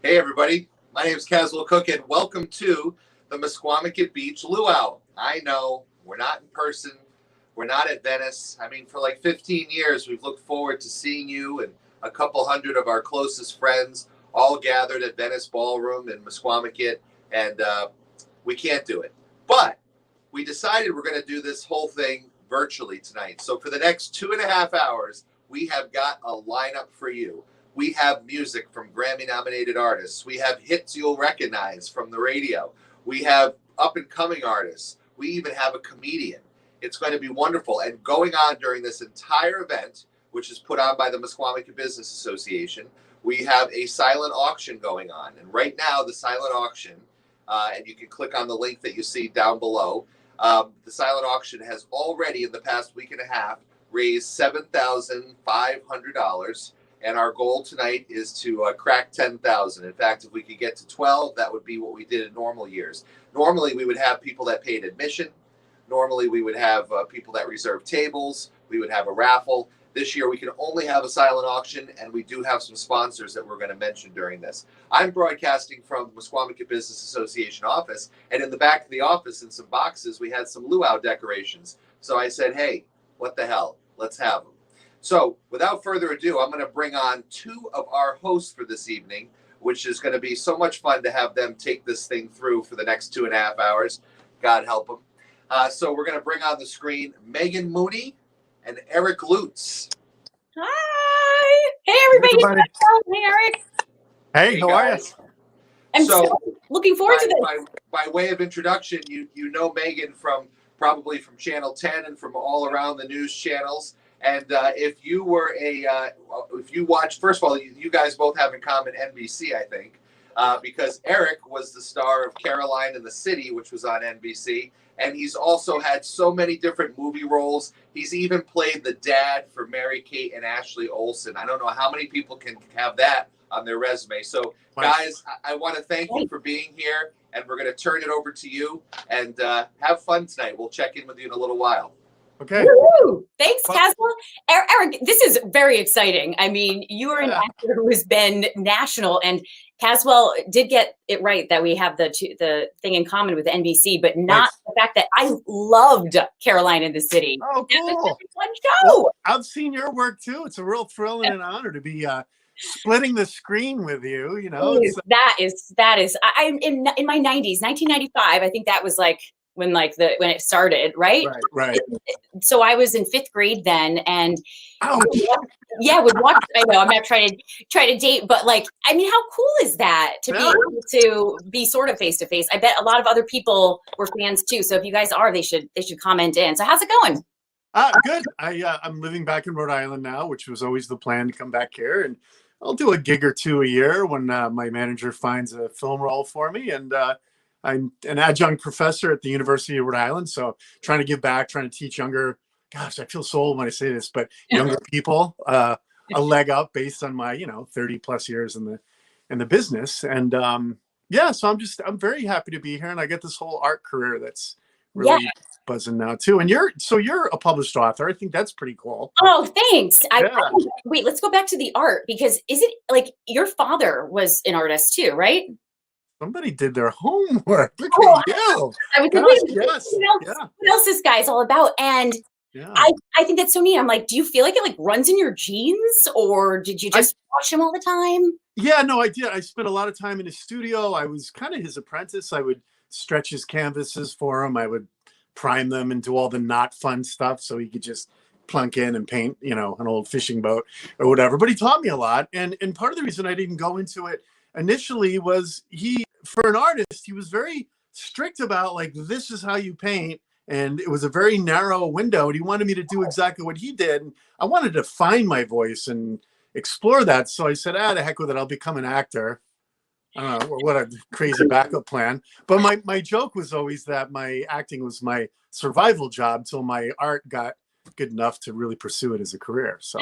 Hey everybody, my name is Caswell Cook and welcome to the Misquamicut Beach Luau. I know we're not in person, we're not at Venice. I mean, for like 15 years, we've looked forward to seeing you and a couple hundred of our closest friends all gathered at Venice Ballroom in Misquamicut, and we can't do it. But we decided we're going to do this whole thing virtually tonight. So for the next 2.5 hours, we have got a lineup for you. We have music from Grammy-nominated artists. We have hits you'll recognize from the radio. We have up-and-coming artists. We even have a comedian. It's going to be wonderful. And going on during this entire event, which is put on by the Misquamicut Business Association, we have a silent auction going on. And right now, the silent auction, and you can click on the link that you see down below, the silent auction has already, in the past week and a half, raised $7,500. And our goal tonight is to crack 10,000. In fact, if we could get to 12, that would be what we did in normal years. Normally, we would have people that paid admission. Normally, we would have people that reserved tables. We would have a raffle. This year, we can only have a silent auction, and we do have some sponsors that we're going to mention during this. I'm broadcasting from Misquamicut Business Association office, and in the back of the office, in some boxes, we had some luau decorations. So I said, hey, what the hell? Let's have them. So without further ado, I'm going to bring on two of our hosts for this evening, which is going to be so much fun to have them take this thing through for the next 2.5 hours. God help them. So we're going to bring on the screen Meaghan Mooney and Eric Lutes. Hi. Hey, everybody. Hey, Eric. Hey, how are you? I'm so looking forward to this. By way of introduction, you know Meaghan probably from Channel 10 and from all around the news channels. And if you were if you watched, first of all, you guys both have in common NBC, I think, because Eric was the star of Caroline in the City, which was on NBC. And he's also had so many different movie roles. He's even played the dad for Mary-Kate and Ashley Olsen. I don't know how many people can have that on their resume. So, guys, I want to thank you for being here. And we're going to turn it over to you and have fun tonight. We'll check in with you in a little while. Okay. Woo-hoo! Thanks, Caswell. Eric, this is very exciting. I mean, you are an actor who has been national, and Caswell did get it right that we have the thing in common with NBC, but not the fact that I loved Caroline in the City. Oh, cool. That was such a fun show. Well, I've seen your work too. It's a real thrill and an honor to be splitting the screen with you. You know, that is. I'm in my 90s, 1995. I think that was like when it started, right? Right. So I was in 5th grade then, and ouch. would watch. I know I'm not trying to date, but like, I mean, how cool is that to be able to be sort of face to face? I bet a lot of other people were fans too. So if you guys are, they should comment in. So how's it going? Good. I'm living back in Rhode Island now, which was always the plan to come back here, and I'll do a gig or two a year when my manager finds a film role for me, and I'm an adjunct professor at the University of Rhode Island, so trying to give back, trying to teach younger, gosh, I feel so old when I say this, but younger people a leg up based on my, 30 plus years in the business. And so I'm very happy to be here, and I get this whole art career that's really buzzing now too. And you're a published author. I think that's pretty cool. Oh, thanks. Wait, let's go back to the art, because is it like your father was an artist too, right? Somebody did their homework. Look at you. I was what else this guy's all about? And I think that's so neat. I'm like, do you feel like it like runs in your genes, or did you just watch him all the time? Yeah, no, I did. I spent a lot of time in his studio. I was kind of his apprentice. I would stretch his canvases for him. I would prime them and do all the not fun stuff so he could just plunk in and paint, an old fishing boat or whatever. But he taught me a lot. And part of the reason I didn't go into it initially was for an artist, he was very strict about like, this is how you paint. And it was a very narrow window. And he wanted me to do exactly what he did. And I wanted to find my voice and explore that. So I said, the heck with it. I'll become an actor. I don't know what a crazy backup plan. But my joke was always that my acting was my survival job till my art got good enough to really pursue it as a career. So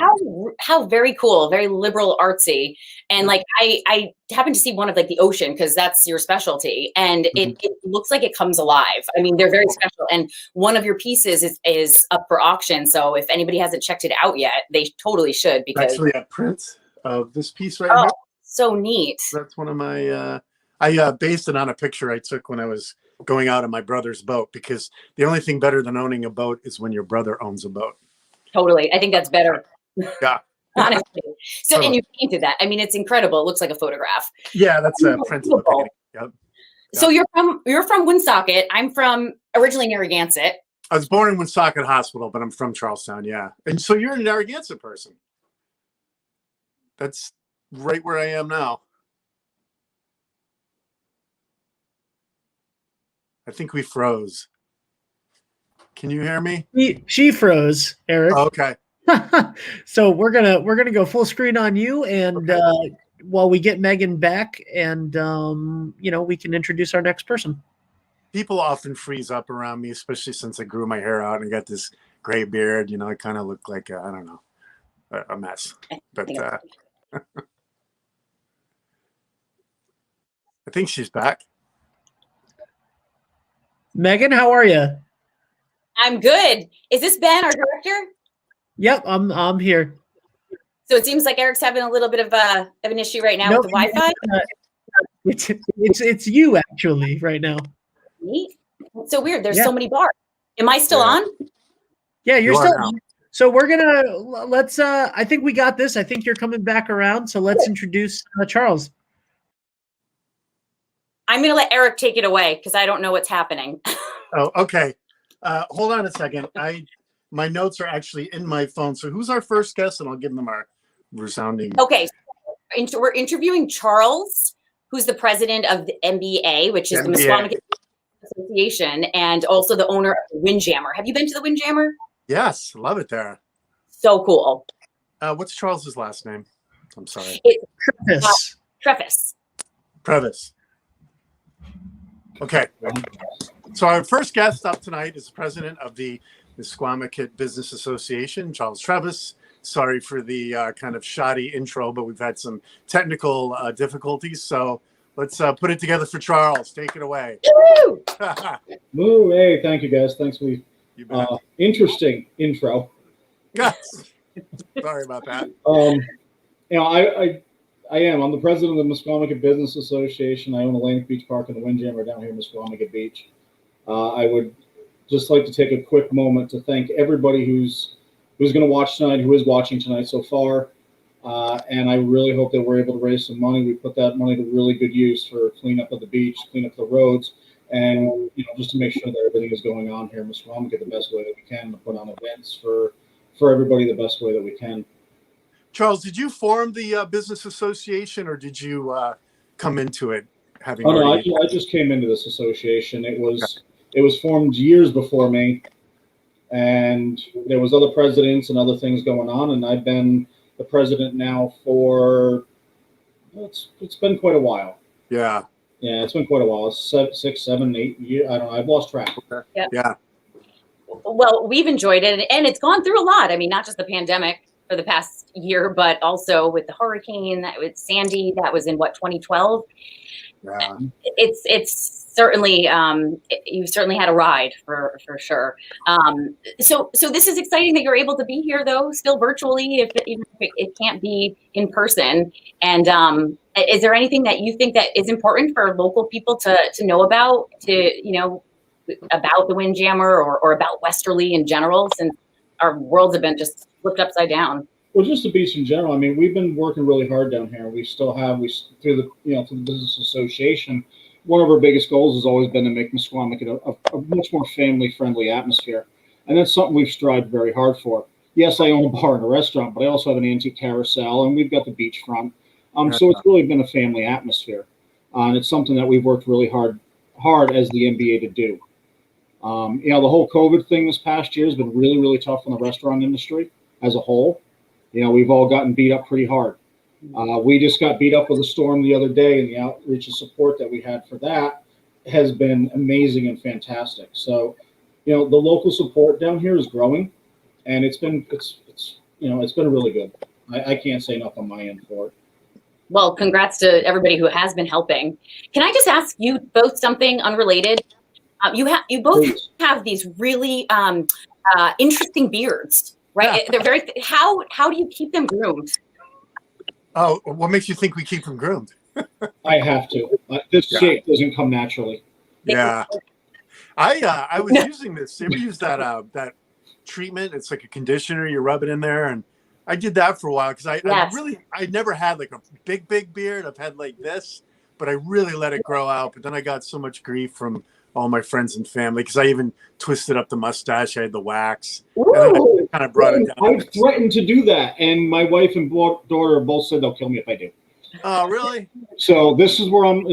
how very cool, very liberal, artsy. And like I happened to see one of like the ocean, because that's your specialty, and it looks like it comes alive. I mean, they're very special, and one of your pieces is up for auction. So if anybody hasn't checked it out yet, they totally should, because actually a print of this piece right here. So neat. That's one of my I based it on a picture I took when I was going out on my brother's boat, because the only thing better than owning a boat is when your brother owns a boat. Totally. I think that's better. Yeah. Honestly. So, Totally. And you painted that. I mean, it's incredible. It looks like a photograph. Yeah, that's a print of the painting. Yep. So you're from Woonsocket. I'm from originally Narragansett. I was born in Woonsocket Hospital, but I'm from Charlestown, yeah. And so you're a Narragansett person. That's right where I am now. I think we froze. Can you hear me? She froze, Eric. Oh, okay. So we're gonna go full screen on you, and while we get Meaghan back, and we can introduce our next person. People often freeze up around me, especially since I grew my hair out and got this gray beard. I kind of look like I don't know, a mess. But I think she's back. Meaghan, how are you? I'm good. Is this Ben, our director? Yep, I'm here. So it seems like Eric's having a little bit of an issue right now with the Wi-Fi. It's you actually right now. Neat. It's so weird. There's so many bars. Am I still on? Yeah, you're still now. So let's I think we got this. I think you're coming back around. So let's introduce Charles. I'm going to let Eric take it away because I don't know what's happening. Oh, okay. Hold on a second. My notes are actually in my phone. So who's our first guest? And I'll give them our resounding. Okay. We're interviewing Charles, who's the president of the MBA, which is the Misquamicut Association, and also the owner of the Windjammer. Have you been to the Windjammer? Yes, love it there. So cool. What's Charles's last name? I'm sorry. Preface. Preface. Previs. Okay. So our first guest up tonight is the president of the Misquamicut Business Association, Charles Travis. Sorry for the kind of shoddy intro, but we've had some technical difficulties. So let's put it together for Charles. Take it away. Woo! Hey, thank you guys. Thanks for the interesting intro. Yes. Sorry about that. I'm the president of the Misquamicut Business Association. I own Atlantic Beach Park and the Windjammer down here in Misquamicut Beach. I would just like to take a quick moment to thank everybody who's going to watch tonight, who is watching tonight so far. And I really hope that we're able to raise some money. We put that money to really good use for cleanup of the beach, clean up the roads, and just to make sure that everything is going on here in Misquamicut the best way that we can, to put on events for everybody the best way that we can. Charles, did you form the business association, or did you come into it having? No, I just came into this association. It was formed years before me, and there was other presidents and other things going on, and I've been the president now for it's been quite a while. Yeah, it's been quite a while. 6, 7, 8 years. I don't know. I've lost track. Yep. Yeah. Well, we've enjoyed it, and it's gone through a lot. I mean, not just the pandemic for the past year, but also with the hurricane, with Sandy, that was in 2012. Yeah. It's certainly you've certainly had a ride for sure. So this is exciting that you're able to be here, though, still virtually, if it can't be in person. And is there anything that you think that is important for local people to know about, about the Windjammer or about Westerly in general, since our worlds have been just flipped upside down? Well, just the beach in general. I mean, we've been working really hard down here. We still have, through the Business Association, one of our biggest goals has always been to make Misquamicut a much more family-friendly atmosphere. And that's something we've strived very hard for. Yes, I own a bar and a restaurant, but I also have an antique carousel, and we've got the beachfront. So it's really been a family atmosphere. And it's something that we've worked really hard as the MBA to do. The whole COVID thing this past year has been really, really tough on the restaurant industry as a whole. we've all gotten beat up pretty hard. We just got beat up with a storm the other day, and the outreach and support that we had for that has been amazing and fantastic. So, the local support down here is growing, and it's been really good. I can't say enough on my end for it. Well, congrats to everybody who has been helping. Can I just ask you both something unrelated? You both Please. have these really interesting beards, right? They're very. How do you keep them groomed? Oh, what makes you think we keep them groomed? I have to. This shape doesn't come naturally. Yeah, I was using this. You ever use that treatment? It's like a conditioner. You rub it in there, and I did that for a while because I never had like a big beard. I've had like this, but I really let it grow out. But then I got so much grief from all my friends and family because I even twisted up the mustache. I had the wax. Ooh. And then I kind of brought it down. I threatened to do that, and my wife and daughter both said they'll kill me if I do. Oh, really? So this is where I'm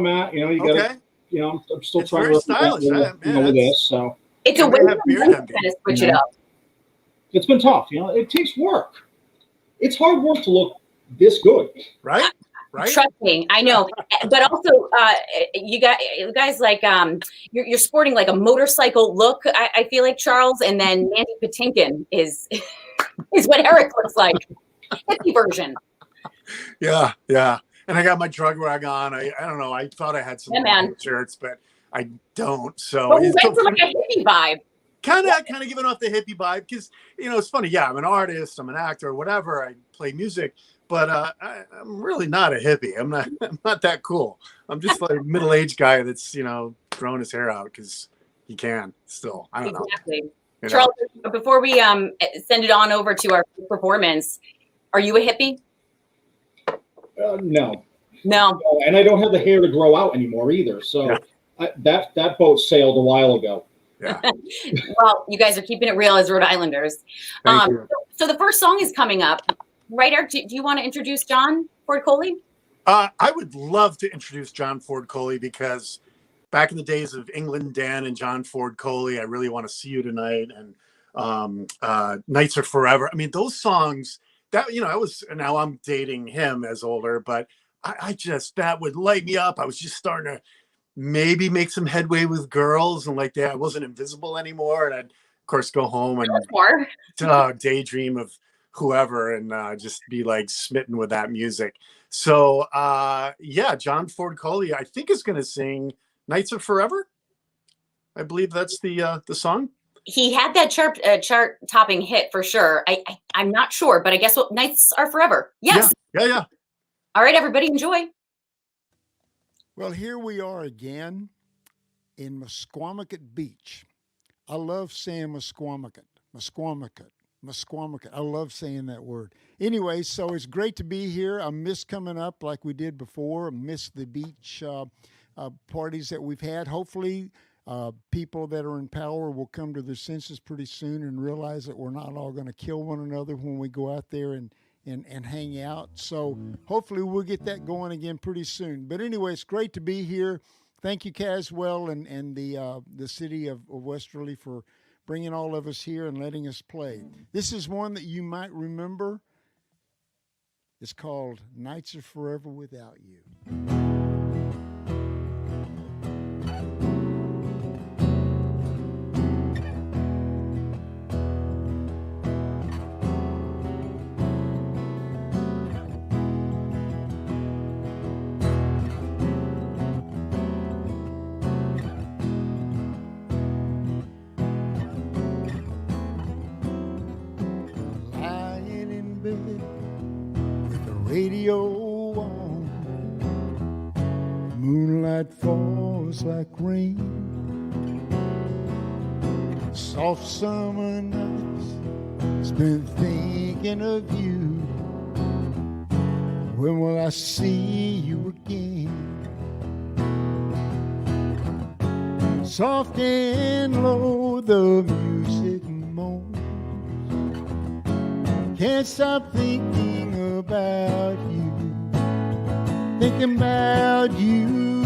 at. You gotta. I'm still It's trying very to stylish, with this. So It's a way to switch it up. it's been tough. It takes work. It's hard work to look this good. Right? Trust me, I know. But also, you guys like you're sporting like a motorcycle look. I feel like, Charles, and then Mandy Patinkin is what Eric looks like, hippie version. Yeah. And I got my drug rag on. I don't know. I thought I had some shirts, but I don't. So but we went for like a hippie vibe. Kind of giving off the hippie vibe because it's funny. Yeah, I'm an artist. I'm an actor. Whatever. I play music, but I'm really not a hippie. I'm not that cool. I'm just like a middle-aged guy that's growing his hair out because he can still. I don't know. Exactly. Charles, before we send it on over to our performance, are you a hippie? No. And I don't have the hair to grow out anymore either. So that boat sailed a while ago. Yeah. Well, you guys are keeping it real as Rhode Islanders. So the first song is coming up. Right, Eric, do you want to introduce John Ford Coley? I would love to introduce John Ford Coley because back in the days of England Dan and John Ford Coley, I Really Want to See You Tonight and Nights Are Forever. I mean, those songs that, now I'm dating him as older, but I just, that would light me up. I was just starting to maybe make some headway with girls and like that. I wasn't invisible anymore. And I'd, of course, go home and daydream of whoever and just be like smitten with that music. So, John Ford Coley, I think, is going to sing Nights Are Forever. I believe that's the song. He had that chart-topping hit for sure. I'm not sure, but I guess Nights Are Forever. Yes. Yeah. All right, everybody, enjoy. Well, here we are again in Misquamicut Beach. I love saying Misquamicut. I love saying that word. Anyway, so it's great to be here. I miss coming up like we did before. I miss the beach parties that we've had. Hopefully, people that are in power will come to their senses pretty soon and realize that we're not all going to kill one another when we go out there and hang out. So hopefully we'll get that going again pretty soon. But anyway, it's great to be here. Thank you, Caswell, and the city of Westerly for bringing all of us here and letting us play. This is one that you might remember. It's called Nights Are Forever Without You. Radio on, moonlight falls like rain, soft summer nights, spent thinking of you. When will I see you again? Soft and low the music moans, can't stop thinking about you, thinking about you.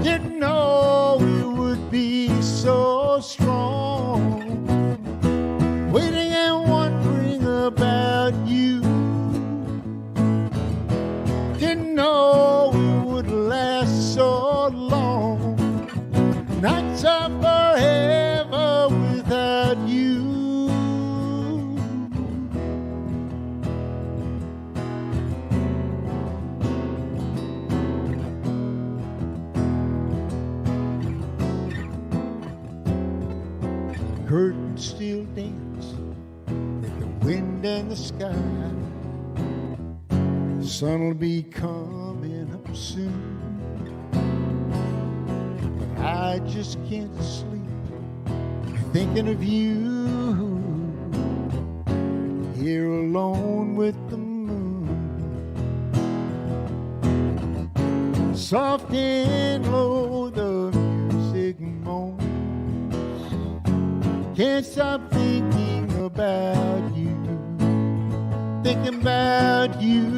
Didn't know it would be so strong, waiting and wondering curtains still dance in the wind and the sky. The sun will be coming up soon, but I just can't sleep thinking of you here alone with the moon. Soft and low the music moans. Can't stop thinking about you, thinking about you.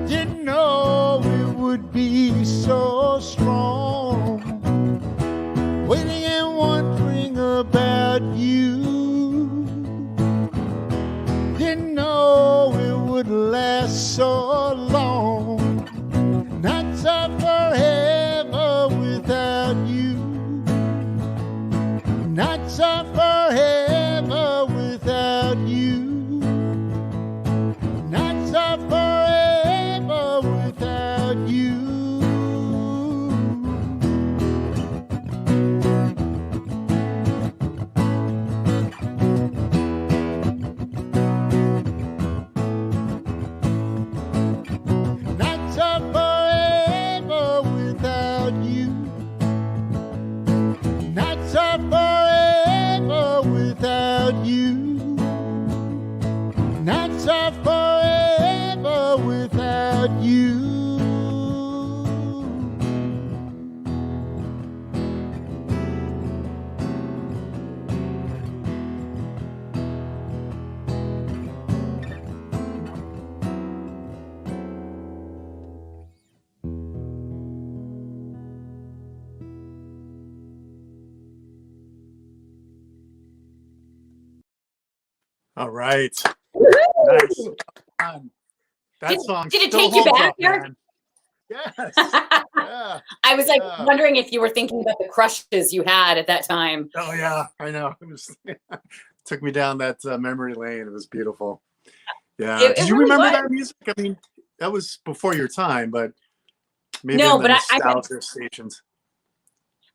Didn't know it would be so strong, waiting and wondering about you. Didn't know it would last so long. Nights are forever without you. Nights are forever without you. Nights are forever without you. Nights are forever without you. Nights are forever without you. Nights are forever without you. All right. Woohoo! Nice. That song Did it still take you holds back, up, Eric? man. Yes. Yeah. I was like Yeah. wondering if you were thinking about the crushes you had at that time. Oh yeah, I know. It was took me down that memory lane. It was beautiful. Yeah. It Did you really remember was. that music? I mean, that was before your time, but maybe No, in the but nostalgia stations.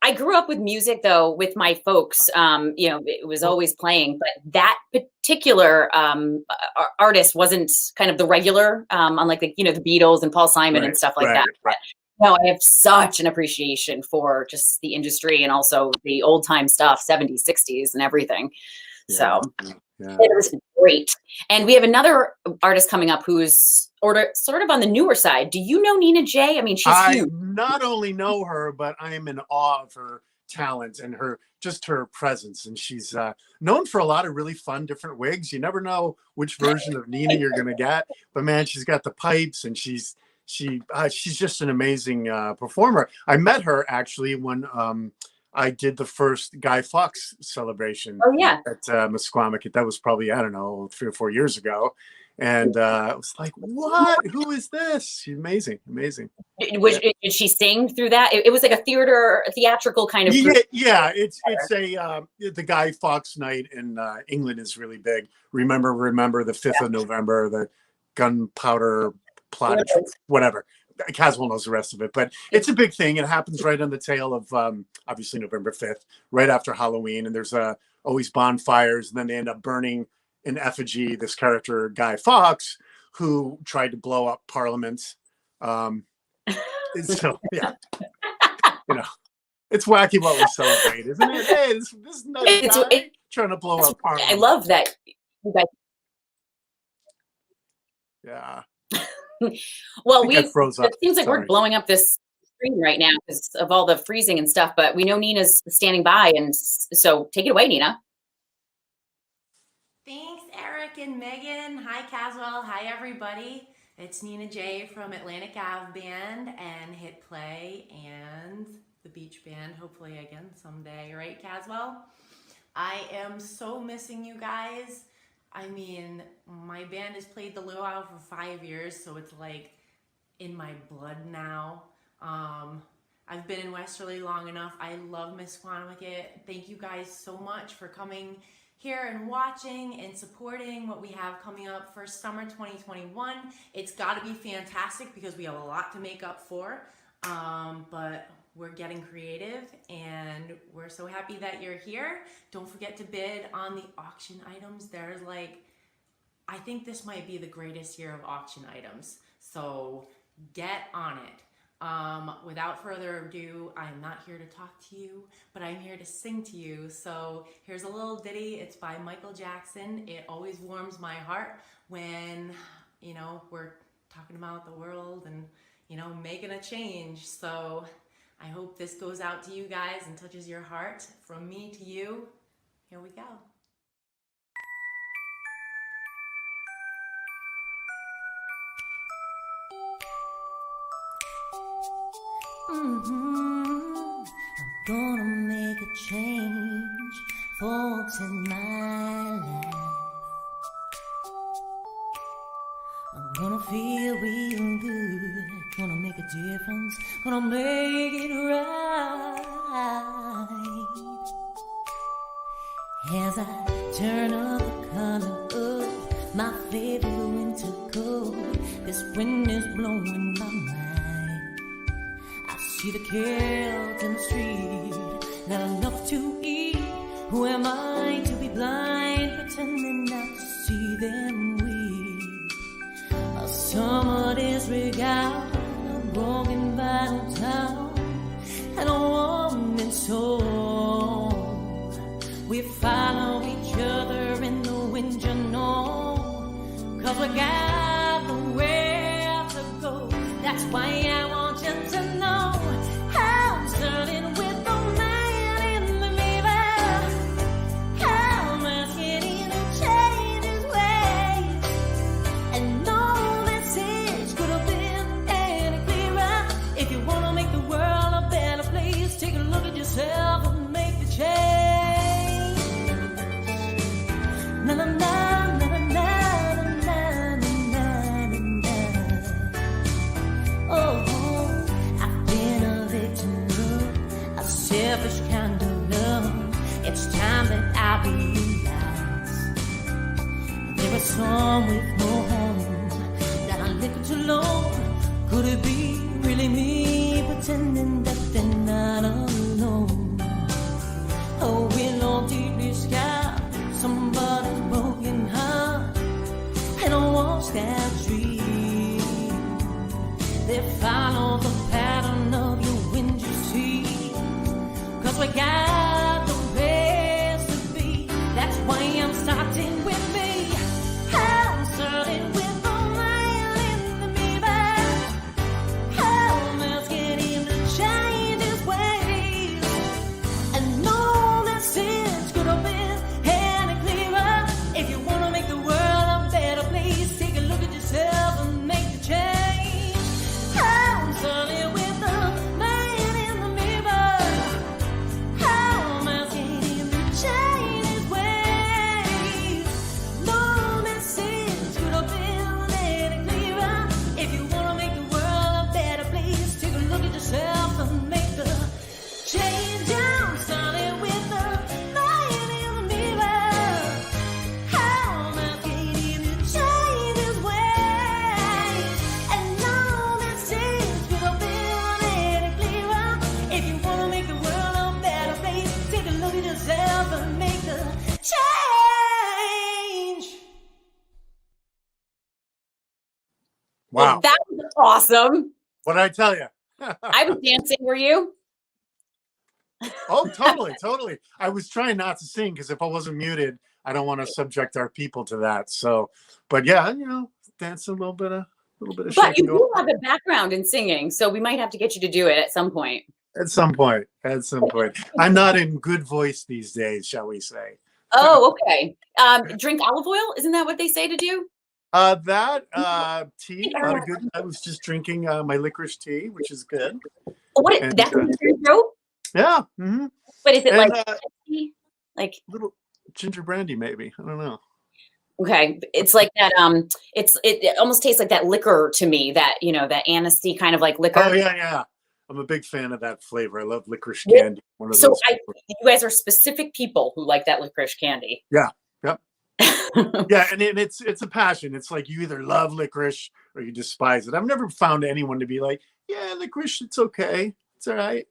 I grew up with music though with my folks. You know, it was always playing, but that particular artist wasn't kind of the regular, unlike the the Beatles and Paul Simon and stuff like that. Right. No, I have such an appreciation for just the industry and also the old time stuff, 70s, 60s, and everything. So Yeah. it was great. And we have another artist coming up who's sort of on the newer side. Do you know Nina J? I mean, she's I huge. not only know her, but I am in awe of her talent and her presence. And she's known for a lot of really fun different wigs. You never know which version of Nina you're gonna get, but man, she's got the pipes and she's just an amazing performer. I met her actually when I did the first Guy Fawkes celebration Oh yeah. at Misquamicut. That was probably, I don't know, 3 or 4 years ago. And I was like, what? Who is this? She's amazing. Did she sing through that? It was like a theatrical kind of group. Yeah, it's the Guy Fawkes night in England is really big. Remember the 5th of November, the gunpowder plot, whatever. Caswell knows the rest of it, but it's a big thing. It happens right on the tail of obviously November 5th, right after Halloween, and there's always bonfires, and then they end up burning in effigy this character Guy Fawkes, who tried to blow up Parliament. So yeah, it's wacky what we celebrate, isn't it? Hey, this nice guy trying to blow up Parliament. I love that. Yeah. Well, it seems like we're blowing up this screen right now because of all the freezing and stuff, but we know Nina's standing by, and so take it away, Nina. Thanks, Eric and Meaghan. Hi, Caswell. Hi, everybody. It's Nina J from Atlantic Ave Band and Hit Play and the Beach Band, hopefully again someday, right, Caswell? I am so missing you guys. I mean, my band has played the Luau for 5 years, so it's like in my blood now. I've been in Westerly long enough. I love Misquamicut. Thank you guys so much for coming here and watching and supporting what we have coming up for summer 2021. It's got to be fantastic because we have a lot to make up for. But we're getting creative, and we're so happy that you're here. Don't forget to bid on the auction items. There's like, I think this might be the greatest year of auction items. So get on it. Without further ado, I'm not here to talk to you, but I'm here to sing to you. So here's a little ditty. It's by Michael Jackson. It always warms my heart when, you know, we're talking about the world and, you know, making a change. So I hope this goes out to you guys and touches your heart. From me to you, here we go. I'm gonna make a change, folks, in my life. I'm gonna feel real good, gonna make a difference, gonna make it right. As I turn up the color of my favorite winter coat, this wind is blowing my mind. I see the kids in the street, not enough to eat. Who am I to be blind, pretending not to see them weep? A summer disregard, a broken battle town, and a woman's soul. We follow each other in the wind, you know, 'cause we got nowhere to go. That's why I want you to know I'm starting with the man in the mirror. I'm asking him to change his ways, and no message could have been any clearer. If you want to make the world a better place, take a look at yourself and make the change. Na na na na na na na na na. Oh, I've been a victim of a selfish kind of love. It's time that I realize there are some with no home that I live too long. Could it be really me pretending that they're not alone? Oh, we're all deeply scarred, somebody's broken heart, and I watch that dream. They follow the pattern of your wind, you see, 'cause we got the place to be. That's why I'm starting with me. I'm starting with the man in the mirror. I'm asking him to change his ways, and no message could have been any clearer. If you want to make the world a better place, take a look at yourself and make the change. I'm starting with the man in the mirror. I'm asking him to change his ways. No message could have been any clearer. If you want to make the world a better place, take a look at yourself and make the change. I'm starting with the man in the mirror. I'm asking him to change his ways, and no message could have been any clearer. If you want to make the world a better place, take a look at yourself and make the change. Wow. That was awesome. What did I tell you? I was dancing. Were you? Oh, totally, totally. I was trying not to sing because if I wasn't muted, I don't want to subject our people to that. So, but yeah, you know, dance a little bit of But you shaking do have a background in singing, so we might have to get you to do it at some point. at some point. At some point, I'm not in good voice these days, shall we say? Oh, okay. Drink olive oil. Isn't that what they say to do? Tea, not a good. I was just drinking my licorice tea, which is good. What? And, That's in your throat? Yeah. Mm-hmm. But is it And, like little ginger brandy, maybe. I don't know. okay? It's like that. It almost tastes like that liquor to me. That that anisey kind of like liquor. Oh yeah. I'm a big fan of that flavor. I love licorice Yeah. candy. One of So those. you guys are specific people who like that licorice candy. Yeah. Yep. Yeah, and it's a passion. It's like you either love licorice or you despise it. I've never found anyone to be like, yeah, licorice, it's okay. It's all right.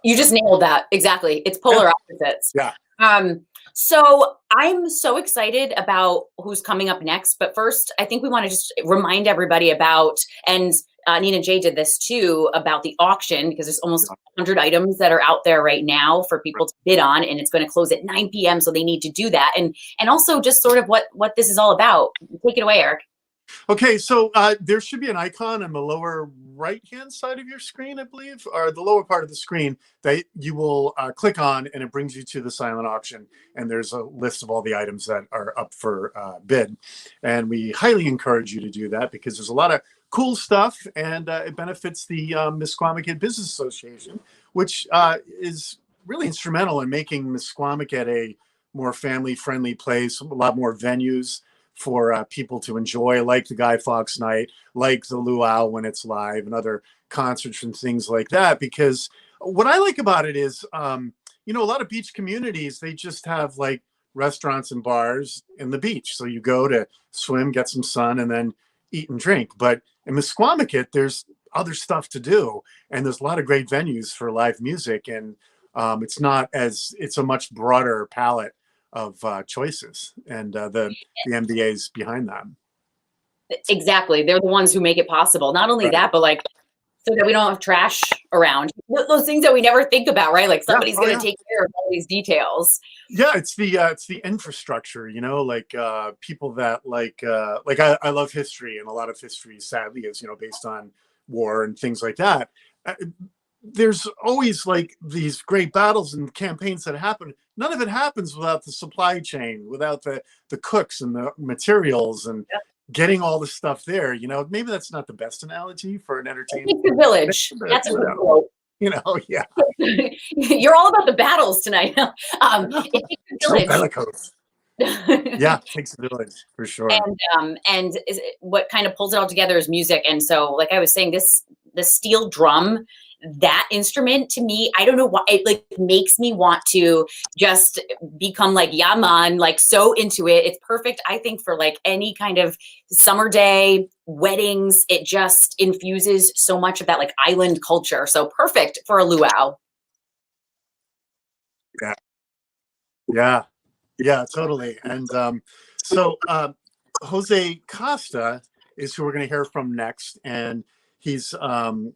You just nailed that. Exactly. It's polar opposites. Yeah. So I'm so excited about who's coming up next. But first, I think we want to just remind everybody about, and Nina J did this too, about the auction, because there's almost 100 items that are out there right now for people to bid on, and it's going to close at 9 p.m. So they need to do that. And also just sort of what this is all about. Take it away, Eric. Okay, so there should be an icon on the lower right-hand side of your screen, I believe, or the lower part of the screen that you will click on, and it brings you to the silent auction. And there's a list of all the items that are up for bid. And we highly encourage you to do that because there's a lot of cool stuff, and it benefits the Misquamicut Business Association, which is really instrumental in making Misquamicut a more family-friendly place, a lot more venues for people to enjoy, like the Guy Fawkes Night, like the Luau when it's live, and other concerts and things like that. Because what I like about it is, a lot of beach communities, they just have like restaurants and bars in the beach. So you go to swim, get some sun, and then eat and drink. But in Misquamicut, there's other stuff to do, and there's a lot of great venues for live music, and it's a much broader palette of choices, and the MBAs behind them. Exactly. They're the ones who make it possible. Not only that, but like, so that we don't have trash around. Those things that we never think about, right? Like somebody's going to take care of all these details. Yeah, it's the infrastructure, like people that I love history, and a lot of history sadly is, based on war and things like that. There's always like these great battles and campaigns that happen. None of it happens without the supply chain, without the cooks and the materials and getting all the stuff there. Maybe that's not the best analogy for an entertainment. It's the village. That's a good quote. Yeah. You're all about the battles tonight. It takes a village. So bellicose. Yeah, it takes a village for sure. And what kind of pulls it all together is music. And so, like I was saying, the steel drum, that instrument to me, I don't know why, it like makes me want to just become like yaman, like so into it. It's perfect, I think, for like any kind of summer day, weddings. It just infuses so much of that like island culture. So perfect for a luau. Yeah, totally. And so Jose Costa is who we're going to hear from next, and he's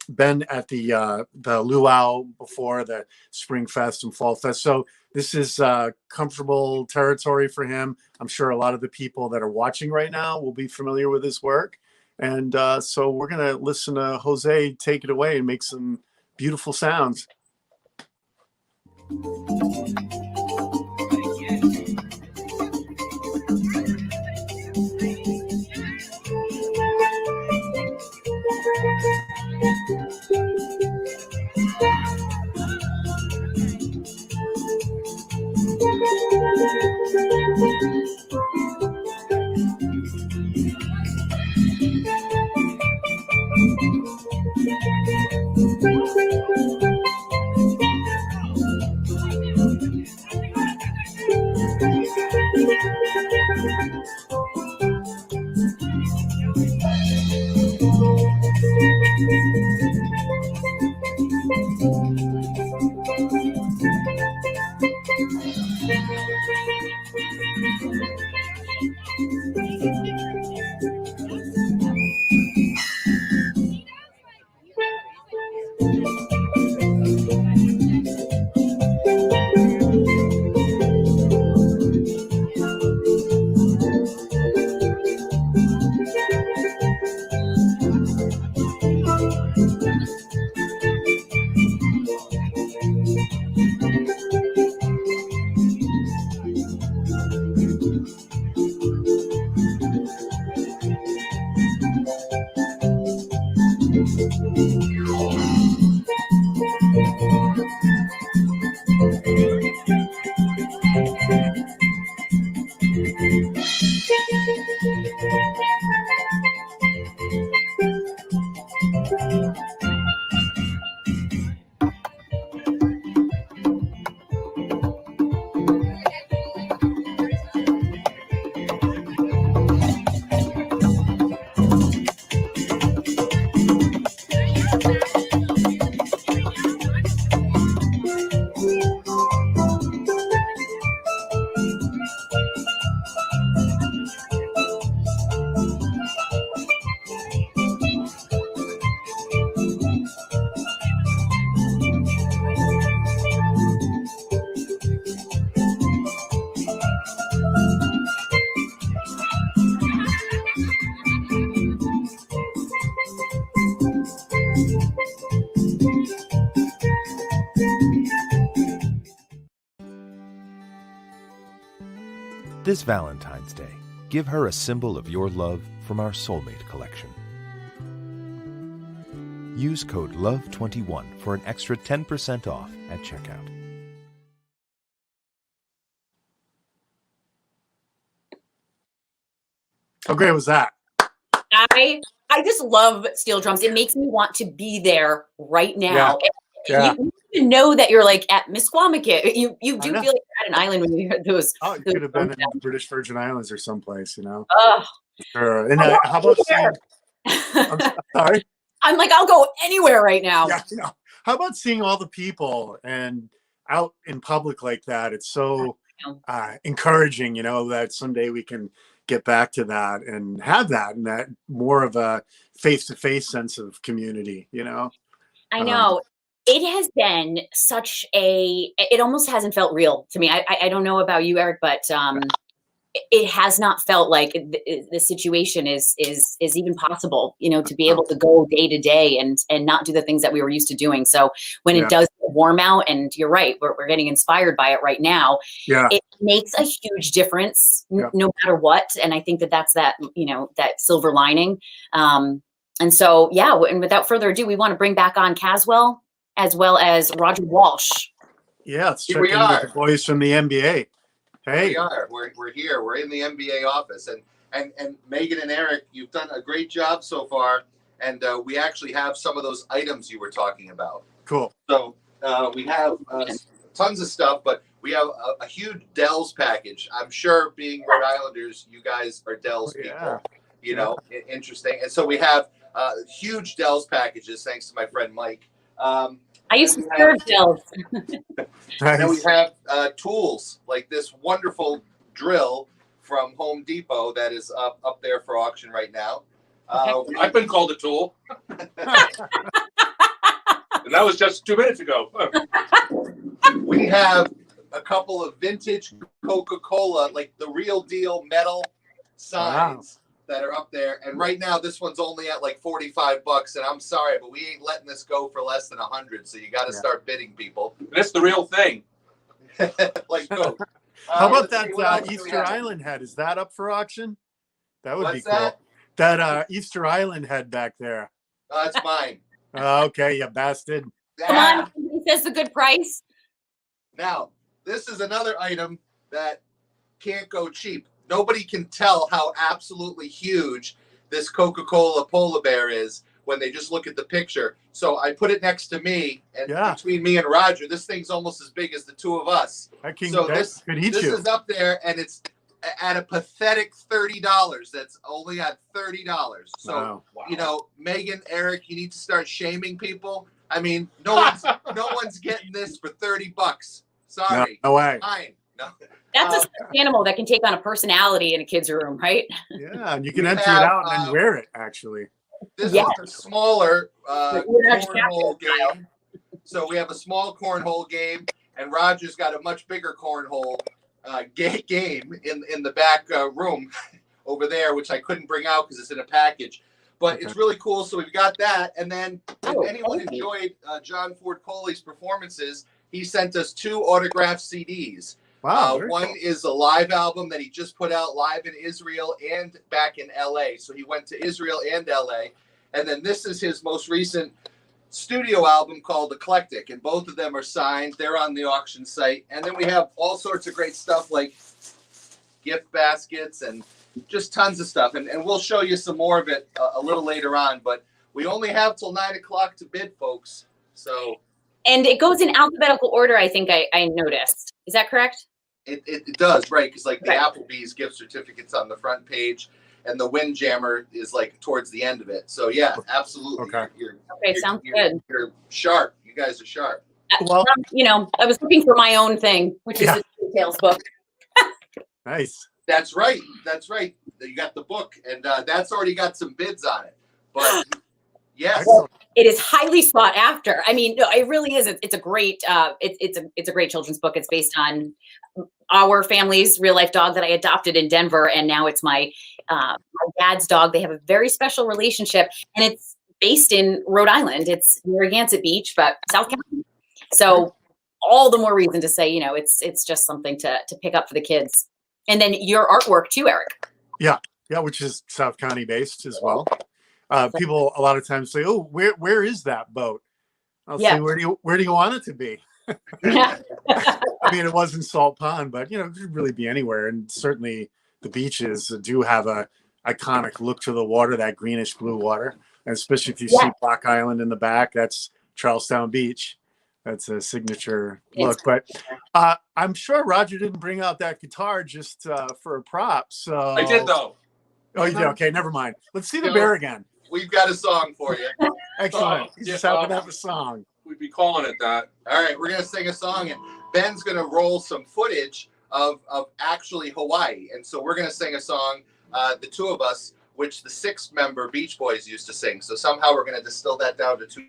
been at the Luau before, the Spring Fest and Fall Fest. So this is comfortable territory for him. I'm sure a lot of the people that are watching right now will be familiar with his work. And so we're going to listen to Jose take it away and make some beautiful sounds. This Valentine's Day, give her a symbol of your love from our Soulmate collection. Use code LOVE21 for an extra 10% off at checkout. How great was that? I just love steel drums. It makes me want to be there right now. Yeah. You even know that you're like at Misquamicut. You do feel like you're at an island when you hear those. Oh, you could have been in the British Virgin Islands or someplace, Oh, Sure. And how about seeing? I'm sorry. I'm like, I'll go anywhere right now. Yeah. How about seeing all the people and out in public like that? It's so encouraging, that someday we can get back to that and have that and that more of a face-to-face sense of community, I know. It has been it almost hasn't felt real to me. I don't know about you, Eric, but it has not felt like the situation is even possible, to be able to go day to day and not do the things that we were used to doing. So when it does get warm out, and you're right, we're getting inspired by it right now. Yeah. It makes a huge difference no matter what. And I think that's that silver lining. And so, and without further ado, we want to bring back on Caswell as well as Roger Walsh. Yeah. Let's check in with the boys from the NBA. Hey, we are. We're here. We're in the NBA office, and Meaghan and Eric, you've done a great job so far, and we actually have some of those items you were talking about. Cool. So we have tons of stuff, but we have a huge Dells package. I'm sure, being Rhode Islanders, you guys are Dells people. Interesting. And so we have huge Dells packages, thanks to my friend Mike. I used to serve Dells. And then we have tools like this wonderful drill from Home Depot that is up there for auction right now. I've been called a tool. And that was just 2 minutes ago. We have a couple of vintage Coca-Cola, like the real deal metal signs that are up there. And right now, this one's only at like $45. And I'm sorry, but we ain't letting this go for less than 100. So you got to start bidding, people. That's the real thing. Like Coke. How about that Easter Island head? Is that up for auction? That would be cool. That Easter Island head back there. That's mine. Okay, you bastard. Come on, he says the good price. Now, this is another item that can't go cheap. Nobody can tell how absolutely huge this Coca-Cola polar bear is when they just look at the picture. So I put it next to me, and between me and Roger, this thing's almost as big as the two of us. This is up there, and it's at a pathetic $30. That's only at $30. So Meaghan, Eric, you need to start shaming people. I mean, no one's getting this for $30. Sorry. No way. Fine. No. That's a stuffed animal that can take on a personality in a kid's room, right? Yeah, and you can empty it out and then wear it, actually. This is a smaller cornhole game. So we have a small cornhole game, and Roger's got a much bigger cornhole game in the back room over there, which I couldn't bring out because it's in a package. But it's really cool. So we've got that. And then if anyone enjoyed John Ford Coley's performances, he sent us 2 autographed CDs. Wow. One is a live album that he just put out live in Israel and back in LA. So he went to Israel and LA. And then this is his most recent studio album called Eclectic. And both of them are signed. They're on the auction site. And then we have all sorts of great stuff like gift baskets and just tons of stuff. And we'll show you some more of it a little later on. But we only have till 9 o'clock to bid, folks. So. And it goes in alphabetical order, I think I noticed. Is that correct? It does, right? Because like the Applebee's gift certificate's on the front page, and the Windjammer is like towards the end of it. So yeah, absolutely. Okay. Sounds good. You're sharp. You guys are sharp. Well, I was looking for my own thing, which is the details book. Nice. That's right. That's right. You got the book, and that's already got some bids on it. But yes. It is highly sought after. I mean, no, it really is. It's a great. It's a great children's book. It's based on our family's real life dog that I adopted in Denver, and now it's my dad's dog. They have a very special relationship, and it's based in Rhode Island. It's Narragansett Beach, but South County. So all the more reason to say, it's just something to pick up for the kids. And then your artwork too, Eric. Yeah, which is South County based as well. People a lot of times say, "Oh, where is that boat?" I'll say, "Where do you want it to be?" I mean, it was in Salt Pond, but it could really be anywhere. And certainly the beaches do have a iconic look to the water, that greenish blue water. And especially if you see Block Island in the back, that's Charlestown Beach. That's a signature look. But I'm sure Roger didn't bring out that guitar just for a prop. So I did though. Oh, you did? Okay, never mind. Let's see the bear again. We've got a song for you. Excellent. You just happen to have a song. We'd be calling it that. All right, we're going to sing a song, and Ben's going to roll some footage of actually Hawaii. And so we're going to sing a song, the two of us, which the 6-member Beach Boys used to sing. So somehow we're going to distill that down to 2.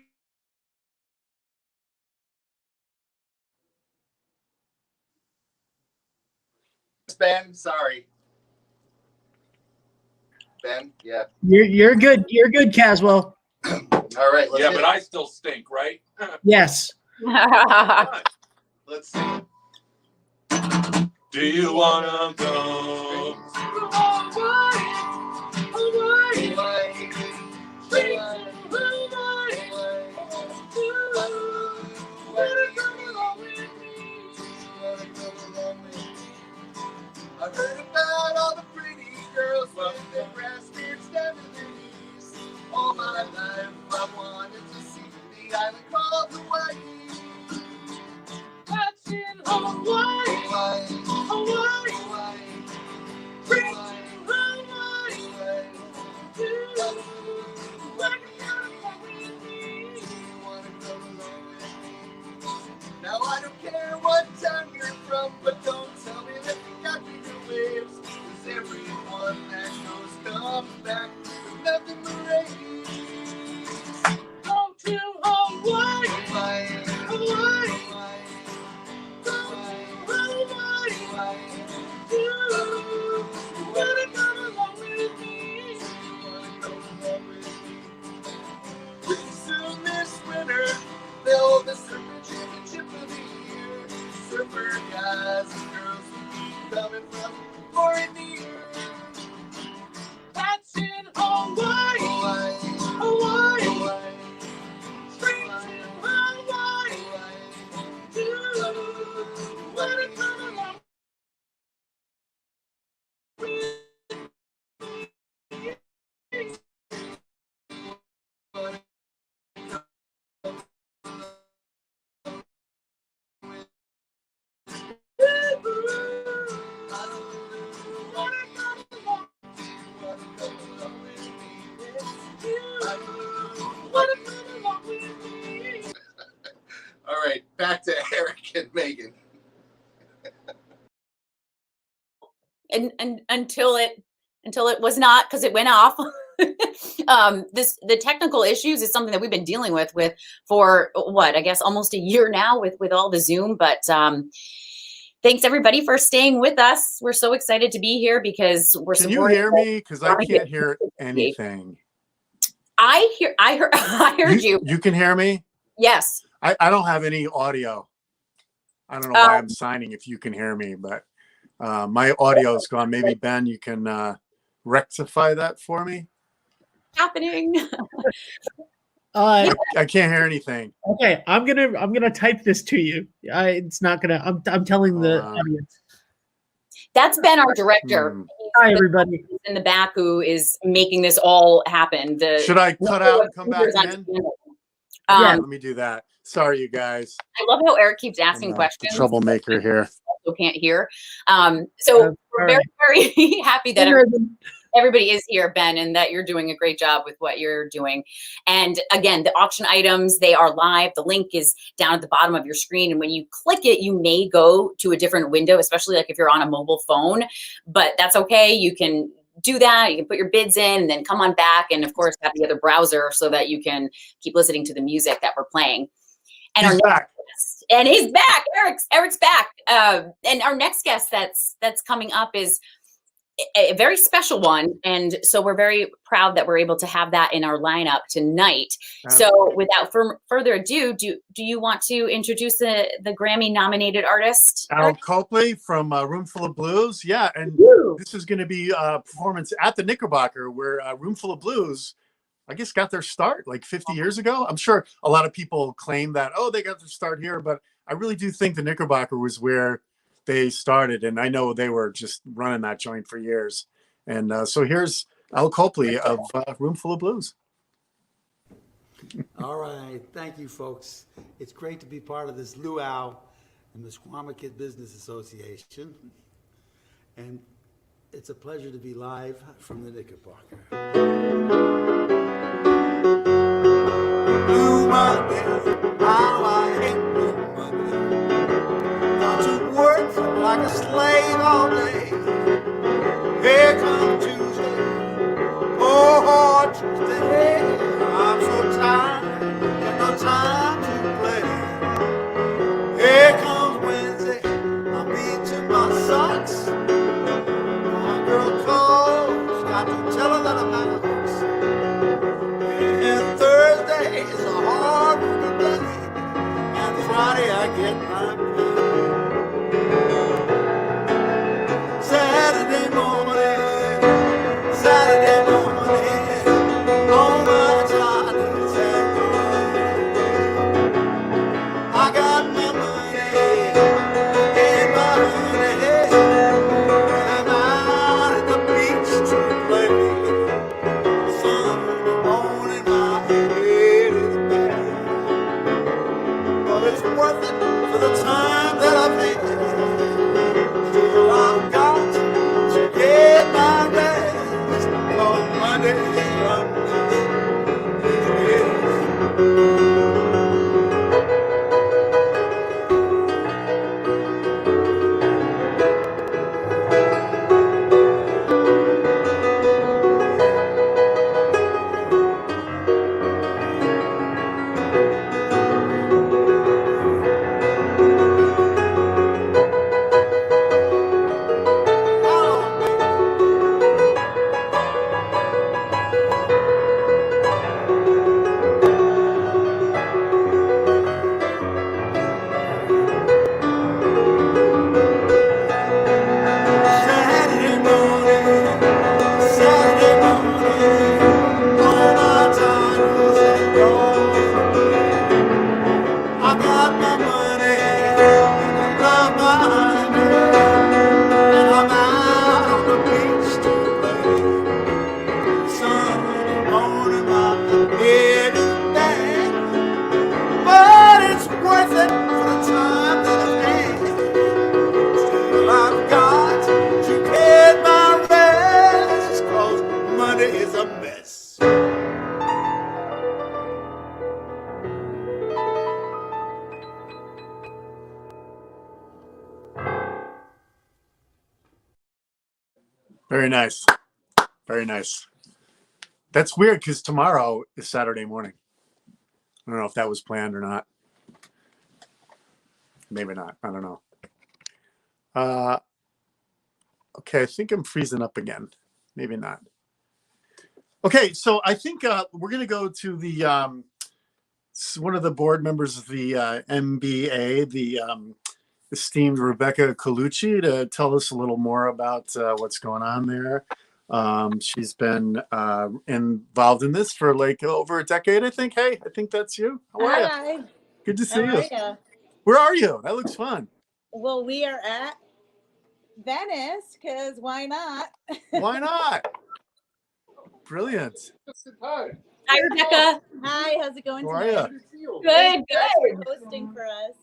Ben, sorry. Ben, yeah. You're good. You're good, Caswell. All right. Yeah, but I still stink, right? Yes. Let's see. Do you wanna go? I've heard about all the pretty girls with their grass beards down to their knees. All my life I wanted to see the island called Hawaii. That's in Hawaii, Hawaii, Hawaii, Hawaii. Bring to Hawaii, Hawaii. Wanna come with me? Wanna come along with me? Now I don't care what town you're from, but don't tell me that you got bigger waves. 'Cause everyone that goes comes back with nothing but rays. Go to Hawaii, Hawaii, Hawaii, Hawaii. Go to Hawaii, Hawaii. You wanna come along with me? You wanna come along with me? Pretty soon this winter, they'll hold the surfer championship of the year. Surfer guys and girls will be coming from far and near. That's in Hawaii, Hawaii, Hawaii, Hawaii. Spring to Hawaii, Hawaii. You wanna come along with me? All right, back to Eric and Meaghan. And until it was not, because it went off. The technical issues is something that we've been dealing with for what, I guess almost a year now with all the Zoom. But thanks everybody for staying with us. We're so excited to be here because we're. Can you hear me? Because I can't hear anything. I heard you. You can hear me? Yes. I don't have any audio. I don't know why I'm signing if you can hear me, but my audio is gone. Maybe Ben, you can rectify that for me. Happening. I can't hear anything. Okay, I'm gonna type this to you. It's not gonna. I'm telling the audience. That's Ben, our director. Hi, everybody. In the back, who is making this all happen. Should I cut out and come back in? Yeah, let me do that. Sorry, you guys. I love how Eric keeps asking questions. The troublemaker here. Also can't hear. So we're very, very happy that everybody is here, Ben, and that you're doing a great job with what you're doing. And again, the auction items, they are live. The link is down at the bottom of your screen. And when you click it, you may go to a different window, especially like if you're on a mobile phone, but that's okay. You can do that. You can put your bids in and then come on back. And of course, have the other browser so that you can keep listening to the music that we're playing. And he's back. And he's back. Eric's back. And our next guest that's coming up is a very special one. And so we're very proud that we're able to have that in our lineup tonight. So without further ado, do you want to introduce the Grammy nominated artist? Al Copley from Roomful of Blues. Yeah, and this is going to be a performance at the Knickerbocker where Roomful of Blues, I guess, got their start like 50 years ago. I'm sure a lot of people claim that, oh, they got their start here, but I really do think the Knickerbocker was where they started. And I know they were just running that joint for years. And so here's Al Copley of Roomful of Blues. All right. Thank you, folks. It's great to be part of this Luau and the Misquamicut Business Association. And it's a pleasure to be live from the Knickerbocker. Blue Monday, how I hate Blue Monday. Got to work like a slave all day. Here comes Tuesday, oh, Tuesday. I'm so tired, got no time to play. Here comes Wednesday, I'm beating my socks. My girl calls, got to tell her that I'm out. And Thursday is a hard working day. And Friday I get my pay. Saturday morning, Saturday morning, all my Johnny's and gold. I got my money and my honey, and I'm out at the beach to play. Sunday morning, my head is bad, but it's worth it for the time that I've had. Still I've got to get my rest, 'cause Monday is Monday. Very nice. Very nice. That's weird because tomorrow is Saturday morning. I don't know if that was planned or not. Maybe not. I don't know. Okay, I think I'm freezing up again. Maybe not. Okay, so I think we're going to go to the one of the board members of the MBA, the esteemed Rebecca Colucci, to tell us a little more about what's going on there. She's been involved in this for like over a decade, I think. Hey, I think that's you. How are you? Hi. Good to see How you. are you? Where are you? That looks fun. Well, we are at Venice because why not? Why not? Brilliant. Hi, Rebecca. Hi, how's it going How are tonight? you? Good, Thanks good. for hosting for us.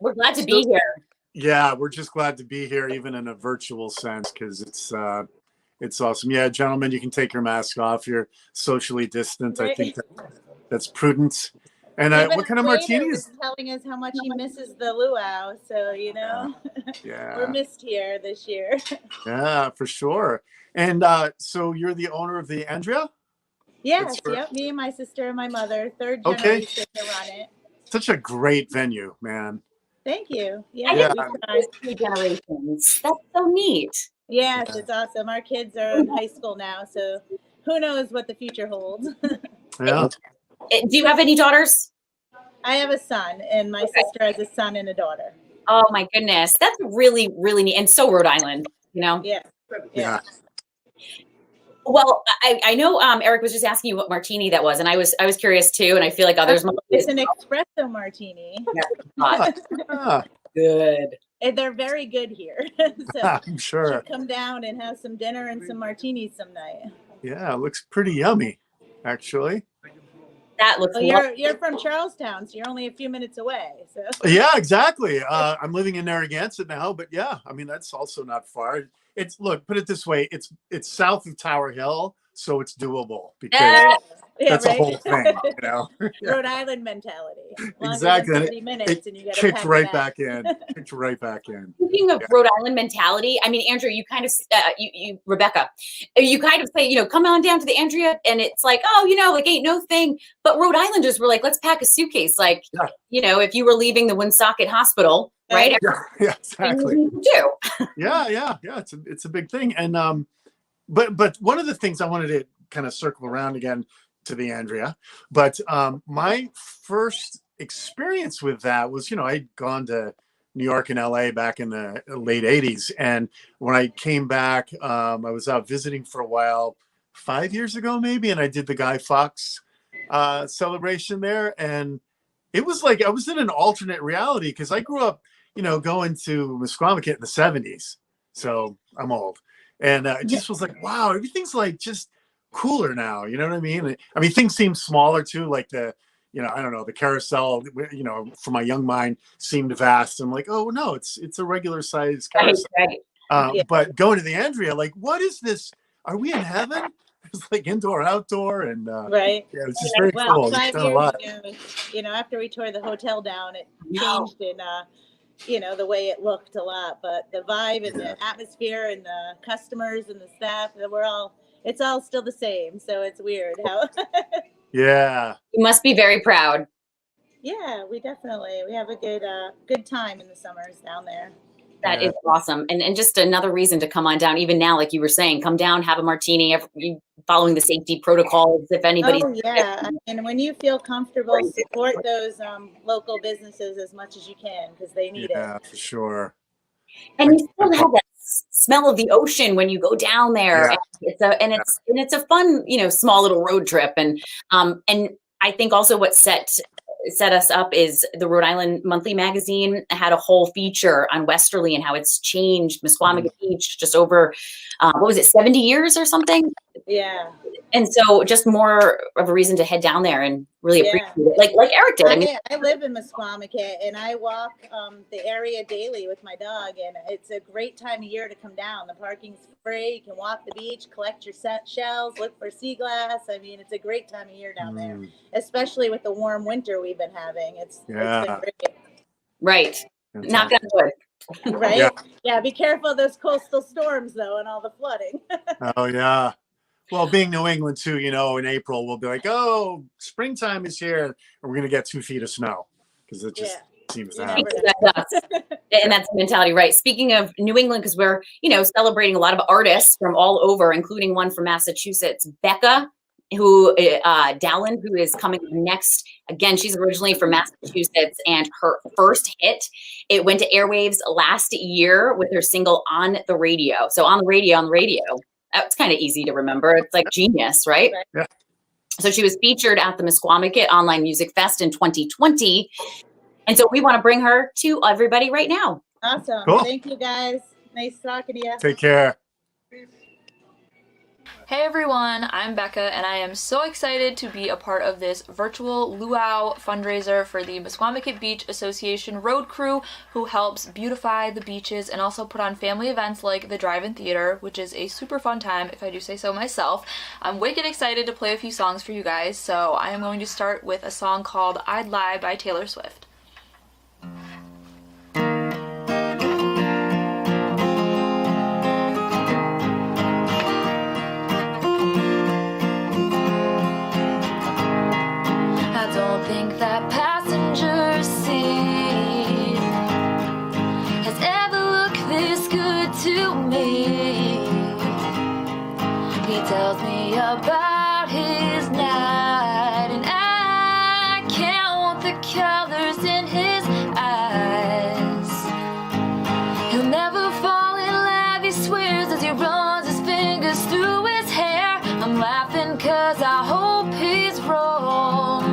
We're glad to be here. Yeah, we're just glad to be here, even in a virtual sense, because it's awesome. Yeah, gentlemen, you can take your mask off. You're socially distant. Right. I think that's prudent. And Even what kind of Waiter martinis? was telling us how much he misses the luau, so you know, Yeah. we're missed here this year. Yeah, for sure. And so you're the owner of the Andrea? Yes, for- yep. Me and my sister and my mother, third Okay. generation to run it. Such a great venue, man. Thank you. I Yeah, didn't we know tried. there's 2 generations. That's so neat. Yes, it's awesome. Our kids are in high school now, so who knows what the future holds. Yeah. Do you have any daughters? I have a son, and my sister has a son and a daughter. Oh my goodness, that's really, really neat. And so Rhode Island, you know? Yeah. Yeah. Well, I know Eric was just asking you what martini that was, and I was curious too, and I feel like others. It's an espresso martini. Good. And they're very good here. So I'm sure. you should come down and have some dinner and some martinis some night. Yeah, it looks pretty yummy, actually. That looks. Well, you're from Charlestown, so you're only a few minutes away. So Yeah, exactly. I'm living in Narragansett now, but yeah, I mean that's also not far. It's put it this way, it's south of Tower Hill, so it's doable because that's right. a whole thing, you know. Rhode Island mentality. Exactly. 30 minutes and you got to kicked right back in. Kicked right back in. Speaking of Rhode Island mentality, I mean, Andrew, you kind of, Rebecca, you kind of say, come on down to the Andrea, and it's like, oh, like ain't no thing. But Rhode Islanders were like, let's pack a suitcase. Like, if you were leaving the Woonsocket Hospital, right? Yeah, exactly. You do. Yeah. It's a big thing. And but one of the things I wanted to kind of circle around again to the Andrea, but my first experience with that was, I'd gone to New York and LA back in the late 80s. And when I came back, I was out visiting for a while, 5 years ago, maybe. And I did the Guy Fawkes celebration there. And it was like, I was in an alternate reality because I grew up, going to Misquamicut in the 70s. So I'm old. And it just was like, wow, everything's like just cooler now. You know what I mean? I mean, things seem smaller too, like the, I don't know, the carousel, for my young mind seemed vast. I'm like, oh no, it's a regular sized carousel. Right. But going to the Andrea, like, what is this? Are we in heaven? It's like indoor, outdoor, and right. Yeah, it's just very cool. 5 done a lot. years ago, after we tore the hotel down, it changed in the way it looked a lot, but the vibe and the atmosphere and the customers and the staff, it's all still the same. So it's weird how. Yeah. You must be very proud. Yeah, we have a good time in the summers down there. That is awesome. And just another reason to come on down, even now, like you were saying, come down, have a martini, following the safety protocols. If anybody's. Oh, yeah. And when you feel comfortable, support those local businesses as much as you can because they need it. Yeah, for sure. And you still have that smell of the ocean when you go down there. Yeah. It's a fun, small little road trip. And I think also what set us up is the Rhode Island Monthly Magazine had a whole feature on Westerly and how it's changed Misquamicut Beach just over, 70 years or something? Yeah. And so just more of a reason to head down there and really appreciate it. Like Eric did. I live in Misquamicut and I walk the area daily with my dog, and it's a great time of year to come down. The parking's free. You can walk the beach, collect your shells, look for sea glass. I mean, it's a great time of year down there, especially with the warm winter we've been having. It's been great. Right. Knock on wood. Right? Yeah, be careful of those coastal storms, though, and all the flooding. Oh, yeah. Well, being New England, too, in April, we'll be like, oh, springtime is here. And we're going to get 2 feet of snow because it just seems to happen. And that's the mentality, right? Speaking of New England, because we're, celebrating a lot of artists from all over, including one from Massachusetts, Bekka, Dowland, who is coming next. Again, she's originally from Massachusetts, and her first hit, it went to airwaves last year with her single On the Radio. So on the radio. That's kind of easy to remember. It's like genius, right? Yeah. So she was featured at the Misquamicut Online Music Fest in 2020. And so we want to bring her to everybody right now. Awesome. Cool. Thank you, guys. Nice talking to you. Take care. Hey everyone, I'm Bekka, and I am so excited to be a part of this virtual Luau fundraiser for the Misquamicut Beach Association Road Crew, who helps beautify the beaches and also put on family events like the Drive-In Theater, which is a super fun time, if I do say so myself. I'm wicked excited to play a few songs for you guys, so I am going to start with a song called I'd Lie by Taylor Swift. Think that passenger seat has ever looked this good good to me. He tells me about his night, and I count the colors in his eyes. He'll never fall in love, he swears, as he runs his fingers through his hair. I'm laughing 'cause I hope he's wrong,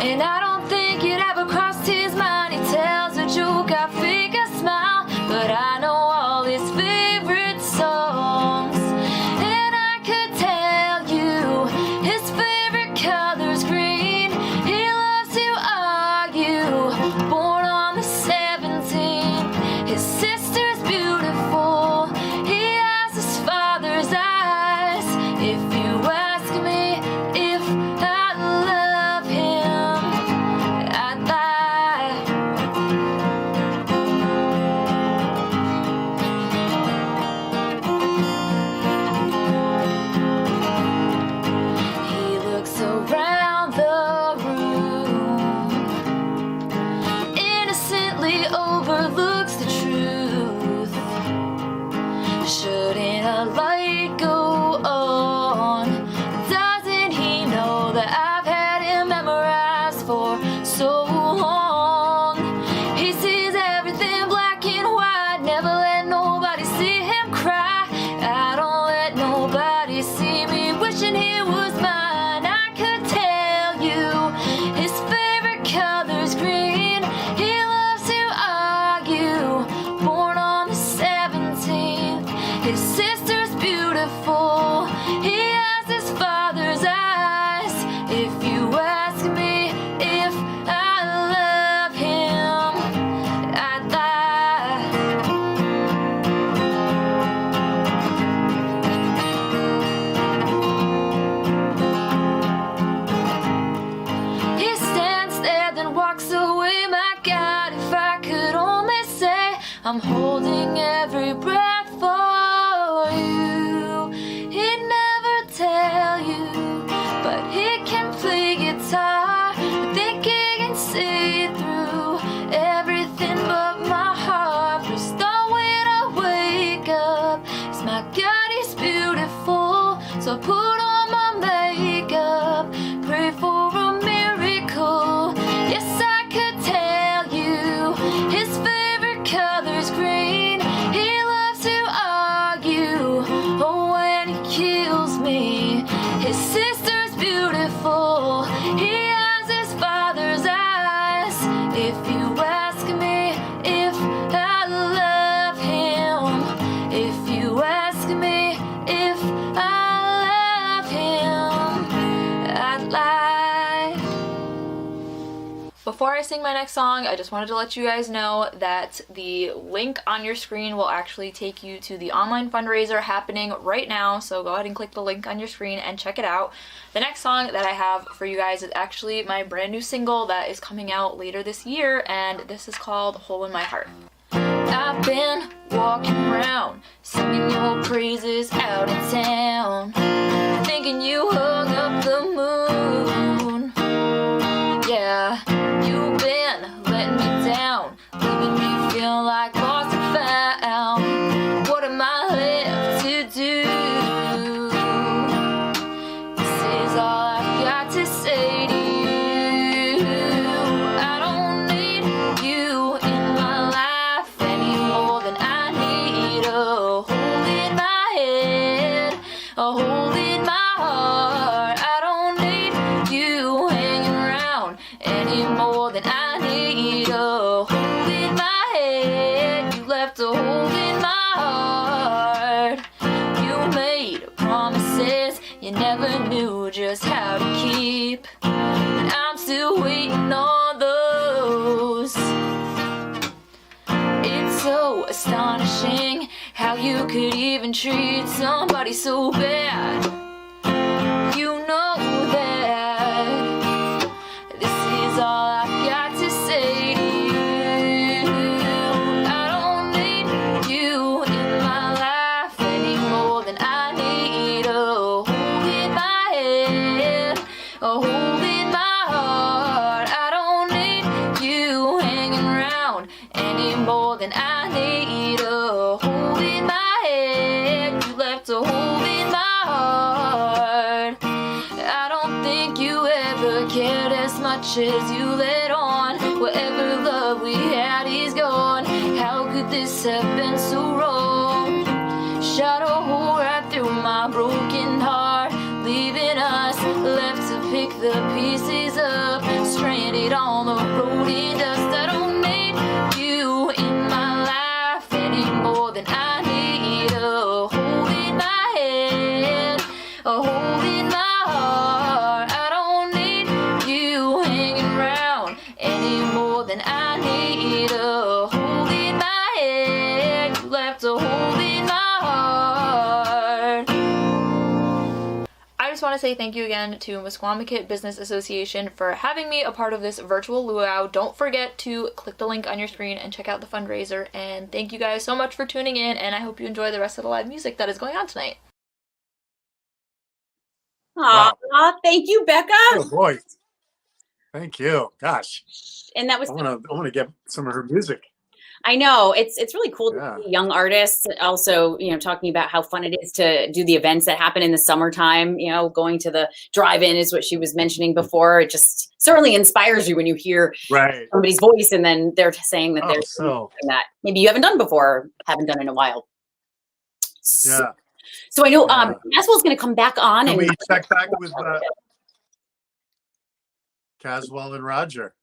and I don't think it ever crossed his mind. He tells a joke, I fake a smile, but I know all his favorite songs. And I could tell you his favorite color's green. He loves to argue, born on the 17th. His sister's beautiful, he has his father's eyes. If you ask me if I love him, I'd lie. He looks around the room, innocently overlooks the truth. Shouldn't a light go on? Doesn't he know that I've had him memorized for so long? He sees everything black and white, never let nobody see him cry. I don't let nobody see me wishing he was mine. I could tell you his favorite color's green. He loves to argue, born on the 17th. His sister's beautiful, he has his father's eyes. If you ask me if I love him, I'd lie. He stands there, then walks away. My God, if I could only say I'm holding every breath for you. He'd never tell you, but he can play guitar. I think he can see through everything but my heart. First thought when I wake up is, my God, he's beautiful. So I put on my makeup, pray for a miracle. Yes, I could tell you his favorite color's green. He loves to argue, oh, when he kills me. His sister's beautiful, he has his father's eyes. If you ask me if I love him, if you ask me if I love him, I'd lie. Before I sing my next song, I just wanted to let you guys know that the link on your screen will actually take you to the online fundraiser happening right now, so go ahead and click the link on your screen and check it out. The next song that I have for you guys is actually my brand new single that is coming out later this year, and this is called Hole in My Heart. I've been walking around, singing your praises out in town, thinking you hung up the moon. Yeah, you've been letting me down, leaving me feeling like lost and found. What am I left to do? This is all I've got to say to you. I don't need you in my life any more than I need a hole in my head, a hole in my heart. I don't need you hanging around any more than I need a hole in my head. You left a hole in my heart. You made promises you never knew just how to keep, and I'm still waiting on those. It's so astonishing how you could even treat somebody so bad. You know that this is all I've got to say to you. I don't need you in my life any more than I need a hole in my head, a hole in my heart. I don't need you hanging around any more than I need a beaches you led on. Whatever love we had is gone. How could this have been so wrong? Shot a hole right through my broken heart, leaving us left to pick the pieces up, stranded on the road in dust. I don't need you in my life any more than I need a hole in my head, a hole in my heart. I don't need you hanging around any more than I need a hole in my head. You left a hole in my heart. I just want to say thank you again to Misquamicut Business Association for having me a part of this virtual luau. Don't forget to click the link on your screen and check out the fundraiser. And thank you guys so much for tuning in, and I hope you enjoy the rest of the live music that is going on tonight. Aw, thank you, Bekka. Oh boy, thank you. Gosh, And that was I want to get some of her music. I know it's really cool Yeah. to see young artists also, talking about how fun it is to do the events that happen in the summertime. Going to the drive-in is what she was mentioning before. It just certainly inspires you when you hear Right. somebody's voice and then they're saying that they're doing So something that maybe you haven't done before, or haven't done in a while. yeah. So I know Yeah. Caswell's going to come back on Can and we check back with Caswell and Roger?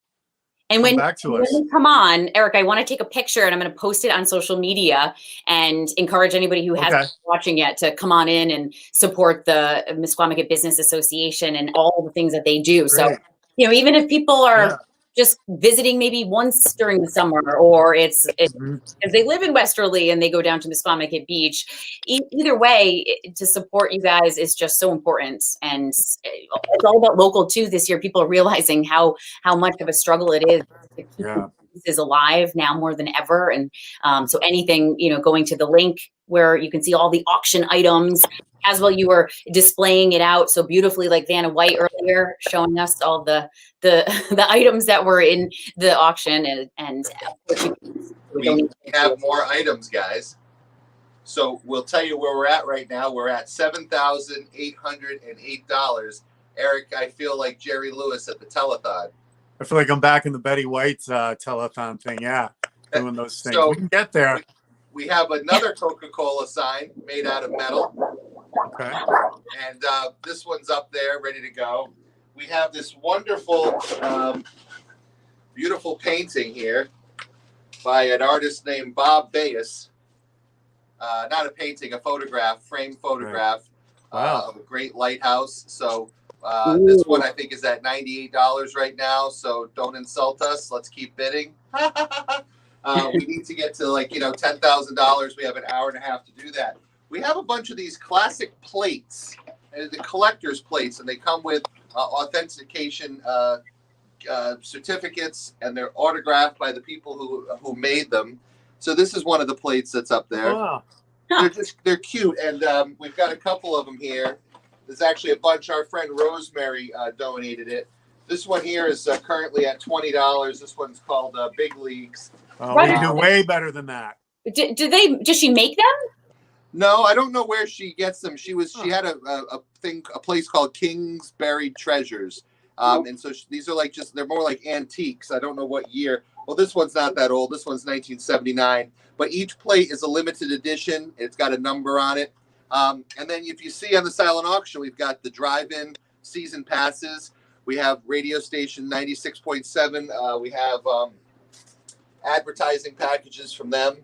And when, back to when us. you come on, Eric, I want to take a picture and I'm going to post it on social media and encourage anybody who hasn't been watching yet to come on in and support the Misquamicut Business Association and all the things that they do. Great. So, even if people are just visiting maybe once during the summer, or it's if they live in Westerly and they go down to Misquamicut Beach, either way, to support you guys is just so important. And it's all about local too. This year, people are realizing how much of a struggle it is to keep businesses alive now more than ever. And so anything, going to the link where you can see all the auction items. As well, you were displaying it out so beautifully, like Vanna White earlier, showing us all the items that were in the auction, and we have more items, guys. So we'll tell you where we're at right now. We're at $7,808. Eric, I feel like Jerry Lewis at the telethon. I feel like I'm back in the Betty White telethon thing. Yeah, doing those things. So we can get there. We have another Coca-Cola sign made out of metal. Okay. And this one's up there, ready to go. We have this wonderful, beautiful painting here by an artist named Bob Bayes. Not a painting, a photograph, framed photograph of a great lighthouse. So this one I think is at $98 right now. So don't insult us. Let's keep bidding. We need to get to $10,000. We have an hour and a half to do that. We have a bunch of these classic plates, the collector's plates, and they come with authentication certificates, and they're autographed by the people who made them. So this is one of the plates that's up there. Wow. They're cute, and we've got a couple of them here. There's actually a bunch. Our friend Rosemary donated it. This one here is currently at $20. This one's called Big Leagues. Oh, we can do way better than that. Does she make them? No, I don't know where she gets them. She had a place called Kingsbury Treasures. And so these are they're more like antiques. I don't know what year. Well, this one's not that old. This one's 1979. But each plate is a limited edition. It's got a number on it. And then if you see on the silent auction, we've got the drive-in season passes. We have radio station 96.7. We have advertising packages from them.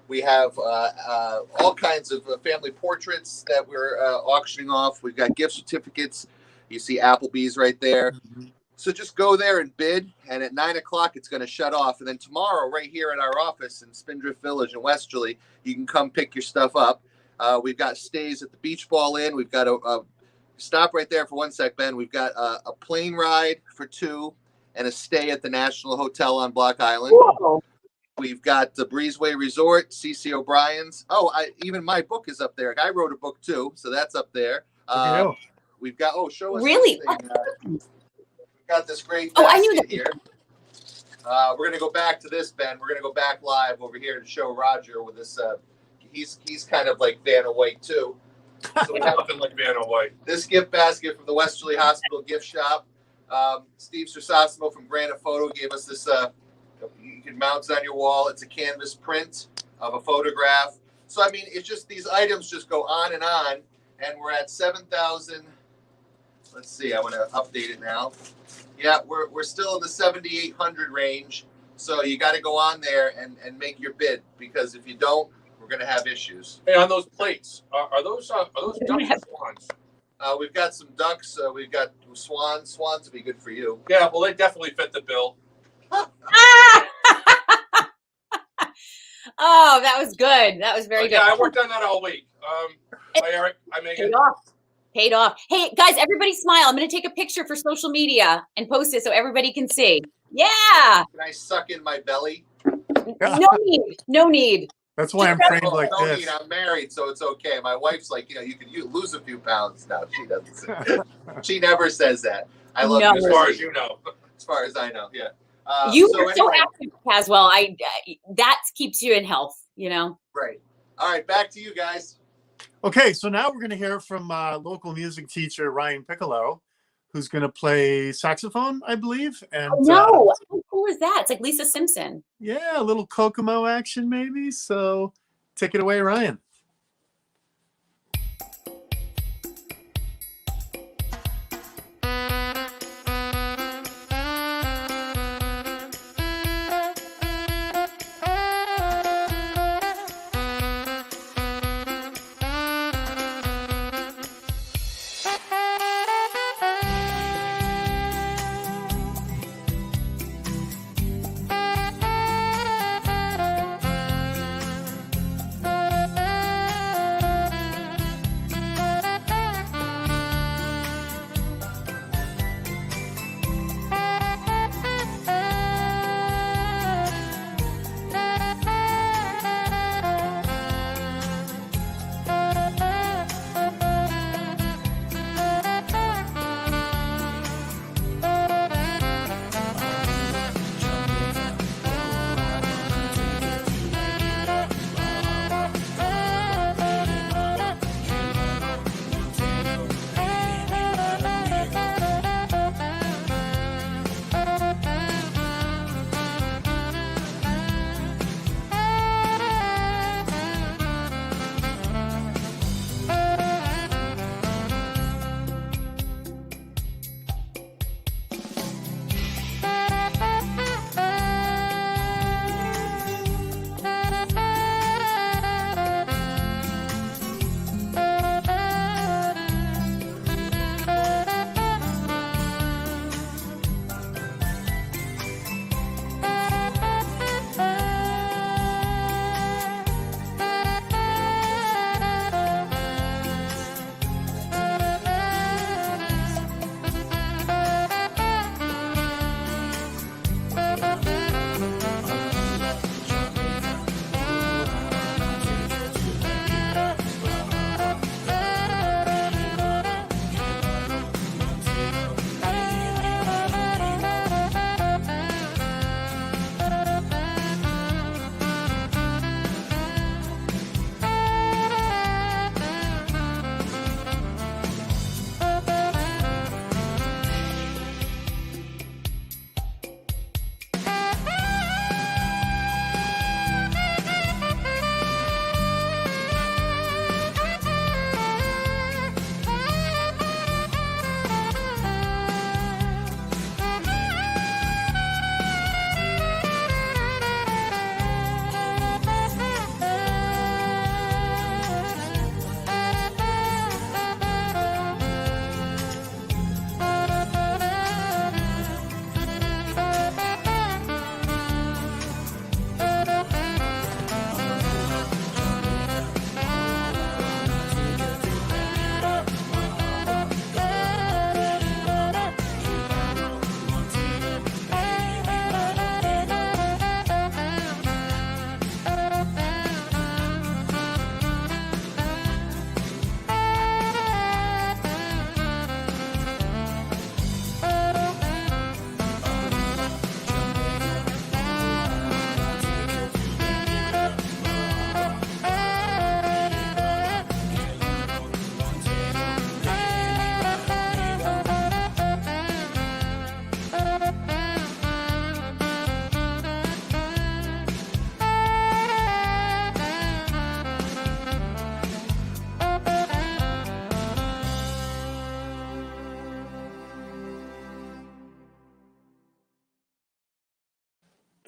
We have all kinds of family portraits that we're auctioning off. We've got gift certificates. You see Applebee's right there. So just go there and bid. And at 9 o'clock, it's going to shut off. And then tomorrow, right here in our office in Spindrift Village in Westerly, you can come pick your stuff up. We've got stays at the Beach Ball Inn. We've got a stop right there for 1 sec, Ben. We've got a plane ride for 2 and a stay at the National Hotel on Block Island. Whoa. We've got the Breezeway Resort, C.C. O'Brien's. Oh, even my book is up there. I wrote a book too, so that's up there. We've got show us really. We've got this great. I knew that here. We're gonna go back to this, Ben. We're gonna go back live over here to show Roger with this. He's kind of like Vanna White too. So we have Nothing like Vanna White. this gift basket from the Westerly Hospital gift shop. Steve Sersasimo from Granite Photo gave us this. You can mount it on your wall. It's a canvas print of a photograph. So, I mean, it's just these items just go on, and we're at 7,000. Let's see. I want to update it now. Yeah, we're still in the 7,800 range. So you got to go on there and make your bid, because if you don't, we're going to have issues. Hey, on those plates, are those ducks or swans? We've got some ducks. We've got swans. Swans would be good for you. Yeah, well, they definitely fit the bill. Oh, that was good. That was very good. Yeah, I worked on that all week. Hi, Eric. Hi, Meaghan. Paid off. Hey, guys, everybody smile. I'm going to take a picture for social media and post it so everybody can see. Yeah. Can I suck in my belly? No need. No need. That's why I'm framed like no this. Need. I'm married, so it's okay. My wife's like, you lose a few pounds. No, she doesn't say that. She never says that. I love you as far as you know. As far as I know, yeah. You are so active, Caswell. That keeps you in health, Right. All right, back to you guys. Okay, so now we're going to hear from local music teacher Ryan Piccolo, who's going to play saxophone, I believe. And no, how cool is that? It's like Lisa Simpson. Yeah, a little Kokomo action maybe. So take it away, Ryan.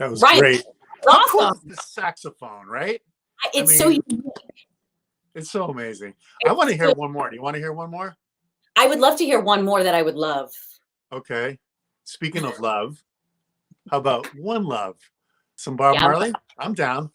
That was Right. great. How cool is Awesome. the saxophone, right? It's I so mean, unique. It's so amazing. I want to hear one more. Do you want to hear one more? I would love to hear one more that I would love. Okay. Speaking of love, how about One Love? Some Bob Yeah. Marley? I'm down.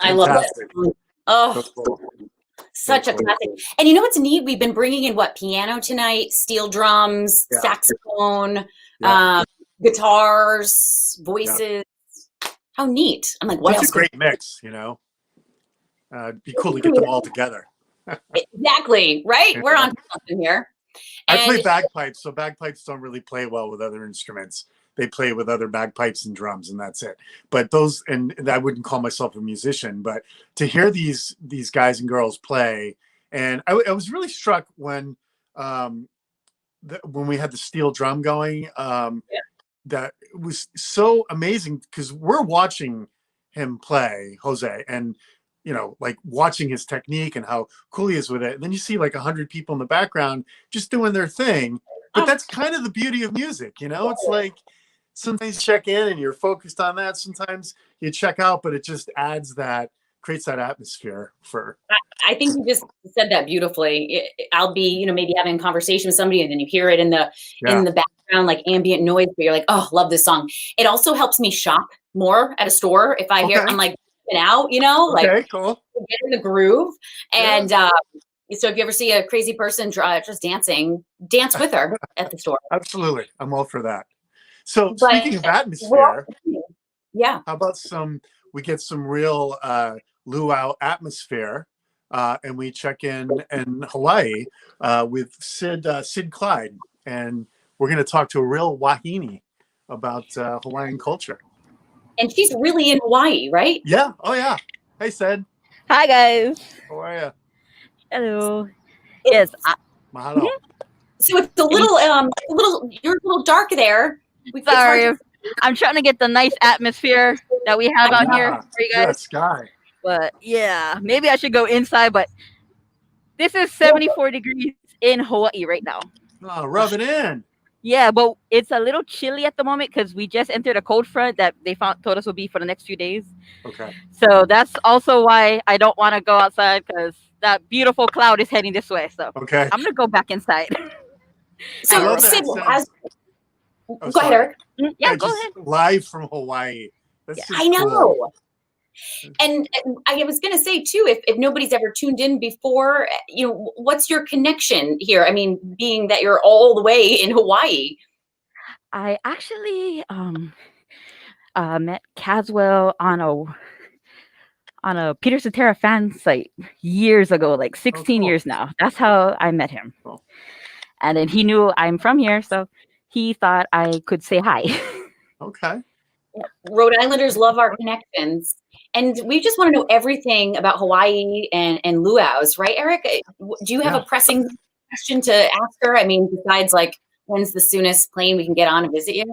I love Fantastic. it. Oh, such a classic. And you know what's neat? We've been bringing in piano tonight, steel drums, Yeah. saxophone, Yeah. guitars, voices. How neat. I'm like, what That's else? a great mix, you know. It'd be cool to get them all together. Exactly, right? Yeah. We're on something here. I play And bagpipes, so bagpipes don't really play well with other instruments. They play with other bagpipes and drums, and that's it. But those, and I wouldn't call myself a musician, but to hear these guys and girls play, and I was really struck when when we had the steel drum going. That it was so amazing because we're watching him play Jose, and you know, like watching his technique and how cool he is with it. And then you see like 100 people in the background just doing their thing. But that's kind of the beauty of music, you know. It's like sometimes you check in and you're focused on that. Sometimes you check out, but it just creates that atmosphere for. I think you just said that beautifully. I'll be, maybe having a conversation with somebody, and then you hear it in the background, like ambient noise, but you're like, oh, love this song. It also helps me shop more at a store if I hear. I'm like out, like cool. Get in the groove. And so if you ever see a crazy person just dancing, dance with her at the store. Absolutely, I'm all for that. So speaking of atmosphere, how about we get some real luau atmosphere, and we check in Hawaii with Sid Clyde, and we're going to talk to a real wahine about Hawaiian culture. And she's really in Hawaii, right? Yeah. Oh, yeah. Hey, Sid. Hi, guys. How are you? Hello. Yes. Mahalo. So it's a little, you're a little dark there. Sorry. I'm trying to get the nice atmosphere that we have out here for you guys. Yeah, sky. But yeah, maybe I should go inside, but this is 74 degrees in Hawaii right now. Oh, rub it in. Yeah, but it's a little chilly at the moment because we just entered a cold front that they told us will be for the next few days. Okay. So that's also why I don't want to go outside, because that beautiful cloud is heading this way. So okay, I'm gonna go back inside. So, Sid, go ahead, Eric. Yeah, go ahead. Live from Hawaii. That's I know. Cool. And I was going to say, too, if nobody's ever tuned in before, what's your connection here? I mean, being that you're all the way in Hawaii. I actually met Caswell on a Peter Cetera fan site years ago, like 16 years now. That's how I met him. Cool. And then he knew I'm from here, so he thought I could say hi. Okay. Rhode Islanders love our connections. And we just want to know everything about Hawaii and luau's, right, Eric? Do you have a pressing question to ask her? I mean, besides, like, when's the soonest plane we can get on and visit you?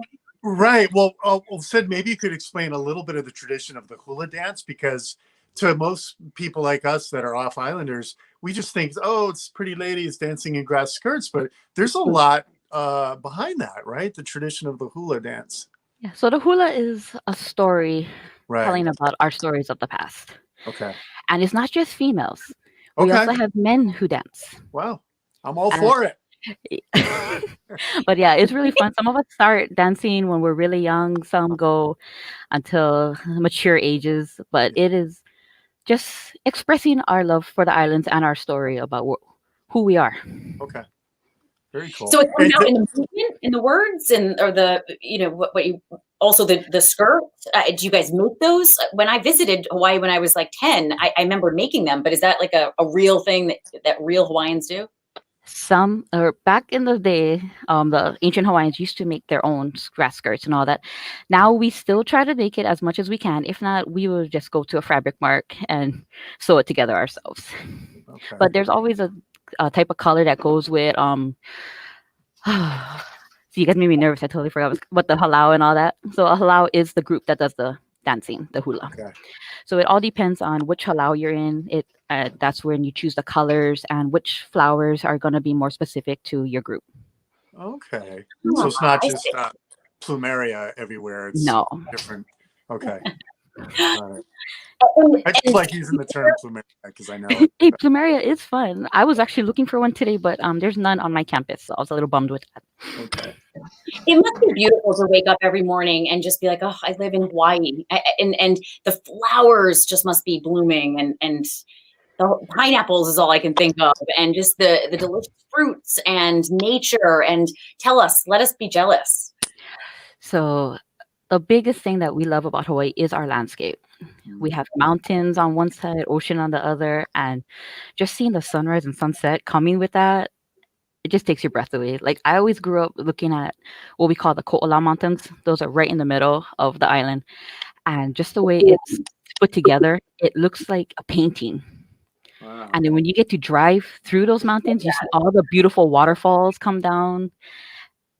Right. Well, Sid, maybe you could explain a little bit of the tradition of the hula dance, because to most people like us that are off Islanders, we just think, oh, it's pretty ladies dancing in grass skirts. But there's a lot behind that, right? The tradition of the hula dance. Yeah. So the hula is a story telling about our stories of the past. Okay. And it's not just females. We also have men who dance. Wow. I'm all for it. But yeah, it's really fun. Some of us start dancing when we're really young. Some go until mature ages. But it is just expressing our love for the islands and our story about who we are. Okay. Very cool. So it comes out in the movement, in the words, or the what you also the skirt. Do you guys make those? When I visited Hawaii when I was like 10, I remember making them. But is that like a real thing that real Hawaiians do? Some, or back in the day, the ancient Hawaiians used to make their own grass skirts and all that. Now we still try to make it as much as we can. If not, we will just go to a fabric mart and sew it together ourselves. Okay. But there's always a type of color that goes with so you guys made me nervous. I totally forgot what the halau and all that. So a halau is the group that does the dancing, the hula. Okay. So it all depends on which halau you're in. That's when you choose the colors and which flowers are going to be more specific to your group. Okay. So it's not just plumeria everywhere. It's different. Okay. All right. I just like using the term plumeria because I know it. Hey, plumeria is fun. I was actually looking for one today, but there's none on my campus, so I was a little bummed with that. Okay. It must be beautiful to wake up every morning and just be like, oh, I live in Hawaii, and the flowers just must be blooming, and the pineapples is all I can think of, and just the delicious fruits and nature. And let us be jealous. So the biggest thing that we love about Hawaii is our landscape. We have mountains on one side, ocean on the other, and just seeing the sunrise and sunset coming with that, it just takes your breath away. Like, I always grew up looking at what we call the Ko'olau Mountains. Those are right in the middle of the island. And just the way it's put together, it looks like a painting. Wow. And then when you get to drive through those mountains, you see all the beautiful waterfalls come down.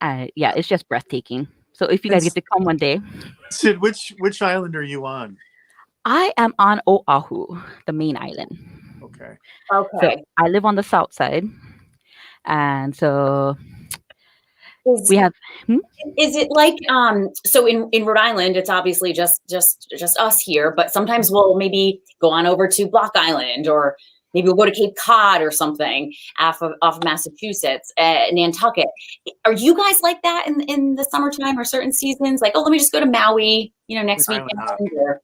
Yeah, it's just breathtaking. So if you guys get to come one day. Sid, which island are you on? I am on Oahu, the main island. Okay. Okay. So I live on the south side. And so we have. Is it like so in Rhode Island? It's obviously just us here, but sometimes we'll maybe go on over to Block Island, or maybe we'll go to Cape Cod or something off of Massachusetts, Nantucket. Are you guys like that in the summertime or certain seasons? Like, oh, let me just go to Maui, next weekend, or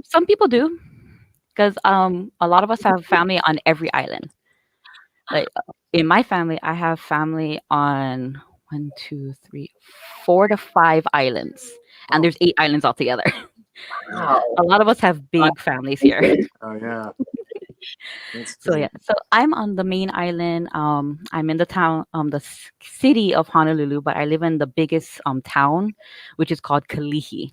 some people do, because a lot of us have family on every island. Like in my family, I have family on 4 to 5 islands, and there's 8 islands altogether. Wow. A lot of us have big families here. Oh yeah. So yeah, so I'm on the main island. I'm in the town, city of Honolulu, but I live in the biggest town, which is called Kalihi.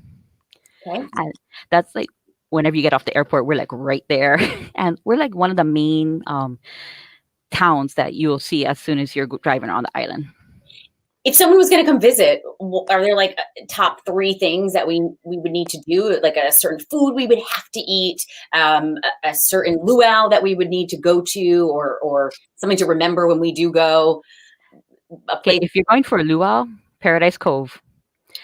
Okay. And that's like whenever you get off the airport, we're like right there, and we're like one of the main towns that you'll see as soon as you're driving around the island. If someone was going to come visit, are there like top 3 things that we would need to do? Like a certain food we would have to eat, a certain luau that we would need to go to, or something to remember when we do go? Okay, if you're going for a luau, Paradise Cove.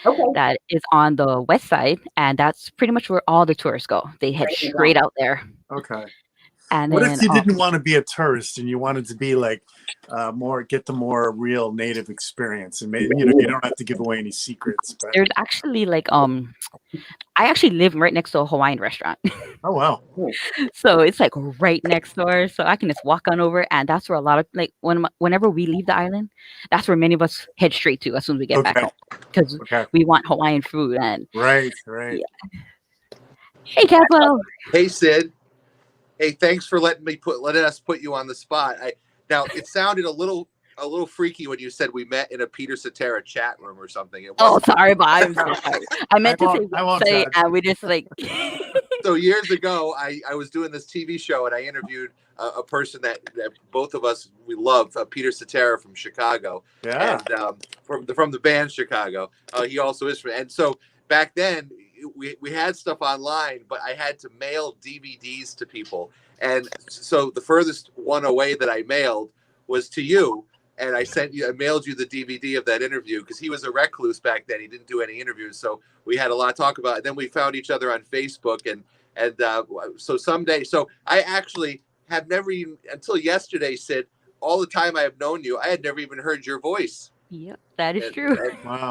Okay. That is on the west side, and that's pretty much where all the tourists go. They head straight out there. Okay. And what then, if you didn't want to be a tourist and you wanted to be like get the more real native experience, and maybe you don't have to give away any secrets. But there's actually like I actually live right next to a Hawaiian restaurant. Oh wow! So it's like right next door, so I can just walk on over, and that's where a lot of whenever we leave the island, that's where many of us head straight to as soon as we get back home, because we want Hawaiian food and right. Yeah. Hey, Caswell. Hey, Sid. Hey, thanks for letting us put you on the spot. Now it sounded a little freaky when you said we met in a Peter Cetera chat room or something. Sorry, but I'm so sorry. I meant to say, and we just like. So years ago, I was doing this TV show and I interviewed a person that both of us we love, Peter Cetera from Chicago. Yeah. And from the band Chicago. He also is from, and so back then. We had stuff online, but I had to mail DVDs to people. And so the furthest one away that I mailed was to you. And I mailed you the DVD of that interview because he was a recluse back then. He didn't do any interviews. So we had a lot to talk about. And then we found each other on Facebook. And so someday, so I actually have never even, until yesterday, Sid, all the time I have known you, I had never even heard your voice. Yep, that is true.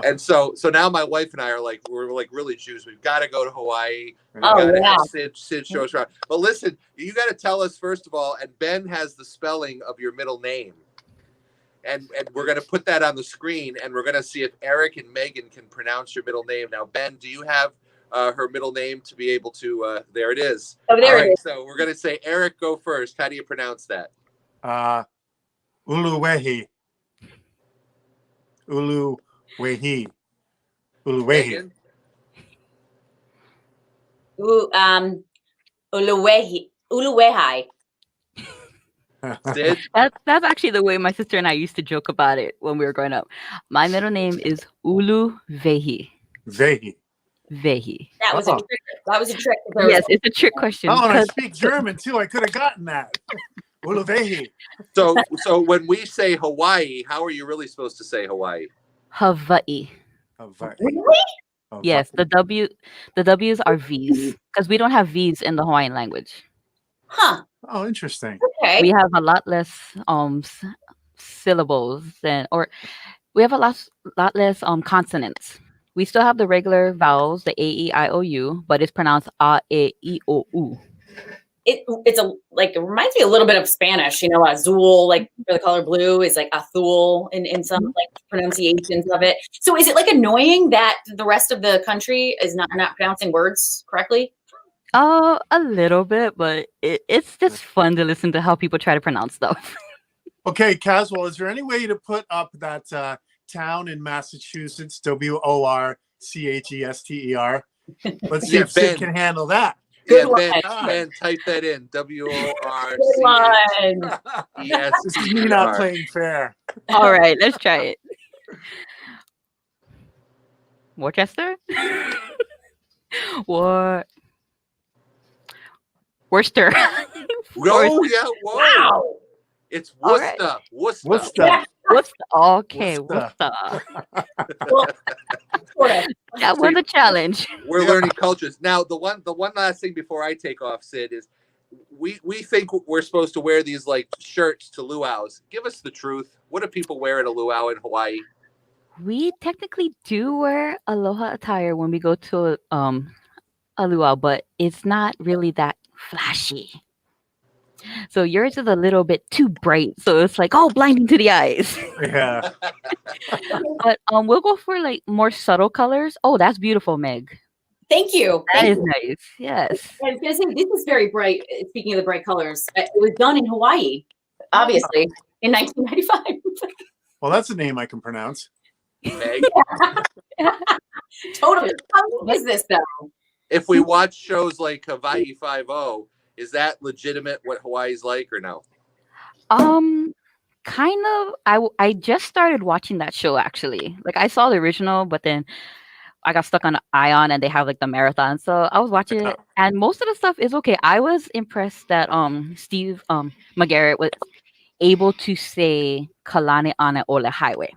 And so now my wife and I are we're really juiced. We've got to go to Hawaii. Sid show us around. But listen, you got to tell us first of all. And Ben has the spelling of your middle name, and we're going to put that on the screen, and we're going to see if Eric and Meaghan can pronounce your middle name. Now, Ben, do you have her middle name to be able to? There it is. Oh, there it is. So we're going to say Eric, go first. How do you pronounce that? Uluwehi. Uluwehi. Uluwehi. Uluwehi. That's actually the way my sister and I used to joke about it when we were growing up. My middle name is Uluwehi. Vehi. That was a trick. That was a trick. Yes, it's a trick question. Oh, and I speak German too. I could have gotten that. Uluwehi. So when we say Hawaii, how are you really supposed to say Hawaii? Hawaii. Really? Yes, the W's are V's because we don't have V's in the Hawaiian language. Huh. Oh, interesting. Okay. We have a lot less syllables we have a lot less consonants. We still have the regular vowels, the A-E-I-O-U, but it's pronounced A-E-I-O-U. It reminds me a little bit of Spanish, azul, like for the color blue is like azul in some like pronunciations of it. So is it like annoying that the rest of the country is not pronouncing words correctly? A little bit, but it's just fun to listen to how people try to pronounce stuff. Okay, Caswell, is there any way to put up that town in Massachusetts, Worcester? Let's see if Sid can handle that. Ben, type that in. W-O-R-C-H-E-S. This is me not playing fair. All right, let's try it. Worcester? Worcester. Whoa. Wow. It's Worcester. Right. Worcester. Yeah. Worcester. Okay, Worcester. That was a challenge. We're learning cultures. Now, the one last thing before I take off, Sid, is we think we're supposed to wear these like shirts to luau's. Give us the truth. What do people wear at a luau in Hawaii? We technically do wear aloha attire when we go to a luau, but it's not really that flashy. So yours is a little bit too bright, so it's like blinding to the eyes. Yeah. But we'll go for like more subtle colors. Oh, that's beautiful, Meg. Thank you. That Thank is you. nice. Yes. I was going to say, this is very bright. Speaking of the bright colors, it was done in Hawaii, obviously, in 1995. Well, that's a name I can pronounce. Meg. Totally. How is this, though? If we watch shows like Hawaii 5-0, is that legitimate what Hawaii's like or no? Kind of. I just started watching that show actually. Like I saw the original, but then I got stuck on Ion and they have like the marathon. So I was watching it and most of the stuff is okay. I was impressed that Steve McGarrett was able to say Kalane Ana Ole Highway.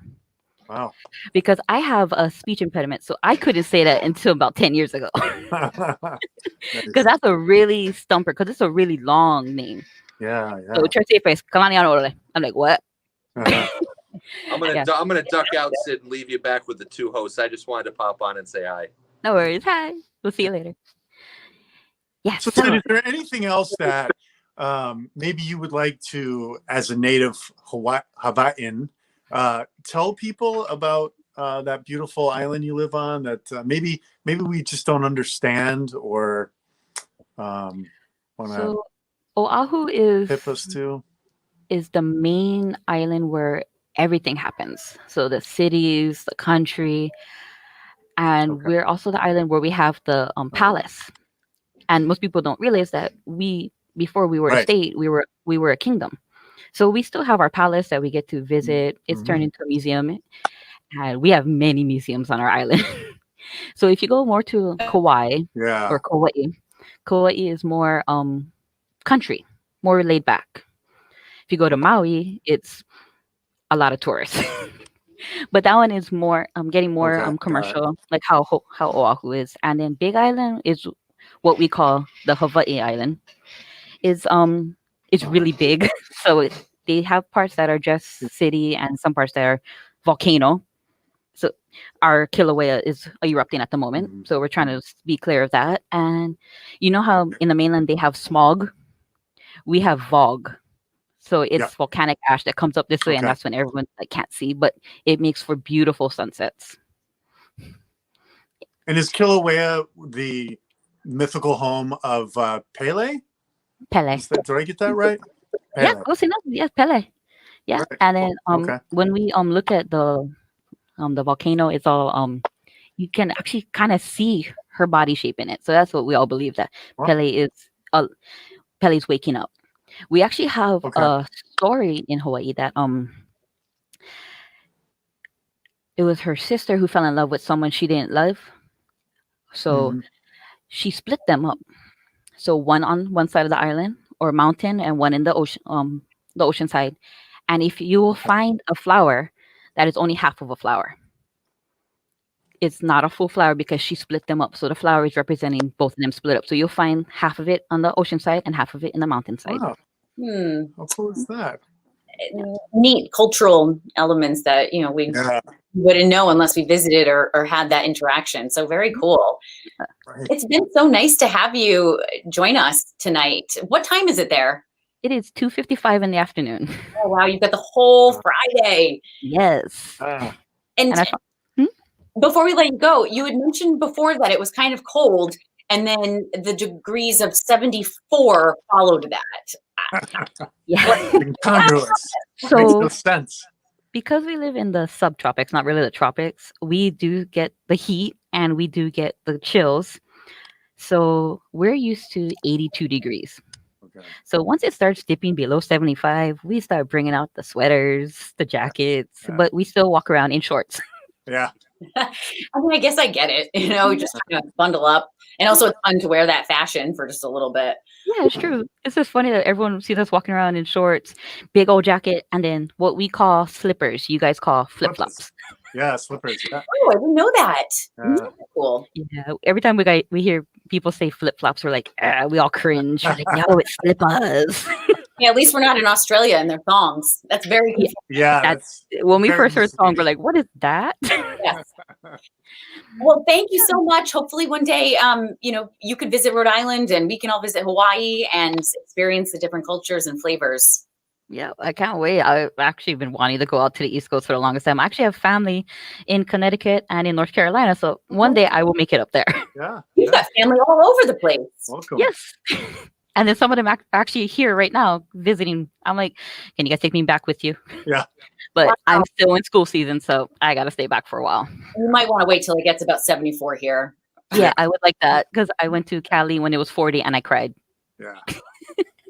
Wow. Because I have a speech impediment, so I couldn't say that until about 10 years ago. Because that's a really stumper, because it's a really long name. Yeah. So try to say first, Kalane Ana Ole. I'm like, what? I'm gonna duck out, Sid, and leave you back with the two hosts. I just wanted to pop on and say hi. No worries. Hi. We'll see you later. Yes. So, Sid, is there anything else that maybe you would like to, as a native Hawaiian, tell people about that beautiful island you live on that maybe we just don't understand or want to Oahu tip us to? Is the main island where everything happens. So the cities, the country, and we're also the island where we have the palace. And most people don't realize that before we were a state, we were a kingdom. So we still have our palace that we get to visit. It's turned into a museum, and we have many museums on our island. So if you go more to Kauai or Kauai is more country, more laid back. If you go to Maui, it's a lot of tourists. But that one is more getting more commercial, like how Oahu is. And then Big Island is what we call the Hawaii Island. It's really big. So they have parts that are just city and some parts that are volcano. So our Kilauea is erupting at the moment. So we're trying to be clear of that. And you know how in the mainland they have smog? We have VOG. So it's volcanic ash that comes up this way, and that's when everyone can't see, but it makes for beautiful sunsets. And is Kilauea the mythical home of Pele? Pele. Did I get that right? Pele. Yeah, close enough. Yes, Pele. Yeah, right. And then when we look at the volcano, it's all you can actually kind of see her body shape in it. So that's what we all believe, that Pele's waking up. We actually have a story in Hawaii that it was her sister who fell in love with someone she didn't love. So she split them up. So one on one side of the island or mountain and one in the ocean side. And if you will find a flower that is only half of a flower, it's not a full flower because she split them up. So the flower is representing both of them split up. So you'll find half of it on the ocean side and half of it in the mountain side. Wow. How cool is that? Neat cultural elements that we wouldn't know unless we visited or had that interaction. So very cool. Right. It's been so nice to have you join us tonight. What time is it there? It is 2:55 in the afternoon. Oh wow, you've got the whole Friday. Yes. And before we let you go, you had mentioned before that it was kind of cold, and then the degrees of 74 followed that. Yeah. Incongruous. So makes no sense. Because we live in the subtropics, not really the tropics, we do get the heat and we do get the chills. So we're used to 82 degrees. So once it starts dipping below 75, we start bringing out the sweaters, the jackets, but we still walk around in shorts. Yeah. I mean, I guess I get it, just kind of bundle up. And also it's fun to wear that fashion for just a little bit. Yeah, it's true. It's just funny that everyone sees us walking around in shorts, big old jacket, and then what we call slippers, you guys call flip-flops. Yeah, slippers. Yeah. Oh, I didn't know that. That's cool. Yeah, every time we hear people say flip-flops, we're like, we all cringe. We're like, no, it's slippers. Yeah, at least we're not in Australia and they're thongs. That's very cool. Yeah. That's when we first heard thongs, we're like, what is that? Yes. Well, thank you so much. Hopefully one day, you could visit Rhode Island and we can all visit Hawaii and experience the different cultures and flavors. Yeah, I can't wait. I've actually been wanting to go out to the East Coast for the longest time. I actually have family in Connecticut and in North Carolina, so one day I will make it up there. Yeah. You've got family all over the place. Welcome. Yes. And then some of them actually here right now visiting. I'm like, can you guys take me back with you? Yeah. But Wow. I'm still in school season, so I got to stay back for a while. You might want to wait till it gets about 74 here. Yeah, I would like that because I went to Cali when it was 40 and I cried. Yeah.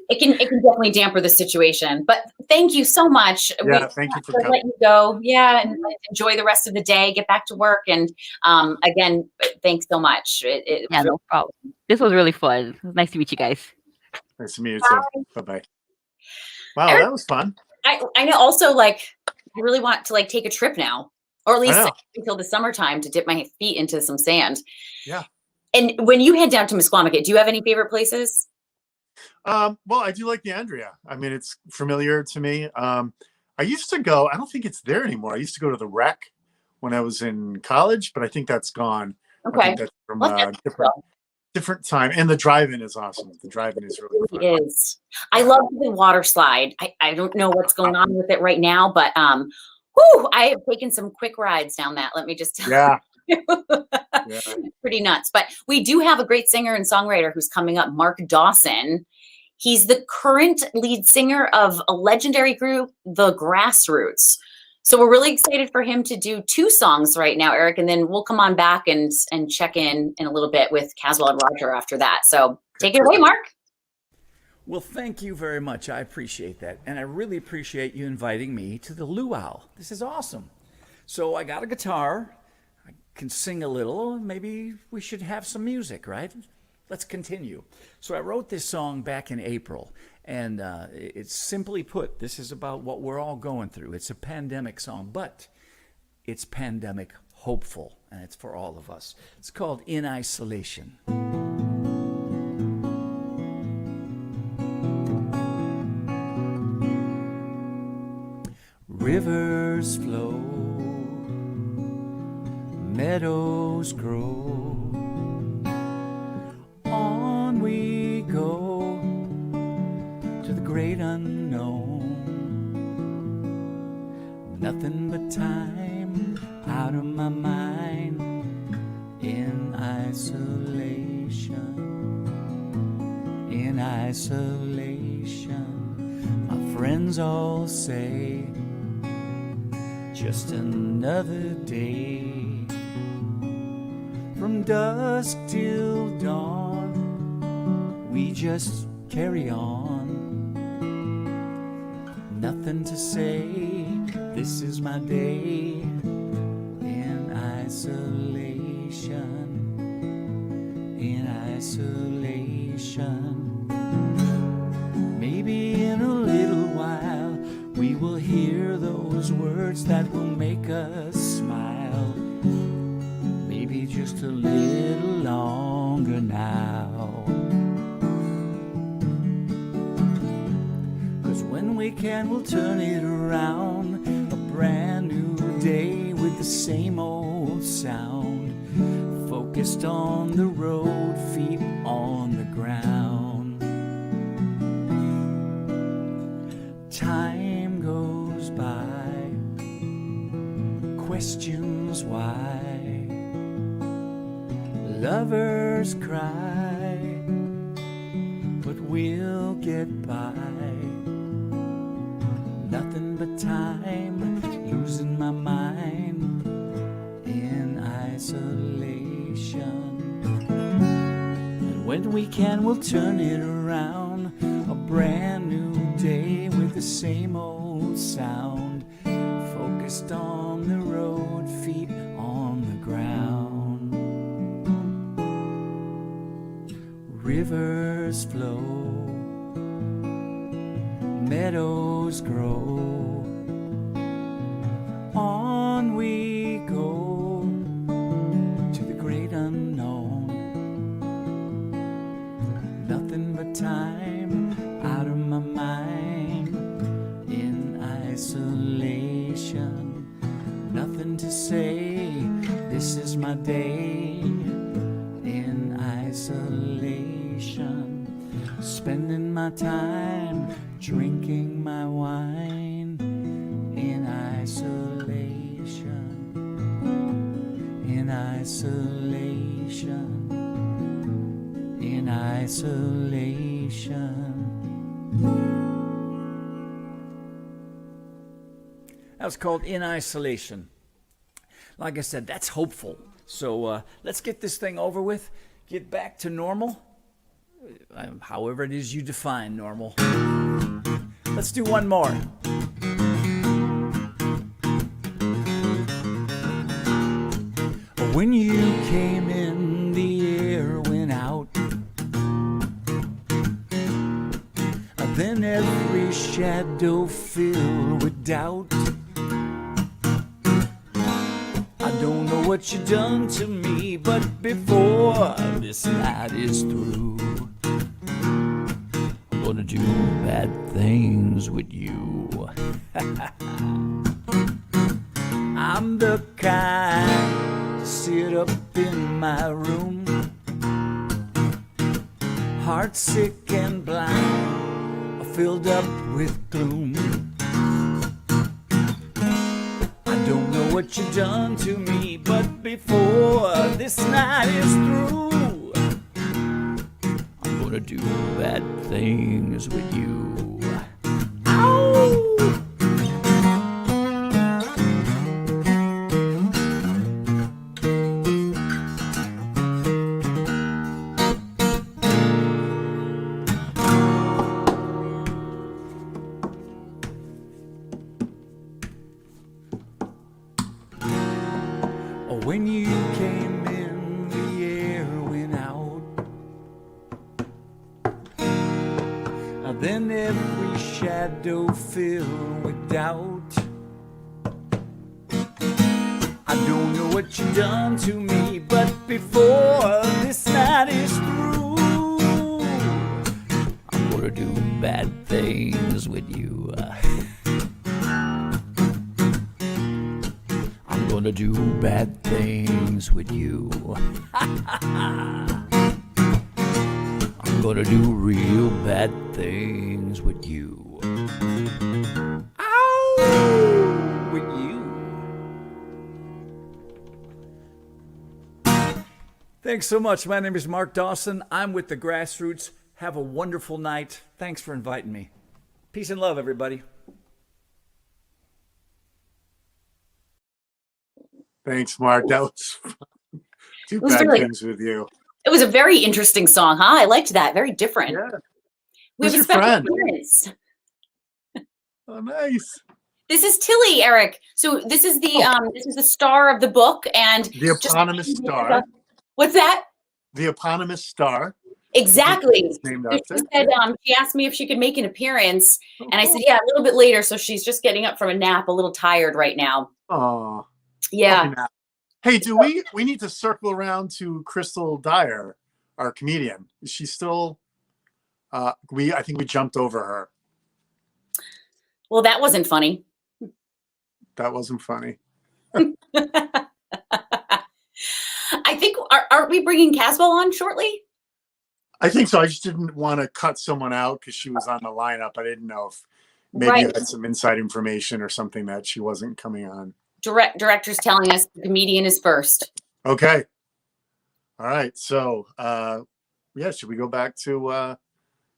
It can definitely damper the situation. But thank you so much. Yeah, thank you for coming. Let you go. Yeah, and enjoy the rest of the day. Get back to work. And again, thanks so much. Yeah, no problem. This was really fun. It was nice to meet you guys. Nice to meet you too. Bye-bye. Wow, Eric, that was fun. I know. Also, like, I really want to like take a trip now, or at least until the summertime to dip my feet into some sand. Yeah. And when you head down to Misquamicut, do you have any favorite places? Well, I do like the Andrea. I mean, it's familiar to me. I used to go, I don't think it's there anymore. I used to go to the Rec when I was in college, but I think that's gone. I Okay. think that's from different time. And the drive-in is awesome. The drive-in is really fun. It is. I love the water slide. I don't know what's going on with it right now, but I have taken some quick rides down that. Let me just tell you. Yeah. Pretty nuts. But we do have a great singer and songwriter who's coming up, Mark Dawson. He's the current lead singer of a legendary group, The Grassroots. So we're really excited for him to do 2 songs right now, Eric, and then we'll come on back and check in a little bit with Caswell and Roger after that. So take it away, Mark. Well, thank you very much. I appreciate that. And I really appreciate you inviting me to the Luau. This is awesome. So I got a guitar. I can sing a little. Maybe we should have some music, right? Let's continue. So I wrote this song back in April, and it's simply put, this is about what we're all going through. It's a pandemic song, but it's pandemic hopeful, and it's for all of us. It's called In Isolation. Rivers flow, meadows grow, on we go to the great unknown. Nothing but time out of my mind, in isolation, in isolation. My friends all say, just another day. From dusk till dawn, we just carry on. Nothing to say, this is my day. In isolation, in isolation. Maybe in a little while we will hear those words that will make us smile. Maybe just a little longer now. 'Cause when we can, we'll turn it around. A brand new day with the same old sound. Focused on the road, feet on the ground. Time goes by, questions why. Lovers cry, but we'll get by. Nothing but time, losing my mind, in isolation. And when we can, we'll turn it around. A brand new day with the same old sound. Focused on the road, feet on the ground. Rivers flow, meadows grow, on we go to the great unknown. Nothing but time out of my mind, in isolation. Nothing to say, this is my day, in isolation. Spending my time drinking my wine in isolation, in isolation, in isolation. That was called In Isolation. Like I said, that's hopeful. So let's get this thing over with, get back to normal, however it is you define normal. Let's do one more. When you came in, the air went out. Then every shadow filled with doubt. I don't know what you done to me, but before this night is through, I'm gonna do bad things with you. I'm the kind to sit up in my room, heart sick and blind, filled up with gloom. I don't know what you done to me, but before this night is through, I'm gonna do bad things with you. Ow! When you came in, the air went out. Then every shadow filled with doubt. I don't know what you done to me, but before this night is through, I'm gonna do bad things with you. I'm gonna do bad things with you. I'm gonna do real bad things with you. Ow! With you. Thanks so much. My name is Mark Dawson. I'm with the Grassroots. Have a wonderful night. Thanks for inviting me. Peace and love, everybody. Thanks, Mark. That was fun. Two was bad really- things with you. It was a very interesting song, huh? I liked that. Very different. Yeah. We have Who's a special your friend? appearance. Oh, nice. This is Tilly, Eric. So this is the star of the book, and The eponymous star. What's that? The eponymous star. Exactly. It's named So after. she said she asked me if she could make an appearance, and I said, yeah, a little bit later. So she's just getting up from a nap, a little tired right now. Oh. Yeah. Hey, do we need to circle around to Krystal Dyer, our comedian? Is she still? I think we jumped over her. Well, that wasn't funny. That wasn't funny. I think aren't we bringing Caswell on shortly? I think so. I just didn't want to cut someone out because she was on the lineup. I didn't know if maybe you had some inside information or something that she wasn't coming on. Director's telling us the comedian is first. Okay. All right. So, should we go back to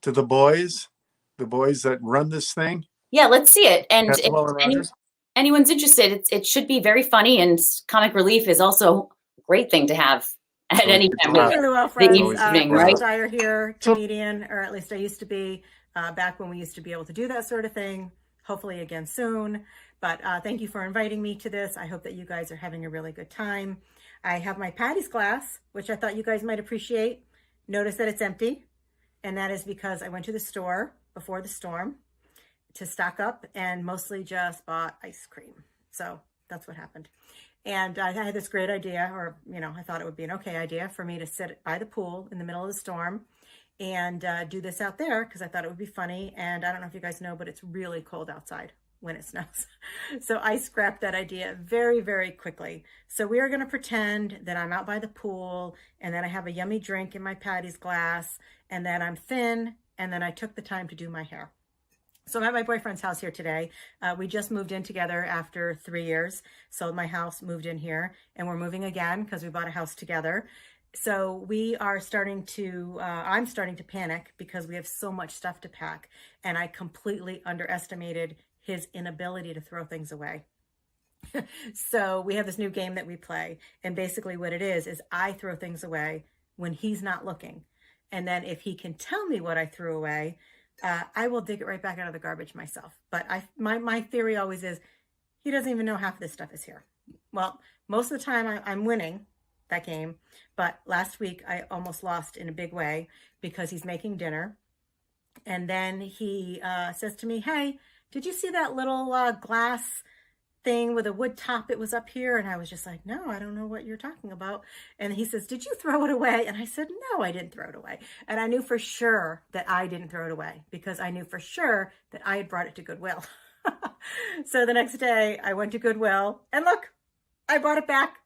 the boys that run this thing? Yeah, let's see it. And Caswell and Rogers? anyone's interested, it should be very funny, and comic relief is also a great thing to have at any time of Luau the friends, evening, right? Dyer here, comedian, or at least I used to be back when we used to be able to do that sort of thing. Hopefully again soon. But thank you for inviting me to this. I hope that you guys are having a really good time. I have my Patty's glass, which I thought you guys might appreciate. Notice that it's empty. And that is because I went to the store before the storm to stock up and mostly just bought ice cream. So that's what happened. And I had this great idea, or, I thought it would be an okay idea for me to sit by the pool in the middle of the storm and do this out there because I thought it would be funny. And I don't know if you guys know, but it's really cold outside when it snows. So I scrapped that idea very, very quickly. So we are going to pretend that I'm out by the pool and then I have a yummy drink in my Patty's glass and then I'm thin and then I took the time to do my hair. So I'm at my boyfriend's house here today. We just moved in together after 3 years. Sold my house, moved in here, and we're moving again because we bought a house together. So we are starting to, I'm starting to panic because we have so much stuff to pack, and I completely underestimated his inability to throw things away. So we have this new game that we play, and basically what it is I throw things away when he's not looking. And then if he can tell me what I threw away, I will dig it right back out of the garbage myself. But my theory always is he doesn't even know half of this stuff is here. Well, most of the time I'm winning that game, but last week I almost lost in a big way because he's making dinner. And then he says to me, hey, did you see that little glass thing with a wood top? It was up here. And I was just like, no, I don't know what you're talking about. And he says, did you throw it away? And I said, no, I didn't throw it away. And I knew for sure that I didn't throw it away because I knew for sure that I had brought it to Goodwill. So the next day I went to Goodwill and look, I brought it back.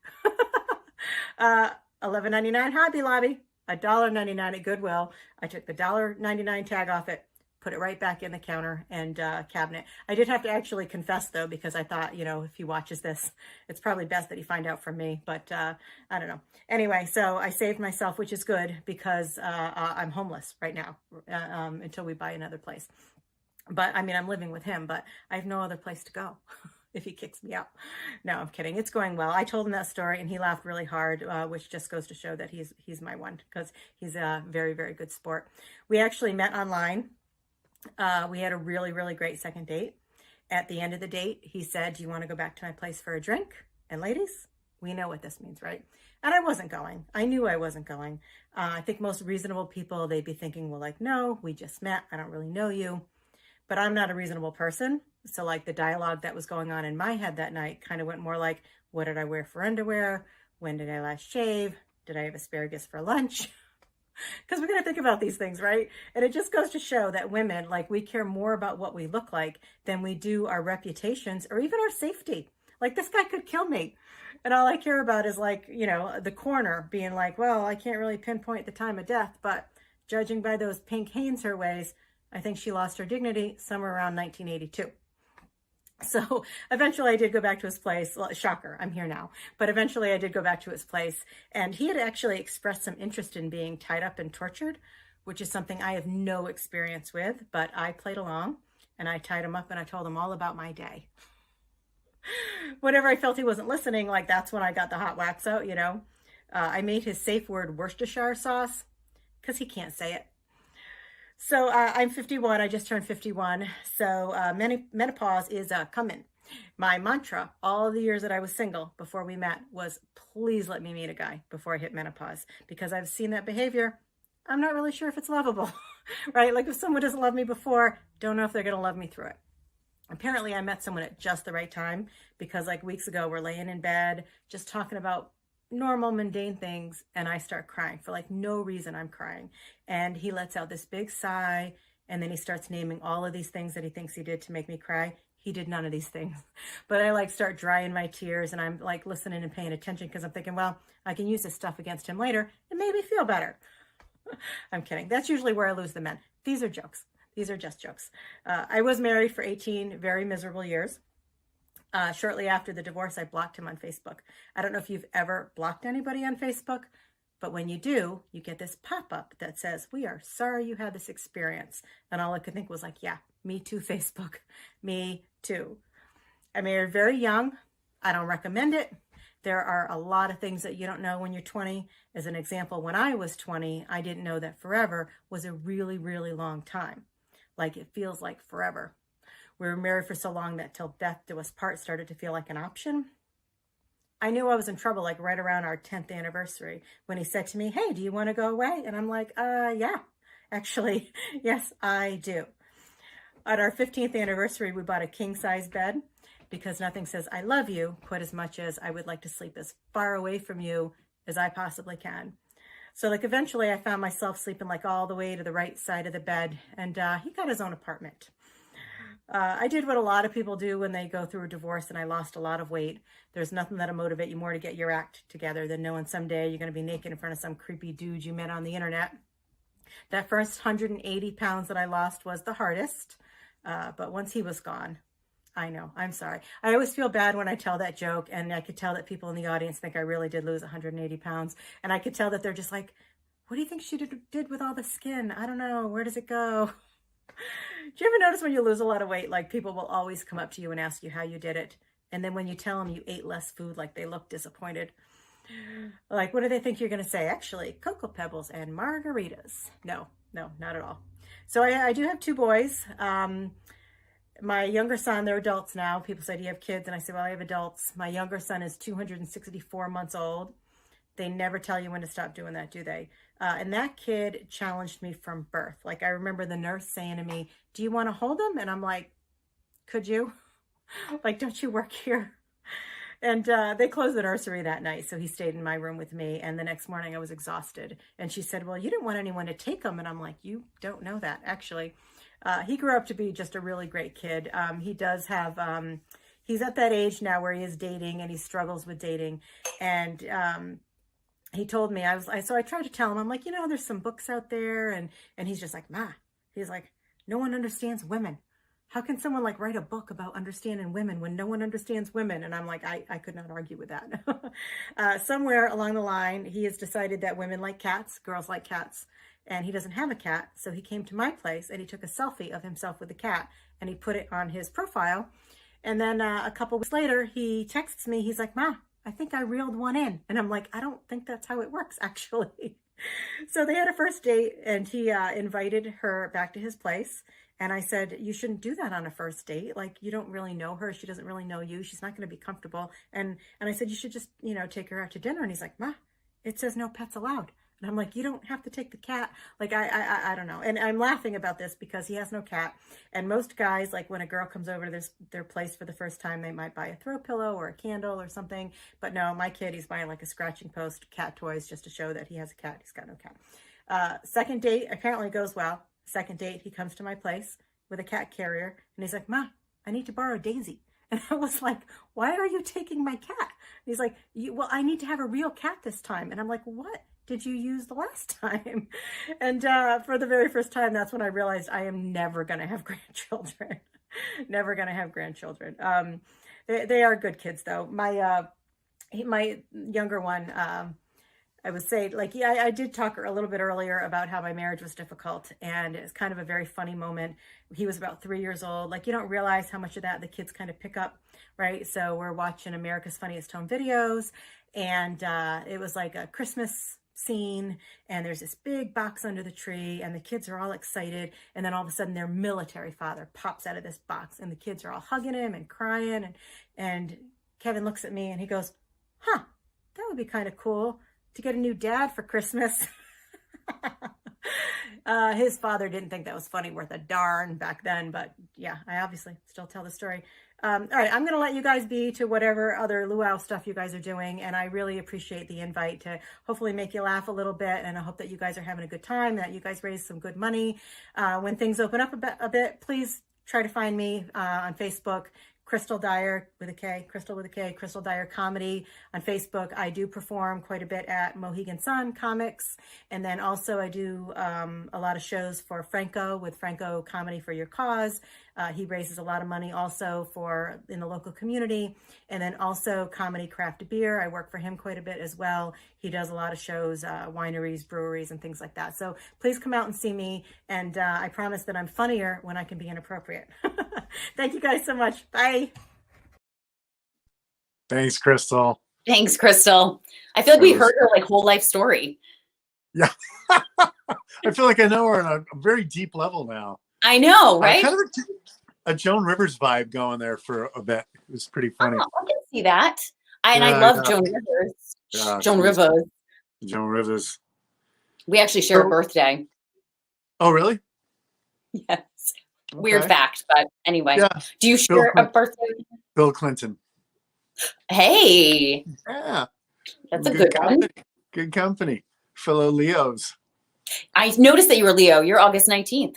$11.99 Hobby Lobby, $1.99 at Goodwill. I took the $1.99 tag off it, put it right back in the counter and cabinet. I did have to actually confess though, because I thought, you know, if he watches this, it's probably best that he find out from me, but I don't know. Anyway, so I saved myself, which is good because I'm homeless right now until we buy another place. But I mean, I'm living with him, but I have no other place to go if he kicks me out. No, I'm kidding. It's going well. I told him that story and he laughed really hard, which just goes to show that he's my one because he's a very, very good sport. We actually met online. We had a really, really great second date. At the end of the date, he said, do you want to go back to my place for a drink? And ladies, we know what this means, right? And I wasn't going. I knew I wasn't going. I think most reasonable people, they'd be thinking, well, like, no, we just met. I don't really know you. But I'm not a reasonable person. So like the dialogue that was going on in my head that night kind of went more like, what did I wear for underwear? When did I last shave? Did I have asparagus for lunch? Because we're going to think about these things, right? And it just goes to show that women, like, we care more about what we look like than we do our reputations or even our safety. Like, this guy could kill me. And all I care about is, like, you know, the coroner being like, well, I can't really pinpoint the time of death, but judging by those pink Hanes her ways, I think she lost her dignity somewhere around 1982. So eventually I did go back to his place. Well, shocker, I'm here now. But eventually I did go back to his place. And he had actually expressed some interest in being tied up and tortured, which is something I have no experience with. But I played along and I tied him up and I told him all about my day. Whenever I felt he wasn't listening, like, that's when I got the hot wax out, you know. I made his safe word Worcestershire sauce because he can't say it. So I'm 51. I just turned 51. So menopause is coming. My mantra all the years that I was single before we met was, please let me meet a guy before I hit menopause, because I've seen that behavior. I'm not really sure if it's lovable, right? Like, if someone doesn't love me before, don't know if they're going to love me through it. Apparently I met someone at just the right time, because like weeks ago, we're laying in bed, just talking about normal mundane things, and I start crying for like no reason. I'm crying, and he lets out this big sigh, and then he starts naming all of these things that he thinks he did to make me cry. He did none of these things, but I like start drying my tears, and I'm like listening and paying attention because I'm thinking, well, I can use this stuff against him later and maybe feel better. I'm kidding. That's usually where I lose the men. These are jokes. These are just jokes. I was married for 18 very miserable years. Shortly after the divorce, I blocked him on Facebook. I don't know if you've ever blocked anybody on Facebook, but when you do, you get this pop-up that says, we are sorry you had this experience. And all I could think was like, yeah, me too, Facebook. Me too. I married very young. I don't recommend it. There are a lot of things that you don't know when you're 20. As an example, when I was 20, I didn't know that forever was a really, really long time. Like, it feels like forever. We were married for so long that till death do us part started to feel like an option. I knew I was in trouble like right around our 10th anniversary when he said to me, hey, do you want to go away? And I'm like, yeah, actually, yes, I do. At our 15th anniversary, we bought a king size bed because nothing says I love you quite as much as I would like to sleep as far away from you as I possibly can. So like eventually I found myself sleeping like all the way to the right side of the bed, and he got his own apartment. I did what a lot of people do when they go through a divorce, and I lost a lot of weight. There's nothing that'll motivate you more to get your act together than knowing someday you're going to be naked in front of some creepy dude you met on the internet. That first 180 pounds that I lost was the hardest. But once he was gone, I know, I'm sorry. I always feel bad when I tell that joke, and I could tell that people in the audience think I really did lose 180 pounds. And I could tell that they're just like, what do you think she did with all the skin? I don't know. Where does it go? Do you ever notice when you lose a lot of weight, like people will always come up to you and ask you how you did it? And then when you tell them you ate less food, like they look disappointed. Like, what do they think you're going to say? Actually, Cocoa Pebbles and margaritas. No, not at all. So I do have 2 boys. My younger son, they're adults now. People say, do you have kids? And I say, well, I have adults. My younger son is 264 months old. They never tell you when to stop doing that, do they? And that kid challenged me from birth. Like, I remember the nurse saying to me, do you want to hold him? And I'm like, could you? Like, don't you work here? And they closed the nursery that night, so he stayed in my room with me. And the next morning I was exhausted. And she said, well, you didn't want anyone to take him. And I'm like, you don't know that, actually. He grew up to be just a really great kid. He does have, he's at that age now where he is dating and he struggles with dating. And he told me, so I tried to tell him, I'm like, there's some books out there. And he's just like, Ma, he's like, no one understands women. How can someone like write a book about understanding women when no one understands women? And I'm like, I could not argue with that. Somewhere along the line, he has decided that women like cats, girls like cats, and he doesn't have a cat. So he came to my place and he took a selfie of himself with the cat and he put it on his profile. And then a couple weeks later, he texts me. He's like, Ma, I think I reeled one in. And I'm like, I don't think that's how it works, actually. So they had a first date and he invited her back to his place. And I said, you shouldn't do that on a first date. Like, you don't really know her. She doesn't really know you. She's not going to be comfortable. And I said, you should just, take her out to dinner. And he's like, Ma, it says no pets allowed. And I'm like, you don't have to take the cat. Like, I don't know. And I'm laughing about this because he has no cat. And most guys, like when a girl comes over to their place for the first time, they might buy a throw pillow or a candle or something. But no, my kid, he's buying like a scratching post, cat toys, just to show that he has a cat. He's got no cat. Second date apparently goes well. Second date, he comes to my place with a cat carrier. And he's like, Ma, I need to borrow Daisy. And I was like, why are you taking my cat? And he's like, well, I need to have a real cat this time. And I'm like, what did you use the last time? And for the very first time, that's when I realized I am never going to have grandchildren. Never going to have grandchildren. They are good kids, though. My younger one, I would say, like, yeah, I did talk a little bit earlier about how my marriage was difficult, and it's kind of a very funny moment. He was about 3 years old. Like, you don't realize how much of that the kids kind of pick up, right? So we're watching America's Funniest Home Videos, and it was like a Christmas scene, and there's this big box under the tree, and the kids are all excited, and then all of a sudden their military father pops out of this box, and the kids are all hugging him and crying, and Kevin looks at me and he goes, huh, that would be kind of cool to get a new dad for Christmas. His father didn't think that was funny worth a darn back then, but yeah, I obviously still tell the story. All right, I'm going to let you guys be to whatever other luau stuff you guys are doing, and I really appreciate the invite to hopefully make you laugh a little bit, and I hope that you guys are having a good time, that you guys raise some good money. When things open up a bit, please try to find me on Facebook, Krystal Dyer with a K, Krystal with a K, Krystal Dyer Comedy on Facebook. I do perform quite a bit at Mohegan Sun Comics. And then also I do a lot of shows for Franco with Franco Comedy for Your Cause. He raises a lot of money also in the local community. And then also Comedy Craft Beer. I work for him quite a bit as well. He does a lot of shows, wineries, breweries, and things like that. So please come out and see me. And I promise that I'm funnier when I can be inappropriate. Thank you guys so much. Bye. Thanks, Krystal. Thanks, Krystal. I feel like we heard her like whole life story. Yeah. I feel like I know her on a very deep level now. I know, right? Kind of a Joan Rivers vibe going there for a bit. It was pretty funny. Oh, I can see that. I love Joan Rivers. Yeah, Joan Rivers. Joan Rivers. We actually share a birthday. Oh, really? Yes. Weird fact, but anyway. Yeah. Do you share a birthday? Bill Clinton. Hey. Yeah. That's a good one. Good company. Fellow Leos. I noticed that you were Leo. You're August 19th.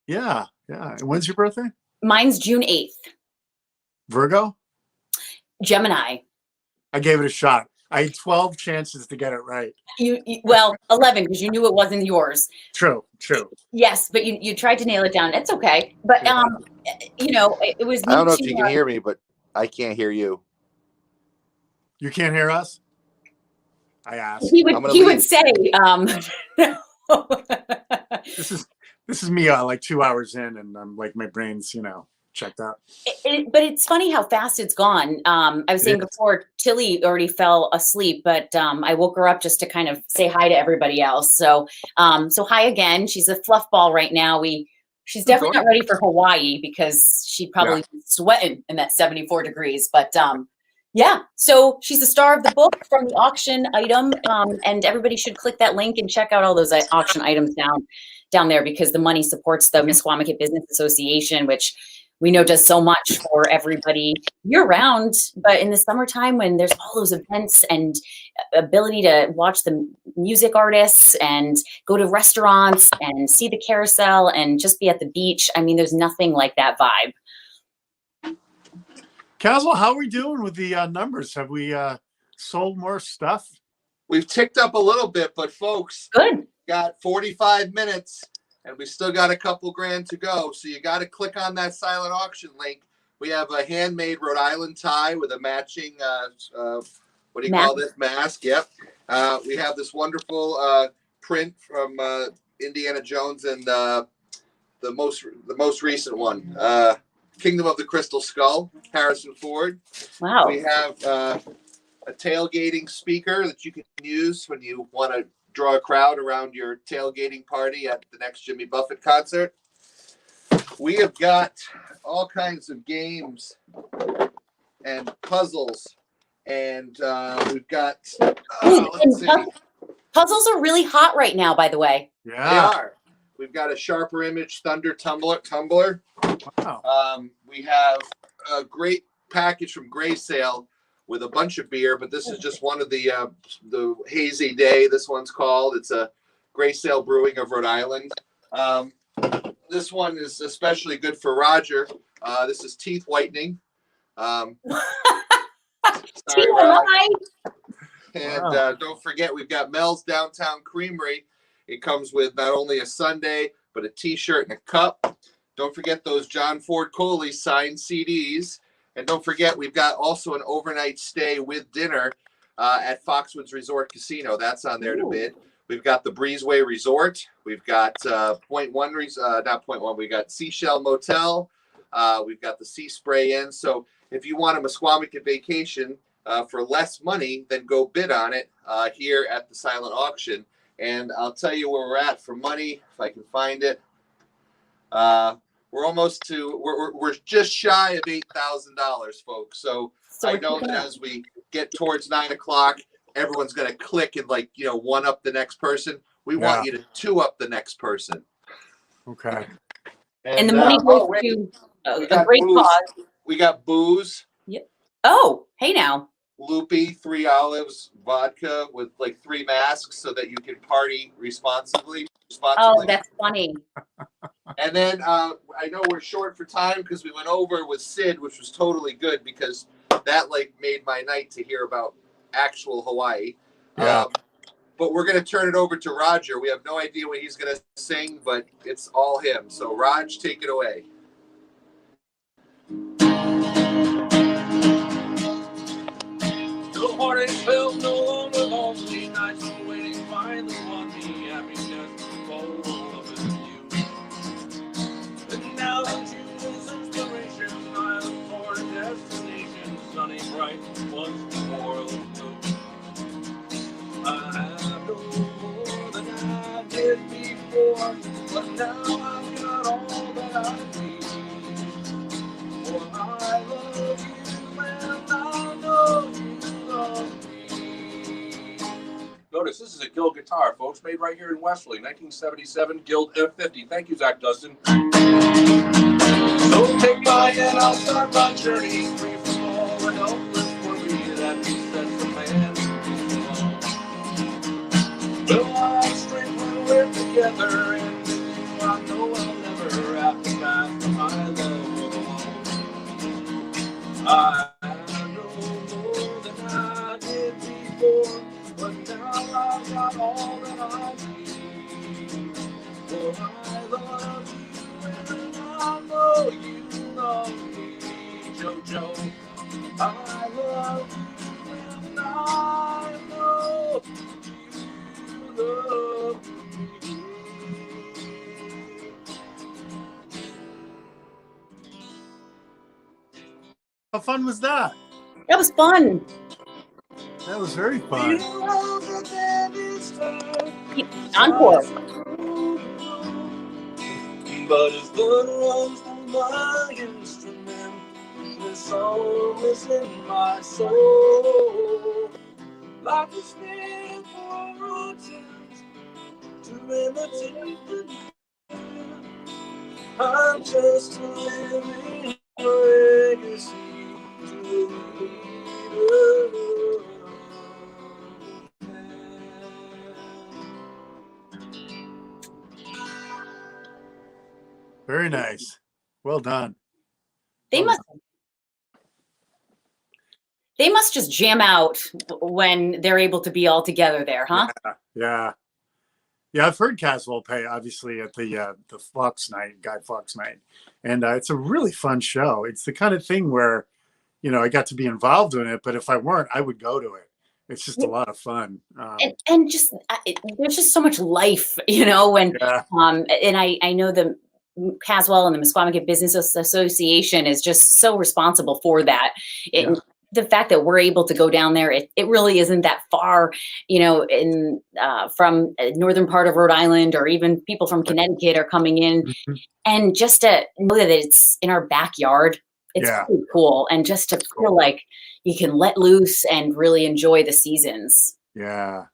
Yeah. Yeah. And when's your birthday? Mine's June 8th. Virgo? Gemini. I gave it a shot. I had 12 chances to get it right. Well, 11 because you knew it wasn't yours. True. Yes, but you tried to nail it down. It's okay. But it was. I don't know if you can hear me, but I can't hear you. You can't hear us? I asked. He would say, This is me like 2 hours in, and I'm like my brain's checked out. But it's funny how fast it's gone. I was saying before, Tilly already fell asleep, but I woke her up just to kind of say hi to everybody else. So hi again. She's a fluff ball right now. She's definitely not ready for Hawaii because she'd probably be sweating in that 74 degrees. But yeah, so she's the star of the book from the auction item, and everybody should click that link and check out all those auction items down there because the money supports the Misquamicut Business Association, which we know does so much for everybody year round, but in the summertime when there's all those events and ability to watch the music artists and go to restaurants and see the carousel and just be at the beach. I mean, there's nothing like that vibe. Caswell, how are we doing with the numbers? Have we sold more stuff? We've ticked up a little bit, but folks, good. Got 45 minutes. And we still got a couple grand to go. So you got to click on that silent auction link. We have a handmade Rhode Island tie with a matching, what do you call this? Mask. Yep. We have this wonderful print from Indiana Jones and the most recent one, Kingdom of the Crystal Skull, Harrison Ford. Wow. We have a tailgating speaker that you can use when you want to draw a crowd around your tailgating party at the next Jimmy Buffett concert. We have got all kinds of games and puzzles, and we've got let's see. Puzzles are really hot right now, by the way. Yeah, they are. We've got a Sharper Image Thunder Tumbler. Wow. We have a great package from Gray Sale with a bunch of beer, but this is just one of the Hazy Day. This one's called. It's a Gray Sale Brewing of Rhode Island. This one is especially good for Roger. This is teeth whitening. Sorry, and don't forget, we've got Mel's Downtown Creamery. It comes with not only a sundae, but a T-shirt and a cup. Don't forget those John Ford Coley signed CDs. And don't forget, we've got also an overnight stay with dinner at Foxwoods Resort Casino. That's on there to bid. We've got the Breezeway Resort. We've got Point One, not Point One. We've got Seashell Motel. We've got the Sea Spray Inn. So if you want a Misquamicut vacation for less money, then go bid on it here at the silent auction. And I'll tell you where we're at for money, if I can find it. We're almost to, we're just shy of $8,000, folks. So I know that as we get towards 9 o'clock, everyone's going to click and one up the next person. We want you to two up the next person. Okay. And the money goes to a great cause. We got booze. Yep. Oh, hey now. Loopy, 3 olives, vodka with 3 masks so that you can party responsibly. Oh, that's funny. And then I know we're short for time because we went over with Sid, which was totally good because that made my night to hear about actual Hawaii. Yeah. But we're going to turn it over to Roger. We have no idea what he's going to sing, but it's all him. So Raj, take it away. No heartache felt no longer lonely nights of waiting finally won me happiness full of you. And now that you lose inspiration, I look for a destination, sunny, bright, once more blue. I have no more than I did before, but now I've got all that I need. For I love you and I know you love me. Notice this is a Guild guitar, folks, made right here in Wesley, 1977 Guild F50. Thank you, Zach Dustin. So take my hand, I'll start my journey, free from all the helpless worry that besets a man. Well, our strength when we're together, and with you I know I'll never have to pass my love alone. I know more than I did before. How fun was that? That was fun. That was very fun. Encore. But as the runs through my instrument, the song is in my soul. Like a snake for routines to imitate the new. I'm just a living legacy to the leader. Very nice. Well done. They must just jam out when they're able to be all together there, huh? Yeah. I've heard Caswell play obviously at the Fox night, Guy Fawkes night, and it's a really fun show. It's the kind of thing where, I got to be involved in it, but if I weren't, I would go to it. It's just a lot of fun. And just there's just so much life, when and I know the Caswell and the Misquamicut Business Association is just so responsible for that. The fact that we're able to go down there, it really isn't that far, from northern part of Rhode Island, or even people from Connecticut are coming in. Mm-hmm. And just to know that it's in our backyard, it's pretty cool. And just to feel like you can let loose and really enjoy the seasons. Yeah.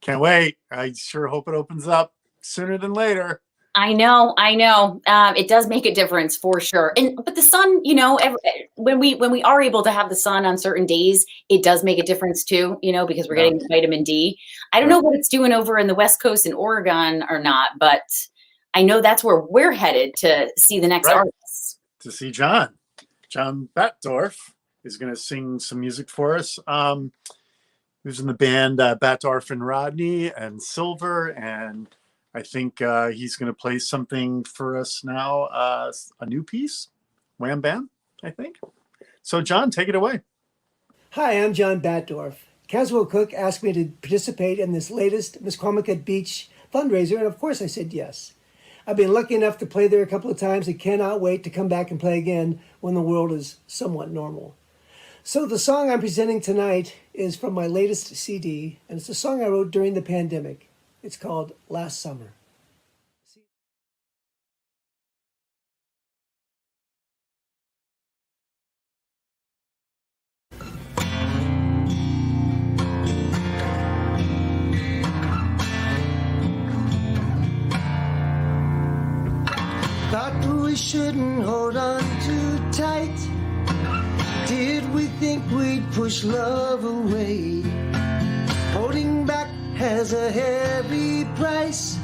Can't wait. I sure hope it opens up sooner than later. I know. It does make a difference for sure. But the sun, when we are able to have the sun on certain days, it does make a difference too, because we're getting vitamin D. I don't know what it's doing over in the West Coast in Oregon or not, but I know that's where we're headed to see the next artist. To see John Batdorf is going to sing some music for us. Who's in the band Batdorf and Rodney and Silver, and I think he's going to play something for us now, a new piece, Wham Bam, I think. So, John, take it away. Hi, I'm John Batdorf. Caswell Cook asked me to participate in this latest Misquamicut Beach fundraiser, and of course I said yes. I've been lucky enough to play there a couple of times and cannot wait to come back and play again when the world is somewhat normal. So the song I'm presenting tonight is from my latest CD, and it's a song I wrote during the pandemic. It's called Last Summer. Thought we shouldn't hold on too tight. Did we think we'd push love away? Holding back has a heavy price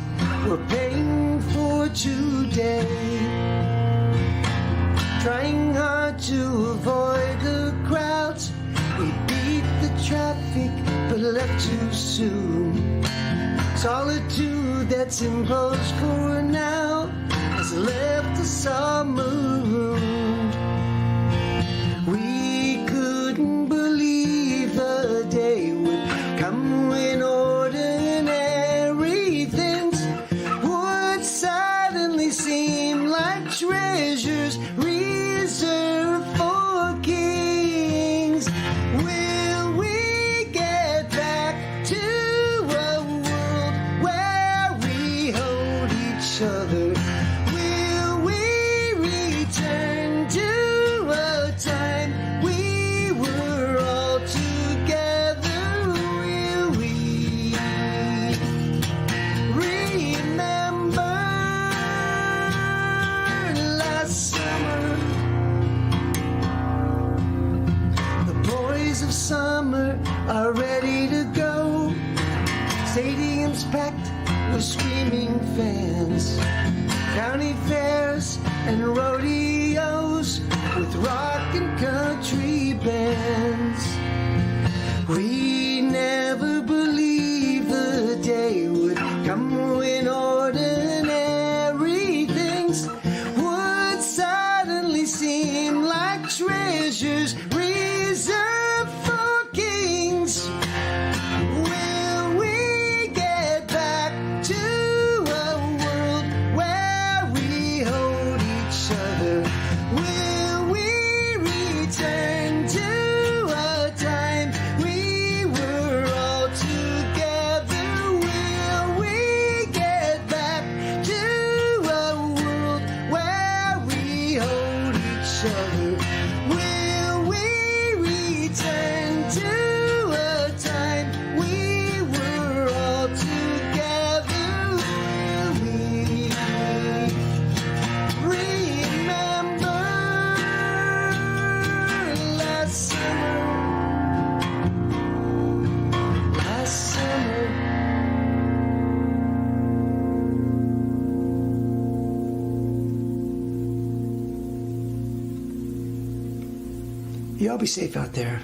we're paying for today. Trying hard to avoid the crowds, we beat the traffic but left too soon. Solitude that's imposed for now has left us all marooned. We couldn't believe the day would come when ordinary things would suddenly seem like treasures reserved for kings. Will we get back to a world where we hold each other? Will we return to a time we were all together? Will we remember last summer? The boys of summer are ready to go. Stadiums packed with screaming fans. County fairs and rodeos with rock and country bands. We never believed the day would come when ordinary things would suddenly seem like treasures reserved for kings. Will we get back to a world where we hold each other? Will we return You all be safe out there.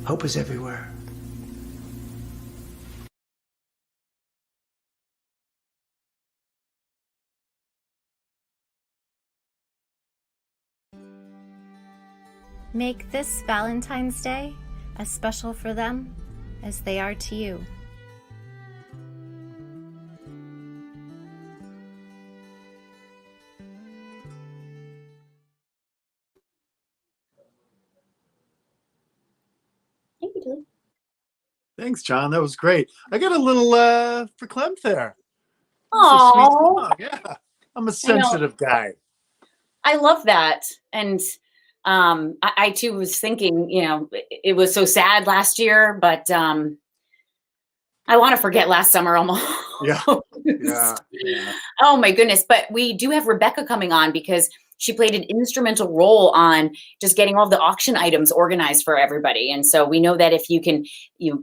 Hope is everywhere. Make this Valentine's Day as special for them as they are to you. Thank you, Julie. Thanks, John. That was great. I got a little verklempt there. Oh, yeah. I'm a sensitive guy. I love that. And I too was thinking, it was so sad last year, but I want to forget last summer almost. Yeah. Oh my goodness. But we do have Bekka coming on because she played an instrumental role on just getting all the auction items organized for everybody. And so we know that if you can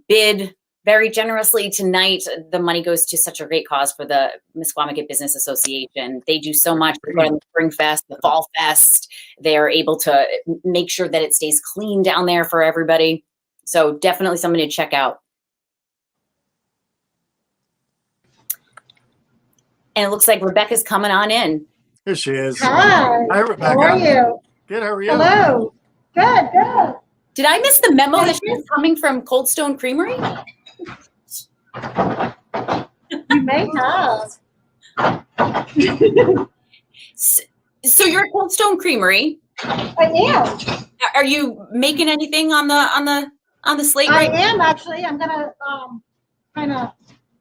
bid very generously tonight, the money goes to such a great cause for the Misquamicut Business Association. They do so much. They go on the Spring Fest, the Fall Fest. They are able to make sure that it stays clean down there for everybody. So definitely something to check out. And it looks like Rebecca's coming on in. Here she is. Hi. Hi, Rebecca. How are you? Good. How are you? Hello. Good. Good. Did I miss the memo that she was coming from Cold Stone Creamery? You may have. So you're at Cold Stone Creamery. I am. Are you making anything on the slate? I am actually. I'm gonna kind of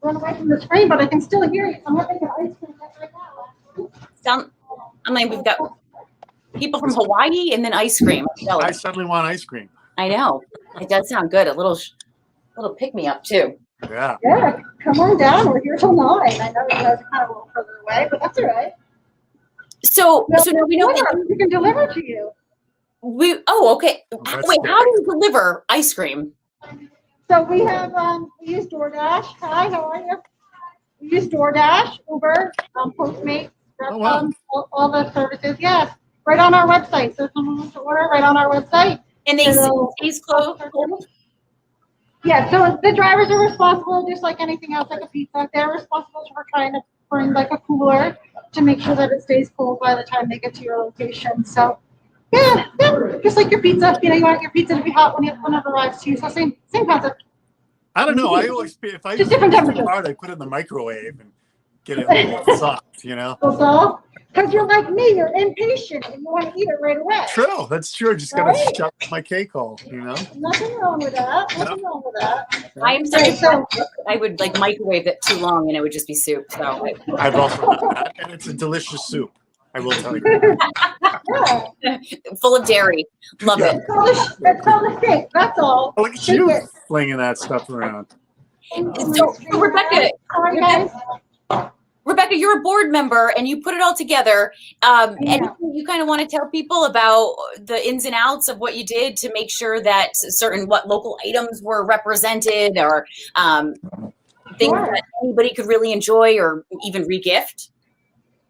run away from the screen, but I can still hear you. I'm making an ice cream right now. We've got people from Hawaii and then ice cream. I suddenly want ice cream. I know. It does sound good. A little pick me up too. Yeah. Yeah. Come on down. We're here till 9. I know you guys are kind of a little further away, but that's all right. So now we know that we can deliver to you. Okay. That's Wait, good. how do you deliver ice cream? So we have we use DoorDash. Hi, how are you? We use DoorDash, Uber, Postmates, all the services. Yes, right on our website. So if someone wants to order, right on our website. And they stays closed. Yeah, so the drivers are responsible, just like anything else, like a pizza. They're responsible for trying to bring like a cooler to make sure that it stays cold by the time they get to your location. So yeah, just like your pizza. You want your pizza to be hot when it arrives to you. So same concept. I don't know. I always, if I just different temperatures. Hard, I put it in the microwave and get it a little soft. Because you're like me, you're impatient and you want to eat it right away. True, that's true. Just gotta shut my cake hole. Nothing wrong with that. Nothing wrong with that. I am sorry. I would microwave it too long and it would just be soup. So I've also done that, and it's a delicious soup. I will tell you. Full of dairy. Love it. It's called a steak. That's all. Look at you flinging that stuff around. So Rebecca, you're a board member and you put it all together. Anything you kind of want to tell people about the ins and outs of what you did to make sure that what local items were represented or things that anybody could really enjoy or even regift?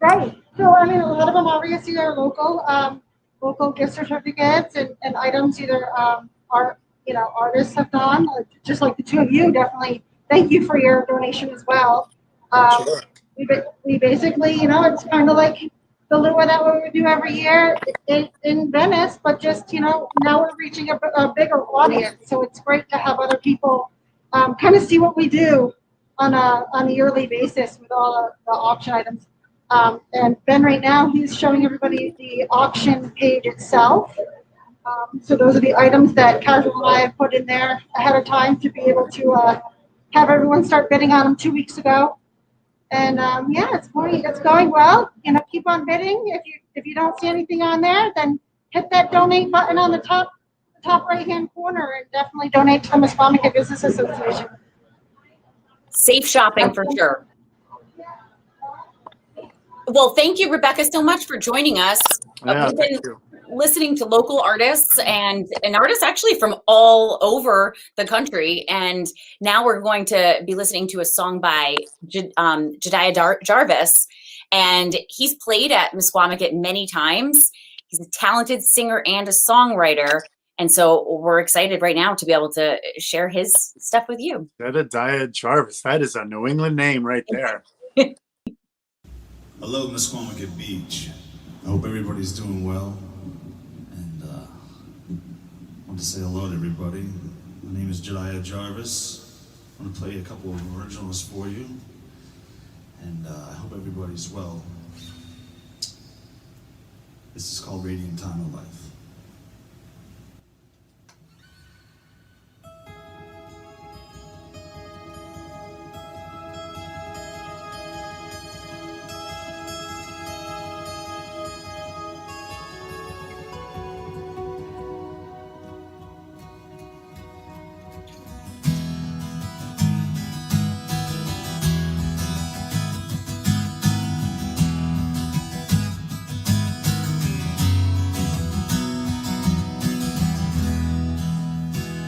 Right. So, a lot of them obviously are local gift certificates and items either artists have done, just like the two of you. Definitely thank you for your donation as well. Sure. We basically, it's kind of like the Luau that we would do every year in Venice, but just, now we're reaching a bigger audience. So it's great to have other people kind of see what we do on a yearly basis with all the auction items. And Ben right now, he's showing everybody the auction page itself. So those are the items that Casual and I have put in there ahead of time to be able to have everyone start bidding on them 2 weeks ago. And it's going well. Keep on bidding. If you don't see anything on there, then hit that donate button on the top right hand corner and definitely donate to the Misquamicut Business Association. Safe shopping for sure. Well, thank you, Rebecca, so much for joining us. We've been listening to local artists and artists actually from all over the country. And now we're going to be listening to a song by Jediah Jarvais. And he's played at Misquamicut many times. He's a talented singer and a songwriter. And so we're excited right now to be able to share his stuff with you. Jediah Jarvais. That is a New England name right there. Hello, Misquamicut Beach. I hope everybody's doing well. And I want to say hello to everybody. My name is Jediah Jarvais. I'm going to play a couple of originals for you. And I hope everybody's well. This is called Radiant Time of Life.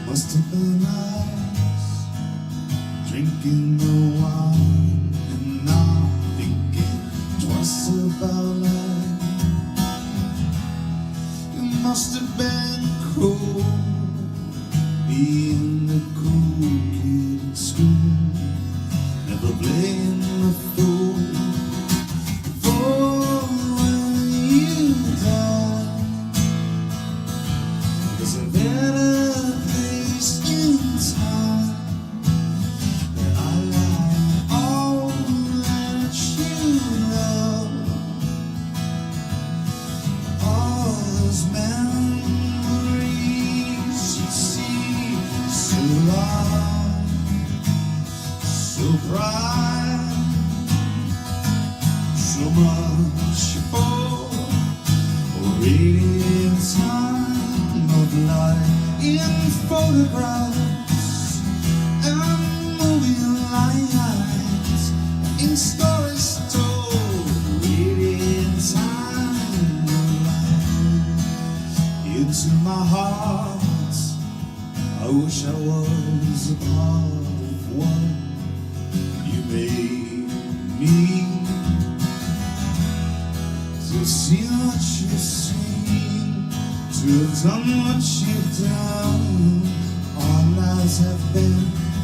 Must have been nice, drinking the wine and not thinking twice about life. It must have been cool, being the cool kid in school, never playing the fool. For when you die, there's a better in time that I like all that you love, all those memories you see so loud, so bright, so much for radiant time of life. In photographs and moving lights, in stories told, radiant time of life. Into my heart, I wish I was a part of what you made me. To see what you've seen, to have done what you've done, our lives have been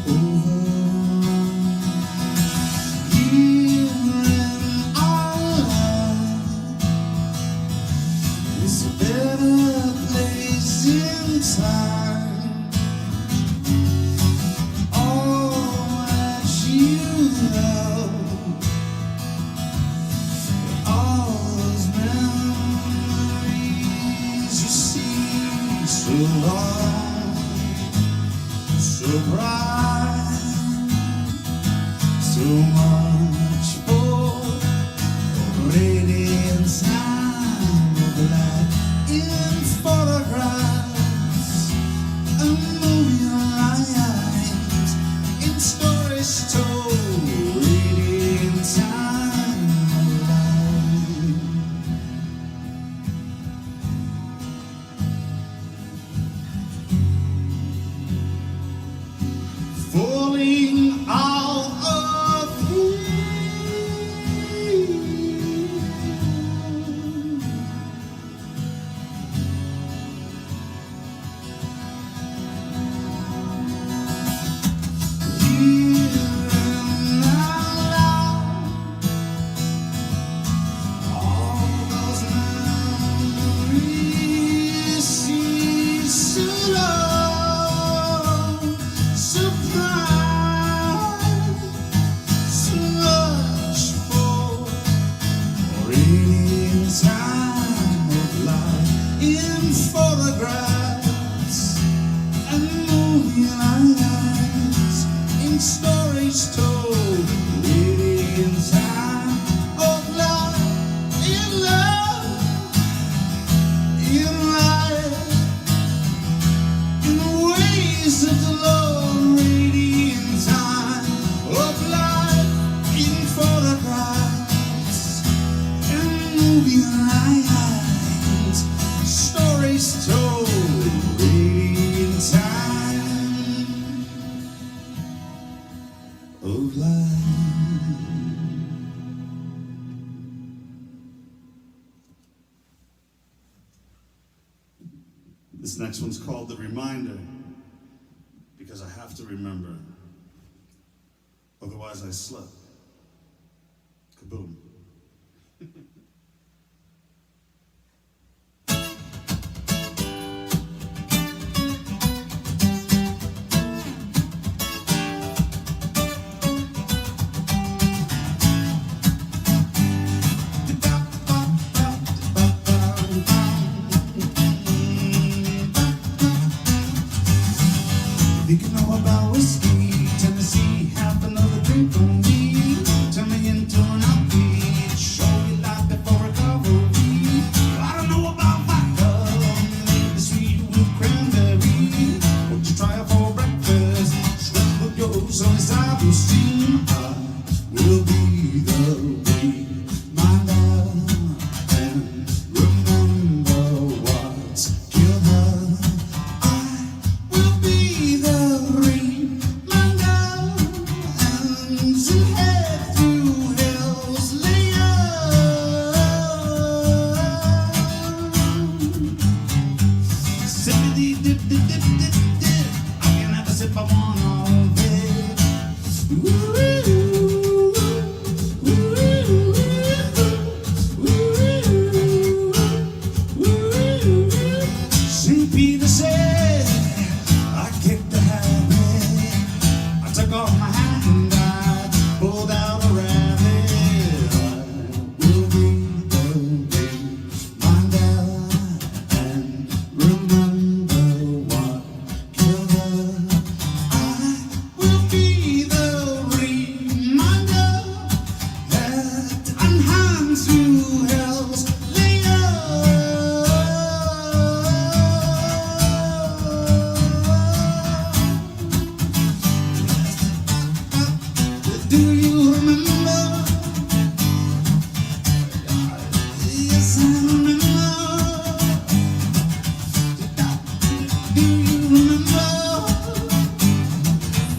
over. Here in our life is a better place in time. All that you love, all those memories you see so long, so bright, so much for radiant time of life. In photographs and moving lights, in stories told, radiant time of life. Falling out of reach, here and now, all those memories seem so long, so bright, so much for radiant time of life. In photographs and moving lights, in stories told, radiant time of life. In love, in life, in ways of the Lord, radiant time of life. In photographs and moving lights, stories told, radiant time of life. This next one's called The Reminder, because I have to remember. Otherwise I slip. Kaboom. Think you know about whiskey, Tennessee, half another drink for me. Turn me into an outfit, show me life before recovery. I don't know about vodka, maybe sweet with cranberry. Won't you try it for breakfast? Strip with your sunny side, you see. I will be the reminder and remember what's killed her. Will be the reminder and to head through hell's layer. Sippity dip dip dip dip dip. I can have a sip of one all day. St. Peter said, I kicked the habit. I took off my hat and I pulled out a rabbit. I will be the reminder and remember what killed her. I will be the reminder that unhands through hell's Do you remember? Yes, I remember. Do you remember?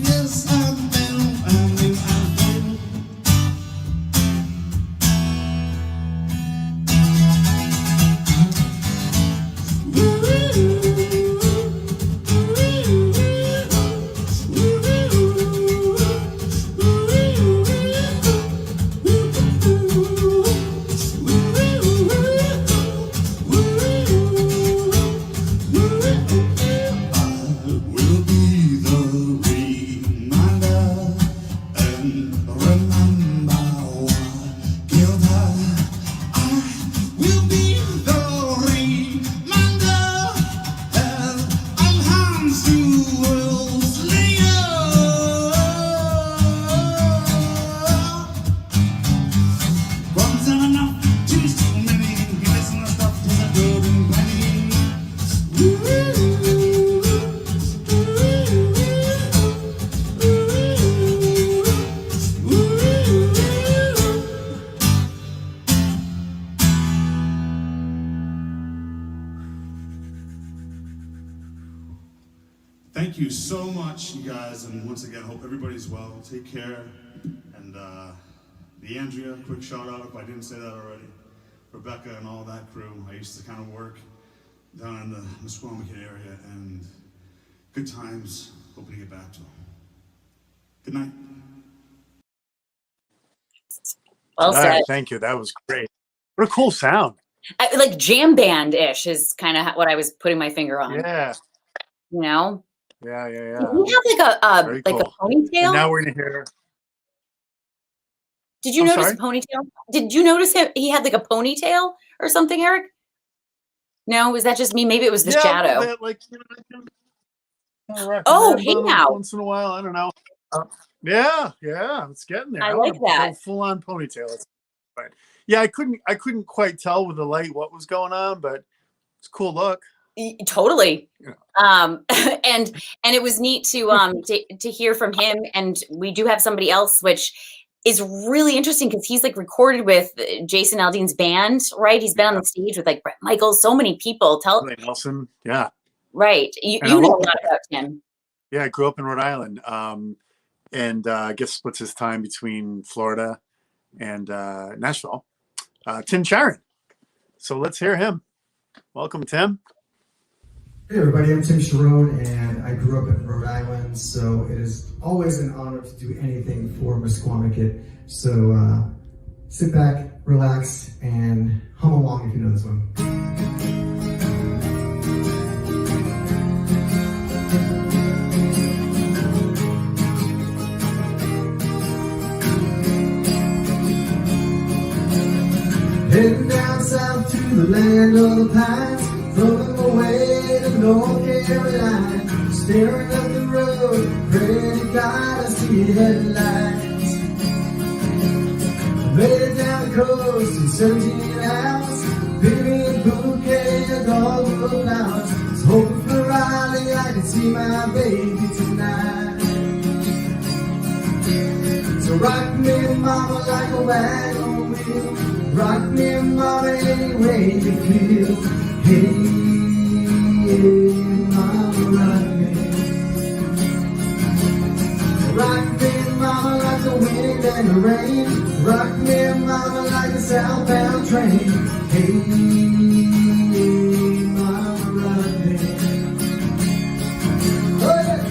Yes, I do. Will be the reminder and remember what killed her. I will be the reminder that unhands through world's layer. One's not enough, two's too many. You listen to stuff to the good and plenty. Thank you so much, you guys, and once again, hope everybody's well. Take care, and the Andrea, quick shout out if I didn't say that already. Rebecca and all that crew. I used to kind of work down in the Misquamicut area, and good times. Hoping to get back to them. Good night. Well All right, said. thank you. That was great. What a cool sound. Like jam band-ish is kind of what I was putting my finger on. Yeah. You know? Yeah. Did he have Very like a cool. ponytail? And now we're gonna hear. Did you I'm notice sorry? a ponytail? Did you notice he had like a ponytail or something, Eric? No, was that just me? Maybe it was the Yeah, a little shadow. bit, like, you know, I can rock a Oh, red hey bun now. once in a while. I don't know. Yeah, it's getting there. I want like that. full on ponytail. But yeah, I couldn't quite tell with the light what was going on, but it's a cool look. Totally. Yeah. And it was neat to hear from him. And we do have somebody else, which is really interesting because he's like recorded with Jason Aldean's band, right? He's been on the stage with like Brett Michaels, so many people. Ray Nelson, yeah. Right. You And I know love a lot that. about Tim. Yeah, I grew up in Rhode Island, and I guess splits his time between Florida and Nashville. Tim Charron. So let's hear him. Welcome, Tim. Hey everybody, I'm Tim Charron, and I grew up in Rhode Island, so it is always an honor to do anything for Misquamicut. So sit back, relax, and hum along if you know this one. Heading down south to the land of the pines, floating away to North Carolina, staring up the road, praying to God I see headlights. I made it down the coast in 17 hours, picked me a bouquet of dogwood flowers. Was hoping for Riley I could see my baby tonight. So rock me, mama, like a wagon wheel. Rock me, mama, any way you feel. Hey, mama, rock me. Rock me, mama, like the wind and the rain. Rock me, mama, like a southbound train. Hey, mama, rock me. Oh, yeah.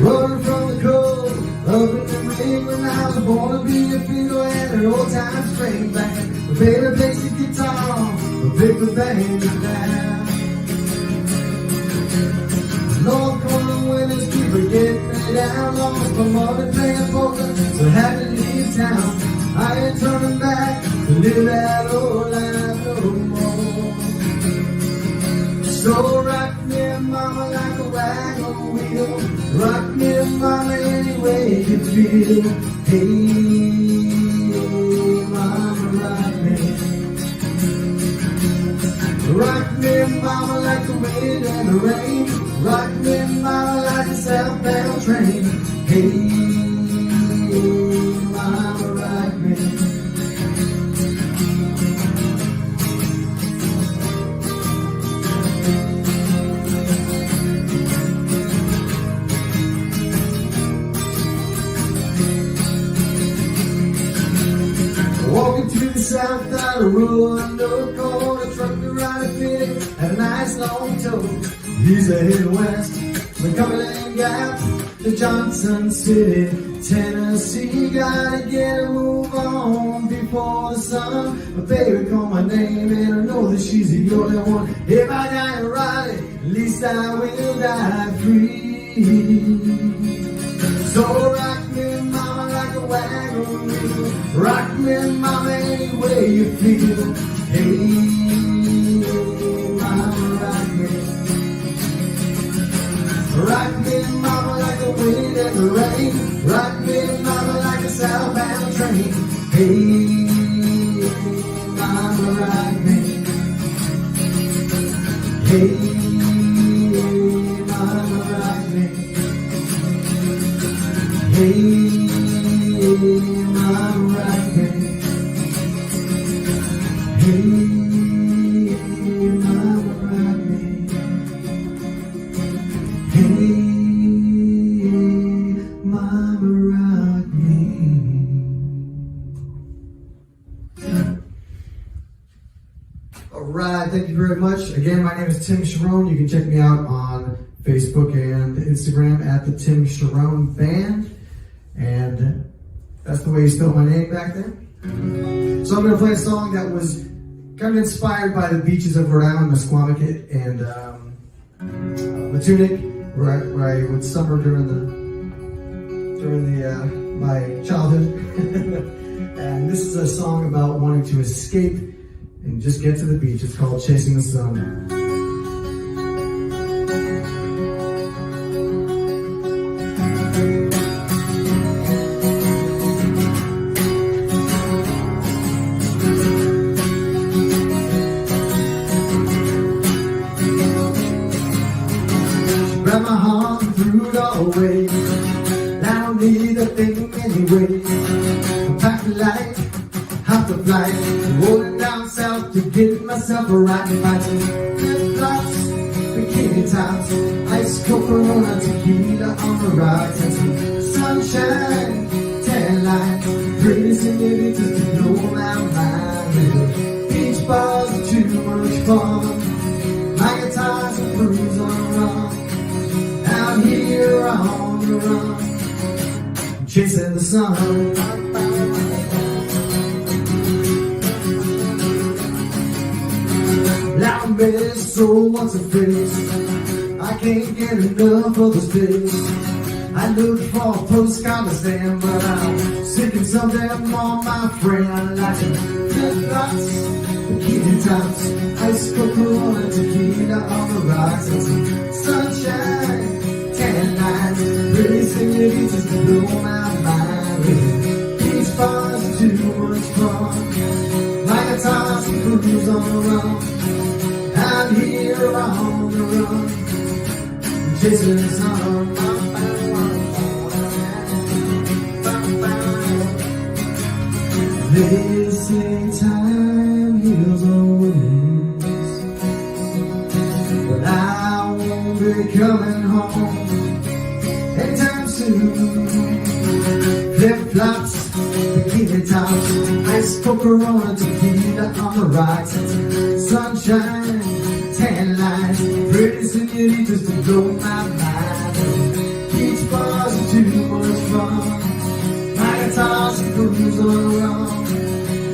Running from the cold, up in the rain when I was born to be a fiddle and an old time string band. My baby plays the guitar, my big band is down. North Corner winners keep getting me down. Lost my mother playing poker, so I had to leave town. I ain't turning back to live that old life no more. So rock me, mama, like a wagon wheel. Rock me, mama, any way you feel. Hey, mama, rock me. Rock me, mama, like the wind and the rain. Rock me, mama, like a southbound train. Hey, mama, rock me. Walking through the south side of rural North Corner, truck to ride a fitted, had a nice long tow. He's a heading west, the Cumberland Gap to Johnson City, Tennessee. Gotta get a move on before the sun. My baby called my name and I know that she's the only one. If I die in Raleigh, at least I will die free. So rock me, mama, like a wagon wheel. Rock me, mama, any way you feel. Hey, mama, rock me. Rock me, mama, like the wind and the rain. Rock me, mama, like a southbound train. Hey, mama, rock me. Hey, mama, rock me. Hey, mama, rock me. Hey, mama, rock me. Hey, mama, rock me. All right, thank you very much. Again, my name is Tim Charron. You can check me out on Facebook and Instagram at the Tim Charron Band. And that's the way you spelled my name back there. So I'm going to play a song that was kind of inspired by the beaches of Rhode Island, Misquamicut, and Matunic, where I would summer during my childhood. And this is a song about wanting to escape and just get to the beach. It's called Chasing the Sun. Grab my heart and threw it all away. I don't need a thing anyway. Pack the light, hop the flight, rolling down south to get myself a right. Find some flip-flops, bikini bikini tops, ice Corona, tequila on the rocks, and some sunshine, tan line, pretty senoritas to blow my mind. Beach bars are too much fun, my guitar's a cruise on run, out here on the run, chasing the sun. Loud bass, so what's a face? I can't get enough of this place. I look for a postcard to stand, but I'm sick of some damn more, my friend. I like flip-flops, bikini tops, ice Corona, tequila on the rocks, and some sunshine, tan lines, pretty senoritas to blow my mind. Beach bars are too much fun, my guitar's a cruise on the run. I'm here on the run, chasing the sun. They say time heals all wounds, but I won't be coming home anytime soon. Flip-flops, bikini tops, ice Corona, tequila on the rocks, and sunshine, tan lines, pretty senoritas to blow my mind. Beach bars are too much fun, my guitar's a cruise on the run,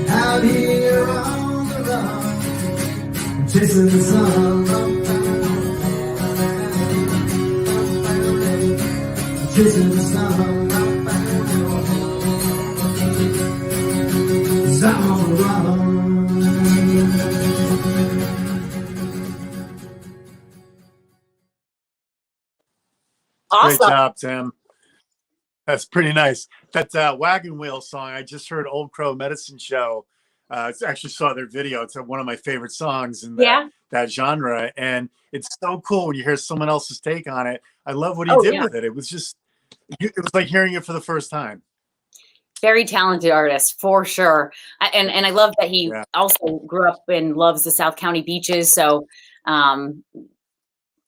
out here on the run, chasing the sun. Chasing the sun. I'm on the run. Awesome. Great job, Tim. That's pretty nice. That Wagon Wheel song, I just heard Old Crow Medicine Show. I actually saw their video. It's one of my favorite songs in that genre. And it's so cool when you hear someone else's take on it. I love what he did with it. It was like hearing it for the first time. Very talented artist for sure. And I love that he also grew up and loves the South County beaches. So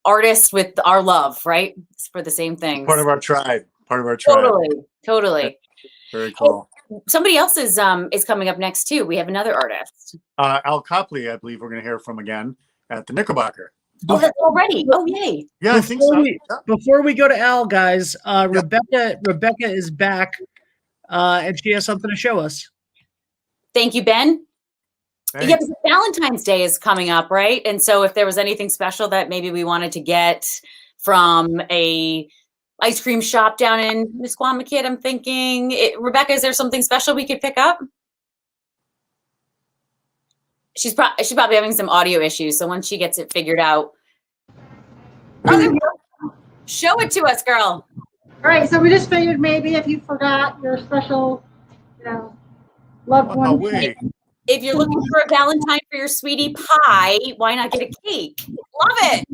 artist with our love, right? It's for the same things. Part of our tribe. Totally. Very cool. Somebody else is coming up next too. We have another artist. Al Copley, I believe we're going to hear from again at the Knickerbocker. Oh, that's already. Oh, yay. Yeah, I think so. Before we go to Al, guys, Rebecca is back, and she has something to show us. Thank you, Ben. Thanks. Yeah, because Valentine's Day is coming up, right? And so if there was anything special that maybe we wanted to get from a ice cream shop down in Misquamicut, I'm thinking, Rebecca, is there something special we could pick up? She's probably having some audio issues, so once she gets it figured out, show it to us, girl. All right, so we just figured maybe if you forgot your special, loved one. If you're looking for a Valentine for your sweetie pie, why not get a cake? Love it.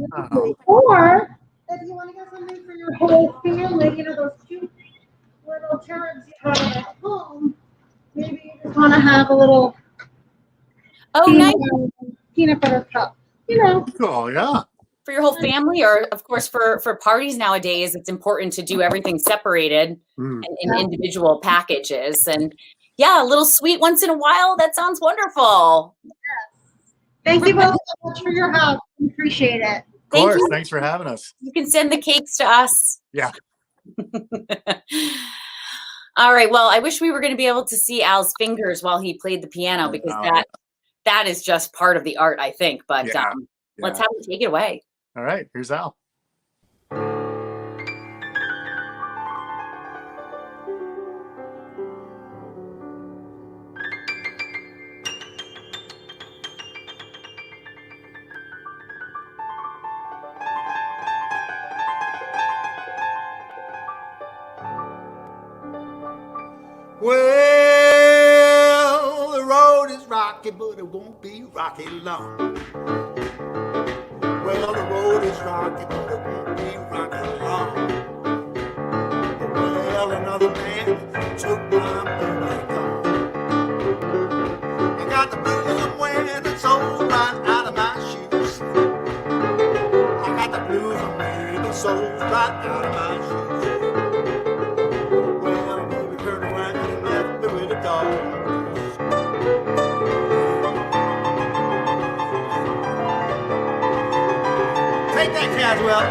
Or if you want to get something for your whole family, those cute little cherubs you have at home, maybe you just want to have a little peanut butter cup, Cool, yeah. For your whole family, or of course for parties nowadays, it's important to do everything separated in individual packages. And a little sweet once in a while. That sounds wonderful. Yes. Thank you both so much for your help. We appreciate it. Of course. Thanks for having us. You can send the cakes to us. Yeah. All right. Well, I wish we were going to be able to see Al's fingers while he played the piano, because that is just part of the art, I think. But let's have him take it away. All right. Here's Al. Well, the road is rocky, but it won't be rocky long. Well, the road is rocky, but it won't be rocky long. Well, another man took my money gone. I got the blues I'm wearing, it's all right out of my shoes. I got the soles right out of my shoes. Well, baby turned around and left me with a dog. Take that, Caswell.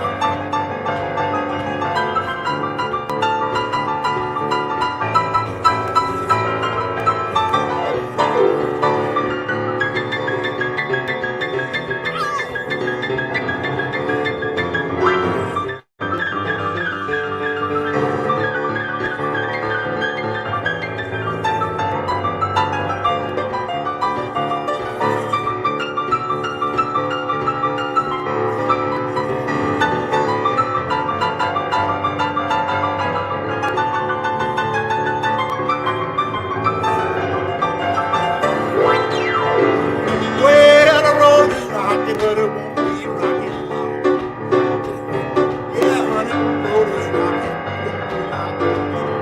Well, the road is rocky, but it won't be rocky long. Yeah, honey, the road is rocky, but it won't be rocky long.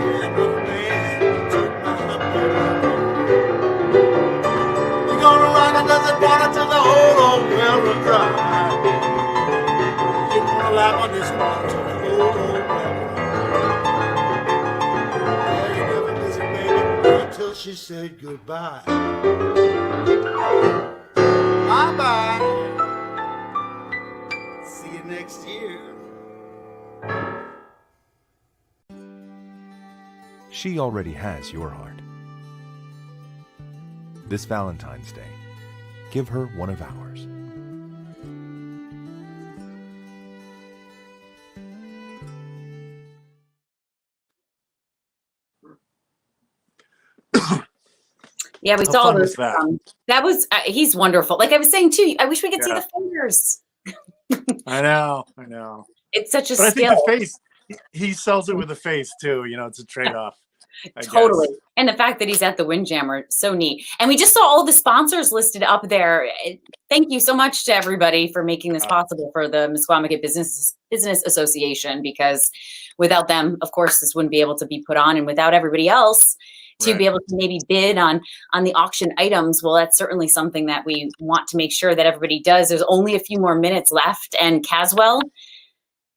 Yeah, another man took my umbrella. You're gonna rock another water till the whole old well runs dry. You're gonna lap on this water till the whole old well runs dry. Yeah, you never miss it, baby, until she said goodbye. Bye-bye. See you next year. She already has your heart. This Valentine's Day, give her one of ours. Yeah, we How saw fun those. was that? That was he's wonderful. Like I was saying too, I wish we could see Yeah. the fingers. I know. It's such a But I think skill. the face, he sells it with the face too. You know, it's a trade-off. I Totally. guess. And the fact that he's at the Windjammer, so neat. And we just saw all the sponsors listed up there. Thank you so much to everybody for making this possible for the Misquamicut Business Association, because without them, of course, this wouldn't be able to be put on. And without everybody else to be able to maybe bid on the auction items, well, that's certainly something that we want to make sure that everybody does. There's only a few more minutes left. And Caswell,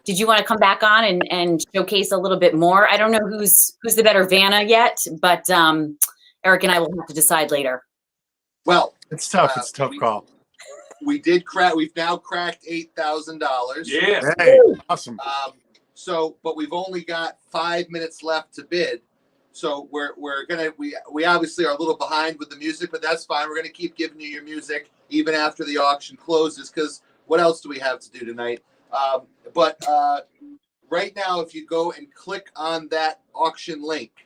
did you want to come back on and showcase a little bit more? I don't know who's the better Vanna yet, but Eric and I will have to decide later. Well, it's tough. It's a tough call. We did crack. We've now cracked $8,000. Yeah. Hey, awesome. But we've only got 5 minutes left to bid. So we obviously are a little behind with the music, but that's fine. We're gonna keep giving you your music even after the auction closes, because what else do we have to do tonight? But right now, if you go and click on that auction link,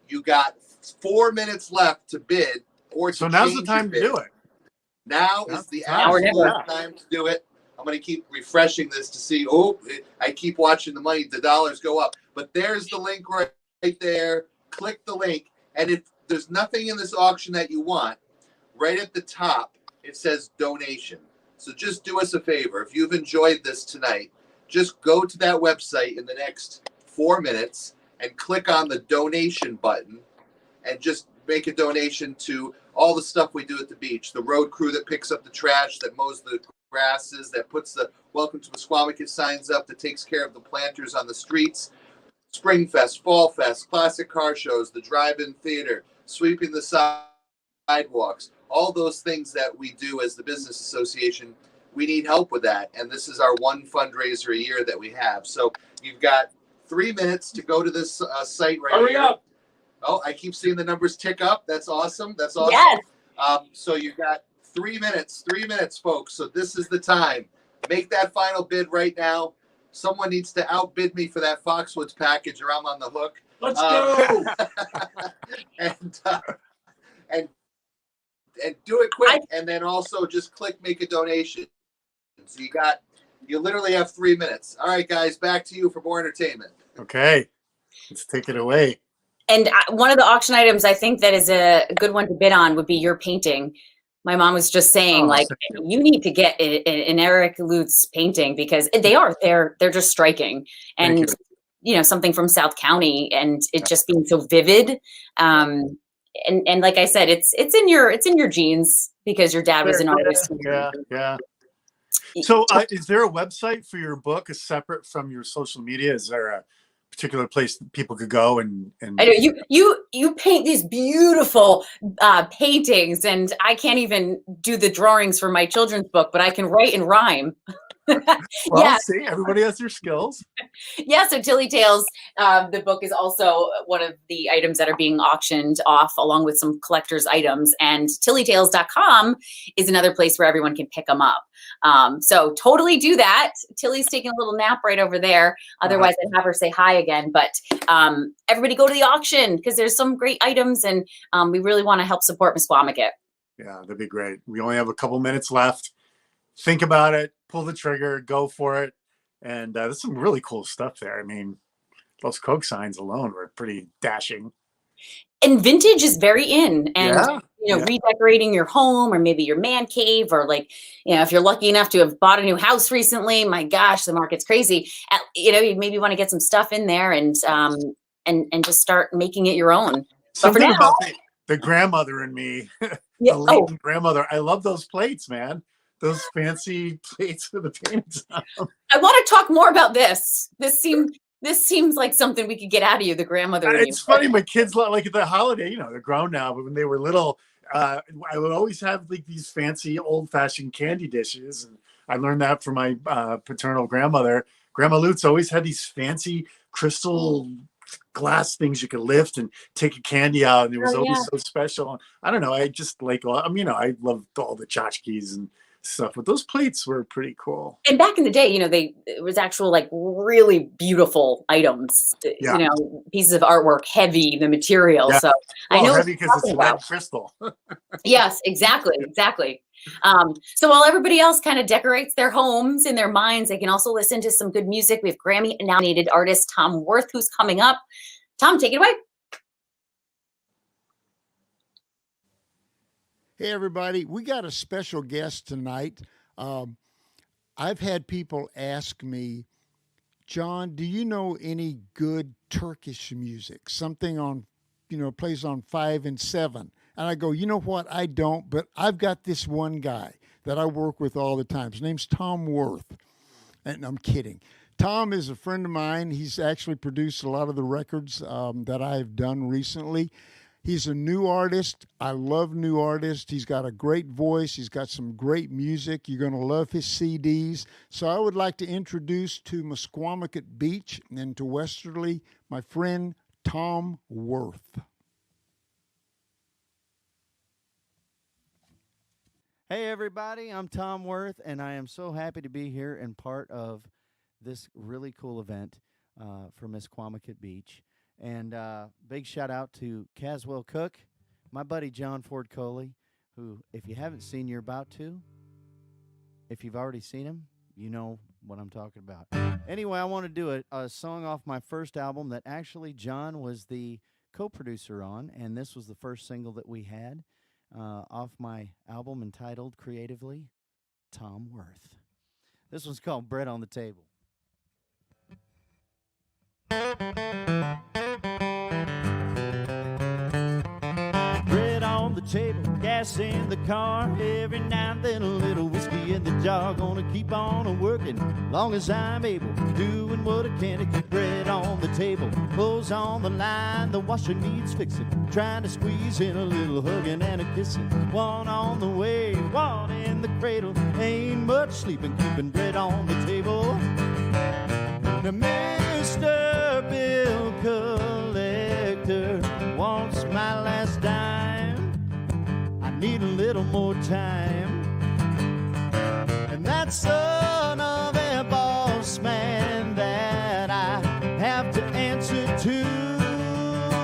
you got 4 minutes left to bid or to So now's the change time your to do bid. it. Now Now's is the the time. absolute time to do it. I'm going to keep refreshing this to see. I keep watching the dollars go up. But there's the link right there. Click the link. And if there's nothing in this auction that you want, right at the top, it says donation. So just do us a favor. If you've enjoyed this tonight, just go to that website in the next 4 minutes and click on the donation button and just make a donation to all the stuff we do at the beach. The road crew that picks up the trash, that mows the grasses, that puts the Welcome to Misquamicut signs up, that takes care of the planters on the streets, Spring Fest, Fall Fest, classic car shows, the drive-in theater, sweeping the sidewalks, all those things that we do as the business association. We need help with that, and this is our one fundraiser a year that we have. So you've got 3 minutes to go to this site right Hurry here. up. Oh, I keep seeing the numbers tick up. That's awesome. That's awesome. Yes. So you've got 3 minutes. 3 minutes, folks. So this is the time. Make that final bid right now. Someone needs to outbid me for that Foxwoods package, or I'm on the hook. Let's go. And do it quick, and then also just click make a donation. So you literally have 3 minutes. All right, guys, back to you for more entertainment. Okay, let's take it away. And one of the auction items I think that is a good one to bid on would be your painting. My mom was just saying, you need to get an Eric Lutes painting, because they're just striking. And something from South County, and it just being so vivid. And like I said, it's in your genes, because your dad was an artist. Yeah. So is there a website for your book separate from your social media? Is there a particular place that people could go and I know you paint these beautiful paintings, and I can't even do the drawings for my children's book, but I can write and rhyme. Well, Yeah. see, everybody has their skills. Yeah, so Tilly Tales, the book is also one of the items that are being auctioned off along with some collector's items. And tillytales.com is another place where everyone can pick them up. So totally do that. Tilly's taking a little nap right over there. Otherwise, I'd have her say hi again. But everybody go to the auction because there's some great items, and we really want to help support Misquamicut. Yeah, that'd be great. We only have a couple minutes left. Think about it, pull the trigger, go for it. And there's some really cool stuff there. I mean, those Coke signs alone were pretty dashing. And vintage is very in. And, redecorating your home or maybe your man cave, or if you're lucky enough to have bought a new house recently, my gosh, the market's crazy. You maybe want to get some stuff in there and just start making it your own. Something but for now, about the grandmother and me, the late grandmother. I love those plates, man. Those fancy plates with the paintings on them. I want to talk more about this. This seems like something we could get out of you, the grandmother. It's funny. My kids like at the holiday. They're grown now, but when they were little, I would always have these fancy old-fashioned candy dishes, and I learned that from my paternal grandmother. Grandma Lutes always had these fancy crystal glass things you could lift and take a candy out, and it was always so special. I don't know. I just I loved all the tchotchkes and stuff, but those plates were pretty cool. And back in the day, it was actual really beautiful items. Pieces of artwork, heavy the material. Yeah. So I know heavy because it's lead crystal. Yes, exactly. So while everybody else kind of decorates their homes in their minds, they can also listen to some good music. We have Grammy-nominated artist Tom Wurth, who's coming up. Tom, take it away. Hey, everybody. We got a special guest tonight. I've had people ask me, John, do you know any good Turkish music? Something on, plays on 5 and 7. And I go, you know what? I don't, but I've got this one guy that I work with all the time. His name's Tom Wurth. And I'm kidding. Tom is a friend of mine. He's actually produced a lot of the records that I've done recently. He's a new artist. I love new artists. He's got a great voice. He's got some great music. You're going to love his CDs. So I would like to introduce to Misquamicut Beach and to Westerly, my friend Tom Wurth. Hey everybody, I'm Tom Wurth, and I am so happy to be here and part of this really cool event for Misquamicut Beach. And big shout out to Caswell Cook, my buddy John Ford Coley, who, if you haven't seen, you're about to. If you've already seen him, you know what I'm talking about. Anyway, I want to do a song off my first album that actually John was the co-producer on, and this was the first single that we had off my album entitled creatively, Tom Wurth. This one's called Bread on the Table. Bread on the table, gas in the car, every now and then a little whiskey in the jar. Gonna keep on working long as I'm able, doing what I can to keep bread on the table. Clothes on the line, the washer needs fixing, trying to squeeze in a little hugging and a kissing. One on the way, one in the cradle, ain't much sleeping, keeping bread on the table. Now Mr. Bill Collector wants my last dime. I need a little more time. And that son of a boss man that I have to answer to,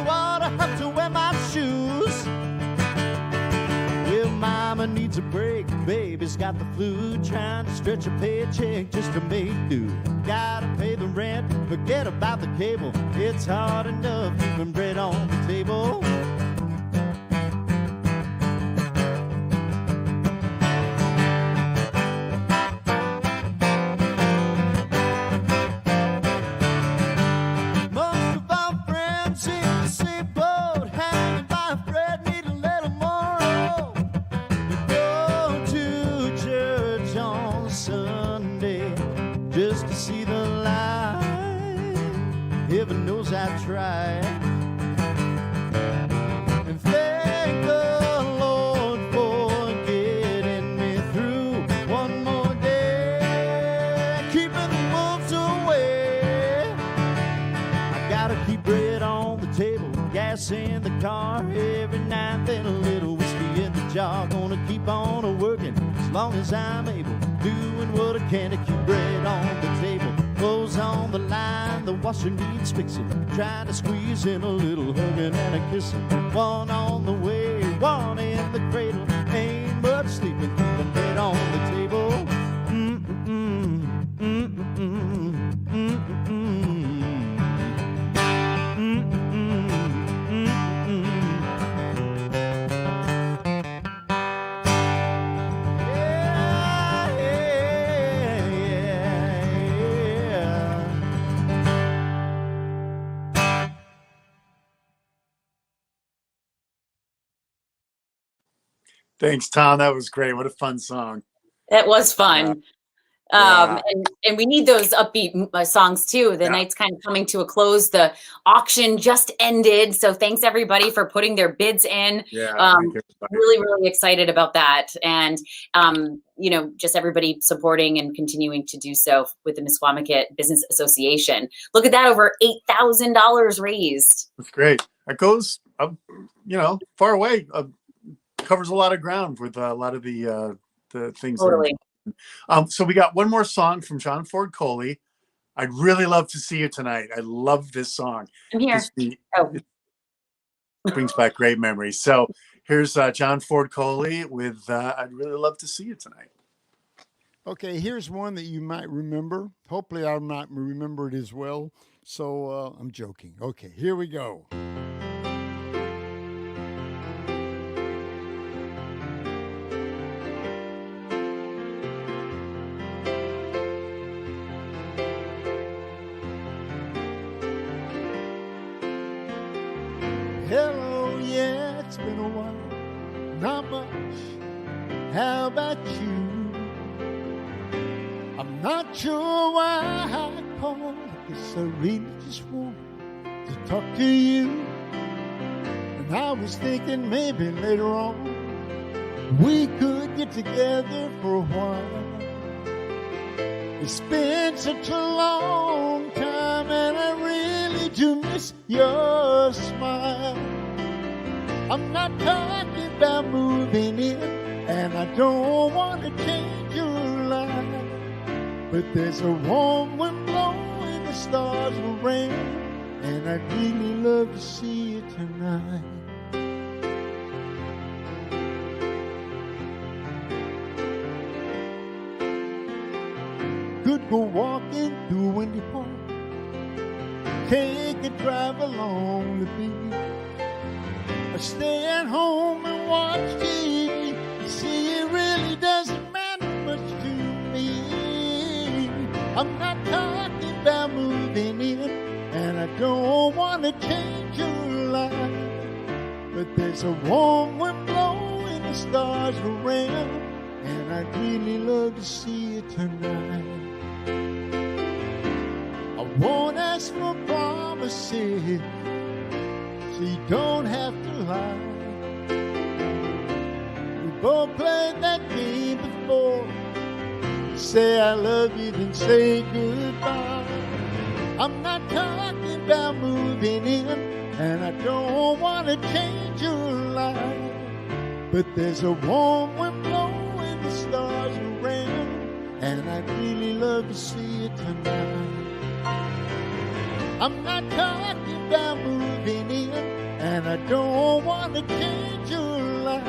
ought to have to wear my shoes. Well, mama needs a break, baby's got the flu, trying to stretch a paycheck just to make do. Gotta pay the rent, forget about the cable. It's hard enough keeping bread on the table. Most of our friends in the same boat, hanging by a thread, need a little more rope. We go to church on Sunday. I try. And thank the Lord for getting me through one more day, keeping the wolves away. I gotta keep bread on the table, gas in the car, every night then a little whiskey in the jar. Gonna keep on working as long as I'm able, doing what I can to keep bread on the table. Clothes on the line, the washer needs fixing, trying to squeeze in a little hugging and a kissing. One on the way, one in the cradle, ain't much sleeping, keeping bread on the table. Thanks, Tom. That was great. What a fun song. That was fun. And we need those upbeat songs too. The night's kind of coming to a close. The auction just ended. So thanks everybody for putting their bids in. Really, really excited about that. And, you know, just everybody supporting and continuing to do so with the Misquamicut Business Association. Look at that, over $8,000 raised. That's great. It goes, you know, far away. Covers a lot of ground with a lot of the things. Totally. So we got one more song from John Ford Coley. I'd really love to see you tonight. I love this song. I'm here. It brings back great memories. So here's John Ford Coley with I'd really love to see you tonight. Okay, here's one that you might remember. Hopefully I might remember it as well. So I'm joking. Okay, here we go. Hello, yeah, it's been a while, not much. How about you? I'm not sure why I called. I guess I really just want to talk to you. And I was thinking maybe later on we could get together for a while. It's been such a long time and I really do miss your smile. I'm not talking about moving in, and I don't want to change your life. But there's a warm wind blowing, the stars around, and I'd really love to see you tonight. Could go walking through Windy Park, take a drive along the beach, or stay at home and watch TV. You see, it really doesn't matter much to me. I'm not talking about moving in, and I don't want to change your life. But there's a warm wind blowing, the stars around, and I'd really love to see you tonight. I won't ask for promises, so you don't have to lie. We both played that game before. Say I love you, then say goodbye. I'm not talking about moving in, and I don't want to change your life. But there's a warm wind blowing, the stars around, and I'd really love to see you tonight. I'm not talking about moving in, and I don't want to change your life.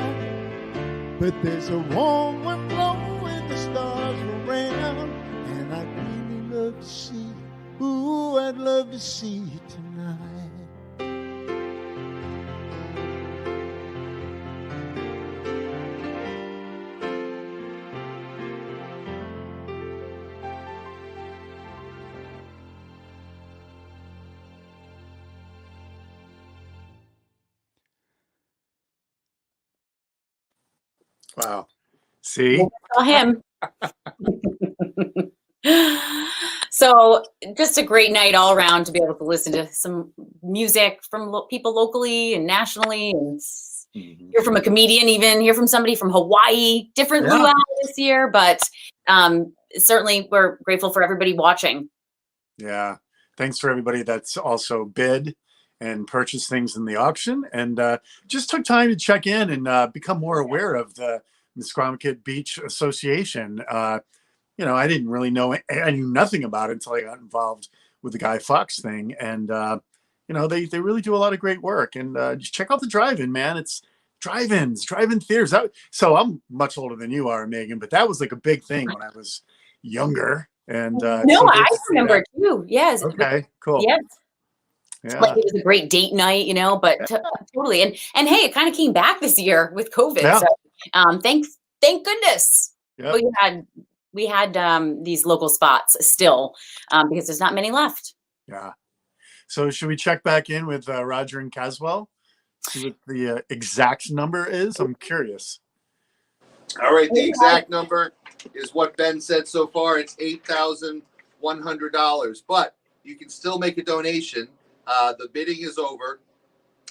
But there's a warm wind blowing, the stars around, and I'd really love to see you. Ooh, I'd love to see you tonight. Wow. See? Saw him. So just a great night all around to be able to listen to some music from people locally and nationally, and hear from a comedian, even hear from somebody from Hawaii. Different luau this year, but certainly we're grateful for everybody watching. Yeah. Thanks for everybody that's also bid and purchased things in the auction, and just took time to check in and become more aware of the Misquamicut Beach Association. You know, I didn't really know, I knew nothing about it until I got involved with the Guy Fawkes thing. And, you know, they really do a lot of great work. And just check out the drive-in, man. It's drive-in theaters. So I'm much older than you are, Meaghan, but that was like a big thing when I was younger. And no, I remember too. Yes. Okay, cool. Yes. Yeah. Like it was a great date night, you know, but totally. And hey, it kind of came back this year with COVID. Yeah. So thank goodness. Yep. We had these local spots still because there's not many left. Yeah. So should we check back in with Roger and Caswell? See what the exact number is? I'm curious. All right. The exact number is what Ben said so far. It's $8,100, but you can still make a donation. The bidding is over.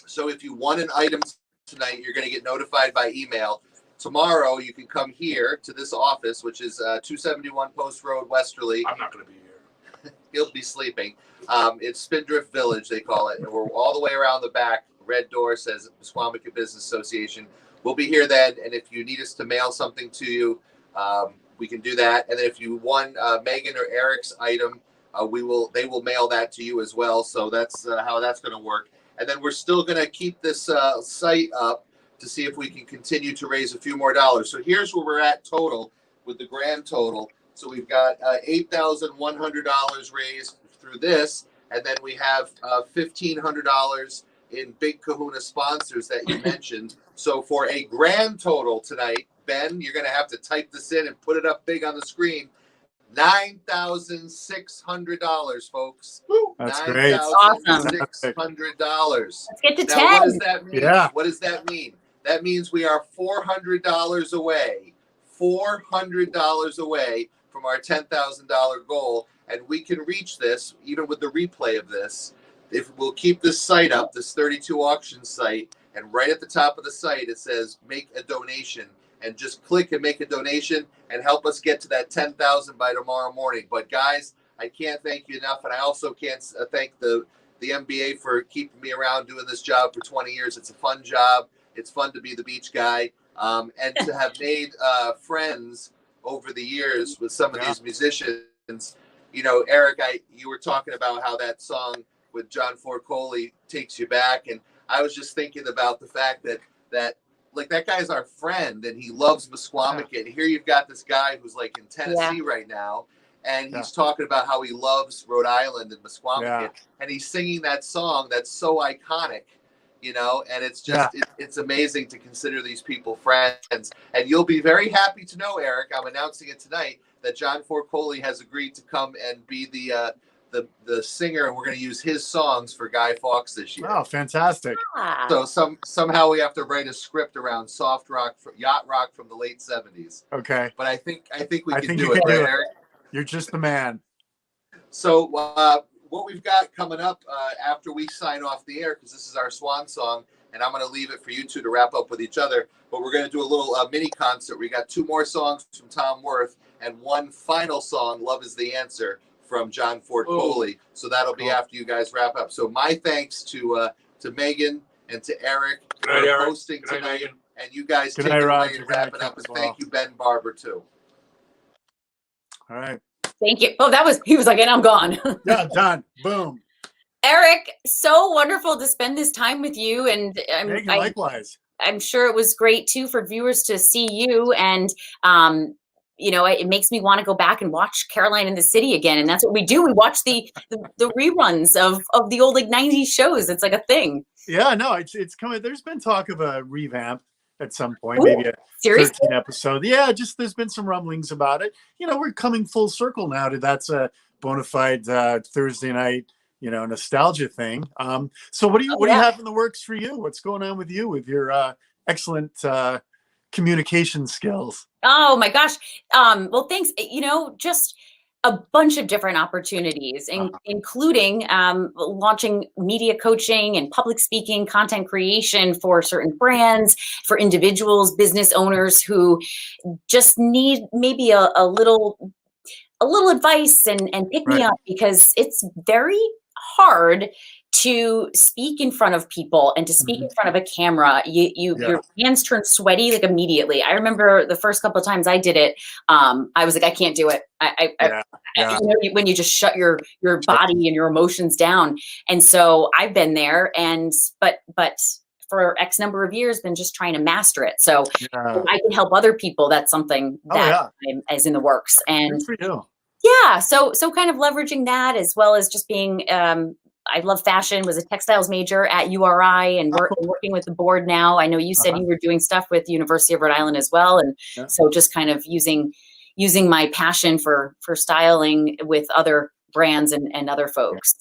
So if you won an item tonight, you're going to get notified by email. Tomorrow, you can come here to this office, which is 271 Post Road, Westerly. I'm not going to be here. He'll be sleeping. It's Spindrift Village, they call it. And we're all the way around the back. Red door says Misquamicut Business Association. We'll be here then. And if you need us to mail something to you, we can do that. And then if you won Meaghan or Eric's item, they will mail that to you as well. So that's how that's going to work. And then we're still going to keep this site up to see if we can continue to raise a few more dollars. So here's where we're at total with the grand total. So we've got $8,100 raised through this, and then we have $1,500 in Big Kahuna sponsors that you mentioned. So for a grand total tonight, Ben, you're going to have to type this in and put it up big on the screen. $9,600, folks. That's great. $9,600. Let's get to 10. Now, what does that mean? Yeah. What does that mean? That means we are $400 away. $400 away from our $10,000 goal, and we can reach this even with the replay of this if we'll keep this site up, this 32 auction site, and right at the top of the site it says make a donation, and just click and make a donation and help us get to that 10,000 by tomorrow morning. But guys, I can't thank you enough, and I also can't thank the MBA for keeping me around doing this job for 20 years. It's a fun job. It's fun to be the beach guy, and to have made friends over the years with some of these musicians. You know, Eric, you were talking about how that song with John Ford Coley takes you back, and I was just thinking about the fact that like that guy's our friend, and he loves Misquamicut. And here you've got this guy who's like in Tennessee right now, and he's talking about how he loves Rhode Island and Misquamicut, and he's singing that song that's so iconic. You know, and it's just it's amazing to consider these people friends. And you'll be very happy to know, Eric, I'm announcing it tonight, that John Ford Coley has agreed to come and be the singer, and we're going to use his songs for Guy Fawkes this year. Wow, fantastic! So somehow we have to write a script around soft rock, yacht rock from the late '70s. Okay, but I think we can do it, right, Eric? You're just the man. So what we've got coming up after we sign off the air, because this is our swan song, and I'm going to leave it for you two to wrap up with each other, but we're going to do a little mini concert. We got 2 more songs from Tom Wurth and 1 final song, Love is the Answer, from John Ford Coley. So that'll be after you guys wrap up. So my thanks to Meaghan and to Eric for hosting tonight. And you guys take it away and wrap it up. And thank you, Ben Barber, too. All right. Thank you. Oh, he was like, and I'm gone. Yeah, done. Boom. Eric, so wonderful to spend this time with you. And Meaghan, likewise. I'm sure it was great too for viewers to see you. And, you know, it makes me want to go back and watch Caroline in the City again. And that's what we do. We watch the reruns of the old like 90s shows. It's like a thing. Yeah, no, it's coming. There's been talk of a revamp at some point, maybe a 13 episode. Yeah, just there's been some rumblings about it. You know, we're coming full circle now to that's a bona fide Thursday night, you know, nostalgia thing. So what do you have in the works for you? What's going on with you with your excellent communication skills? Oh my gosh. Well, thanks. You know, just a bunch of different opportunities, including launching media coaching and public speaking, content creation for certain brands, for individuals, business owners who just need maybe a little advice and pick me up, because it's very hard to speak in front of people and to speak in front of a camera. Your hands turn sweaty like immediately. I remember the first couple of times I did it, I was like, I can't do it. You know, when you just shut your body and your emotions down. And so I've been there, and but for X number of years been just trying to master it. So if I can help other people, that's something that is in the works. And Good for you. yeah, so kind of leveraging that, as well as just being I love fashion, was a textiles major at URI, and working with the board now. I know you said you were doing stuff with the University of Rhode Island as well. And so just kind of using my passion for styling with other brands and other folks.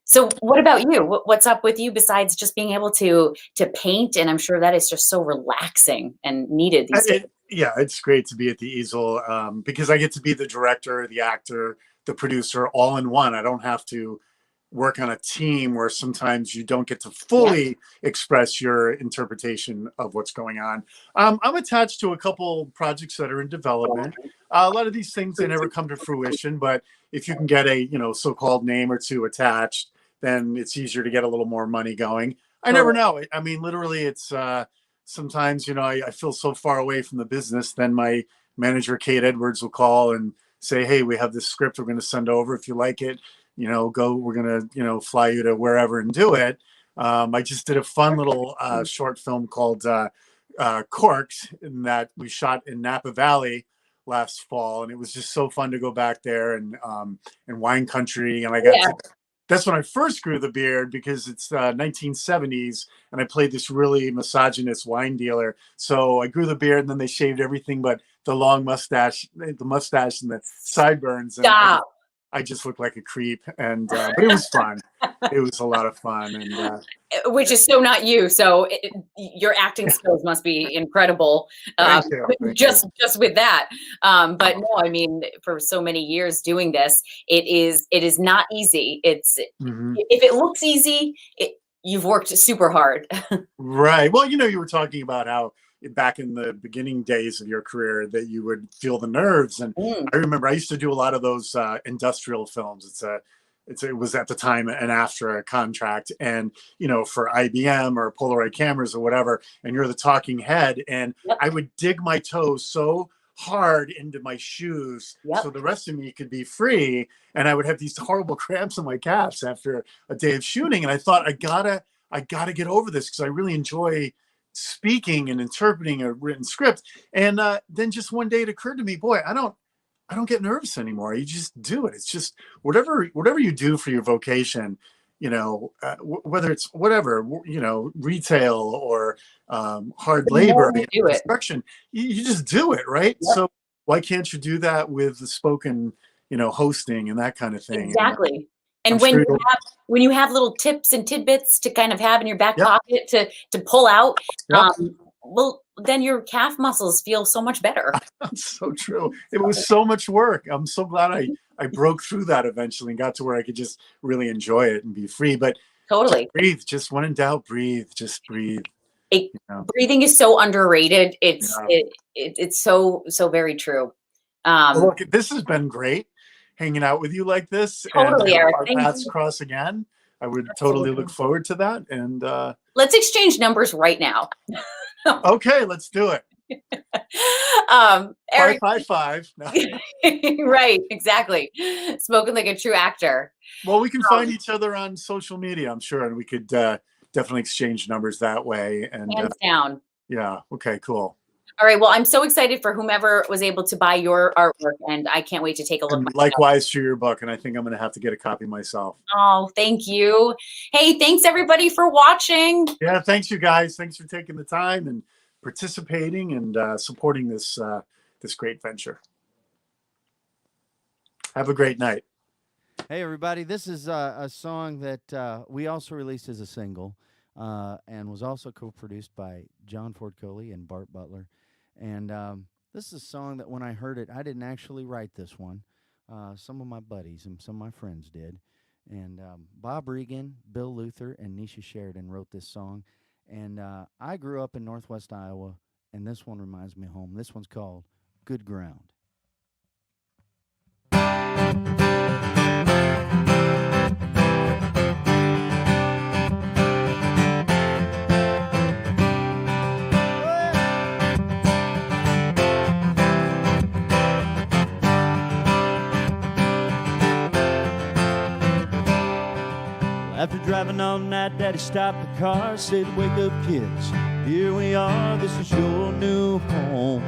So what about you? What's up with you besides just being able to paint? And I'm sure that is just so relaxing and needed these days. Yeah, it's great to be at the easel because I get to be the director, the actor, the producer, all in one. I don't have to work on a team where sometimes you don't get to fully express your interpretation of what's going on. I'm attached to a couple projects that are in development. A lot of these things, they never come to fruition, but if you can get a so-called name or two attached, then it's easier to get a little more money going. I never know. I mean, literally, it's sometimes, I feel so far away from the business, then my manager, Kate Edwards, will call and say, hey, we have this script we're going to send over. If you like it, go, we're going to, fly you to wherever and do it. I just did a fun little short film called Corks, in that we shot in Napa Valley last fall. And it was just so fun to go back there and wine country. And I got that's when I first grew the beard, because it's 1970s and I played this really misogynist wine dealer. So I grew the beard, and then they shaved everything but the long mustache, and the sideburns. And I just looked like a creep, and but it was fun. It was a lot of fun, and which is so not you. So your acting skills must be incredible. Thank you. Just with that. But no, I mean, for so many years doing this, it is not easy. It's if it looks easy, you've worked super hard. Right. Well, you were talking about how back in the beginning days of your career that you would feel the nerves. And I remember I used to do a lot of those industrial films. It was at the time an AFTRA contract, and for IBM or Polaroid cameras or whatever, and you're the talking head, and I would dig my toes so hard into my shoes so the rest of me could be free, and I would have these horrible cramps in my calves after a day of shooting. And I thought, I gotta get over this, because I really enjoy speaking and interpreting a written script. And then just one day it occurred to me, boy, I don't get nervous anymore. You just do it. It's just whatever you do for your vocation, whether it's whatever, retail or hard labor, construction, you just do it, right? So why can't you do that with the spoken, hosting and that kind of thing? Exactly. And when you have little tips and tidbits to kind of have in your back pocket to pull out, well, then your calf muscles feel so much better. That's so true. It was so much work. I'm so glad I broke through that eventually and got to where I could just really enjoy it and be free. But totally breathe. Just when in doubt, breathe. Just breathe. Breathing is so underrated. It's so very true. Look, this has been great hanging out with you like this. Totally, and Eric. our paths cross again. I would totally look forward to that. And let's exchange numbers right now. Okay, let's do it. Eric, 555. No. Right, exactly. Spoken like a true actor. Well, we can find each other on social media, I'm sure, and we could definitely exchange numbers that way. And hands down. Yeah. Okay. Cool. All right. Well, I'm so excited for whomever was able to buy your artwork, and I can't wait to take a look. Likewise for your book, and I think I'm going to have to get a copy myself. Oh, thank you. Hey, thanks everybody for watching. Yeah, thanks you guys. Thanks for taking the time and participating and supporting this this great venture. Have a great night. Hey everybody, this is a song that we also released as a single and was also co-produced by John Ford Coley and Bart Butler. And this is a song that when I heard it, I didn't actually write this one. some of my buddies and some of my friends did. And Bob Regan, Bill Luther, and Nisha Sheridan wrote this song. And I grew up in Northwest Iowa, and this one reminds me of home. This one's called Good Ground. After driving all night, Daddy stopped the car, said, "Wake up, kids, here we are, this is your new home."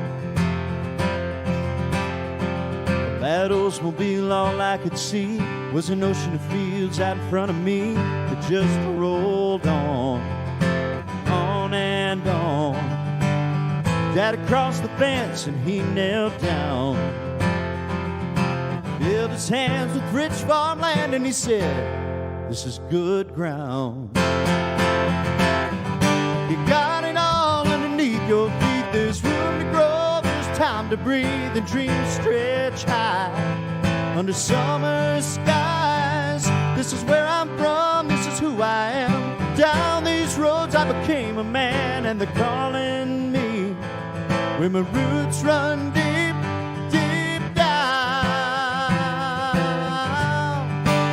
That Oldsmobile, all I could see was an ocean of fields out in front of me that just rolled on and on. Daddy crossed the fence and he knelt down, filled his hands with rich farmland, and he said, "This is good ground. You got it all underneath your feet. There's room to grow, there's time to breathe, and dreams stretch high under summer skies. This is where I'm from, this is who I am. Down these roads I became a man, and they're calling me where my roots run deep, deep down.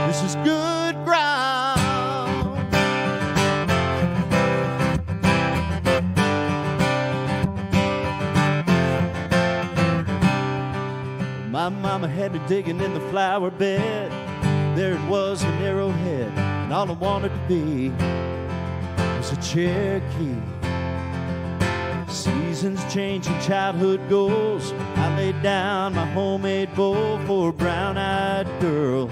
This is good ground." My mama had me digging in the flower bed. There it was, an arrowhead, and all I wanted to be was a Cherokee. Seasons change and childhood goes. I laid down my homemade bowl for a brown-eyed girl.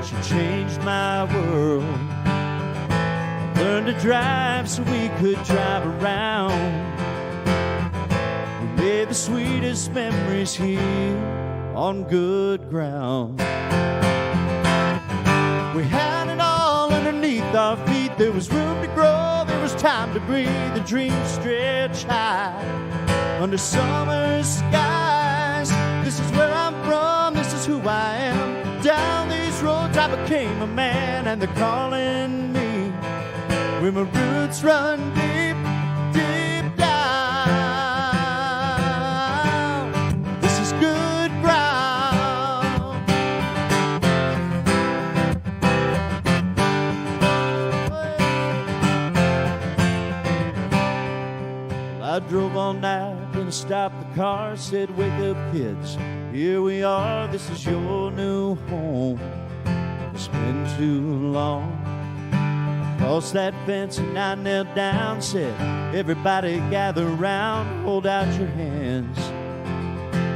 She changed my world. I learned to drive so we could drive around. We made the sweetest memories here on good ground. We had it all underneath our feet. There was room to grow, there was time to breathe. The dreams stretch high under summer skies. This is where I'm from, this is who I am. Down these roads I became a man, and they're calling me where my roots run deep, deep down. This is good ground. I drove all night, then I stopped the car, said, "Wake up, kids, here we are, this is your new home. It's been too long." Crossed that fence and I knelt down, said, "Everybody gather round, hold out your hands.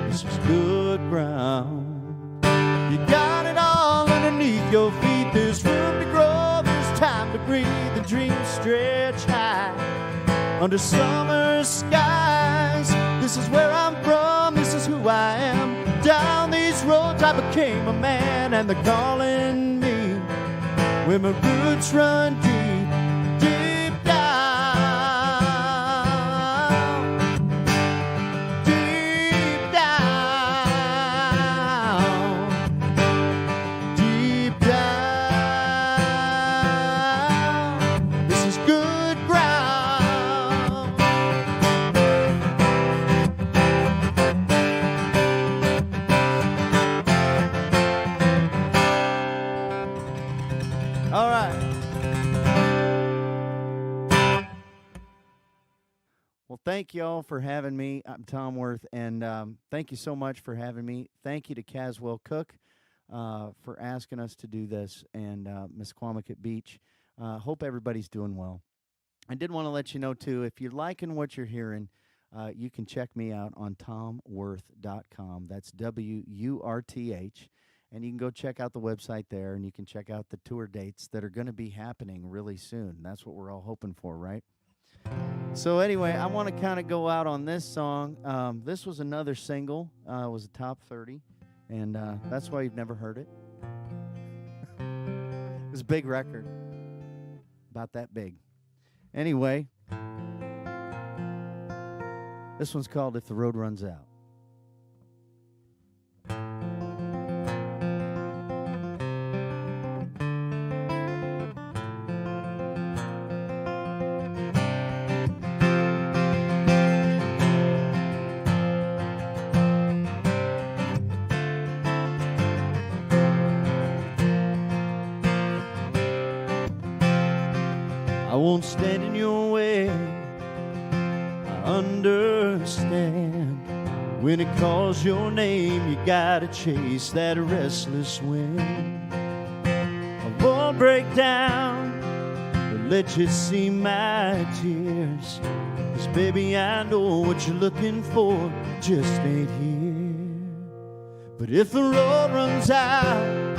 This is good ground. You got it all underneath your feet. There's room to grow, there's time to breathe, and dreams stretch high under summer skies. This is where I'm from, this is who I am. Down these roads I became a man, and they're calling me where my roots run deep, deep down. Deep down. Deep down. This is good ground. All right. Well, thank you all for having me. I'm Tom Wurth, and thank you so much for having me. Thank you to Caswell Cook for asking us to do this, and Misquamicut Beach. Hope everybody's doing well. I did want to let you know, too, if you're liking what you're hearing, you can check me out on tomwurth.com. That's WURTH. And you can go check out the website there, and you can check out the tour dates that are going to be happening really soon. That's what we're all hoping for, right? So anyway, I want to kind of go out on this song. This was another single. It was a top 30, and that's why you've never heard it. It was a big record, about that big. Anyway, this one's called "If the Road Runs Out." won't stand in your way. I understand when it calls your name, you gotta chase that restless wind. I won't break down, but let you see my tears. 'Cause baby, I know what you're looking for just ain't here. But if the road runs out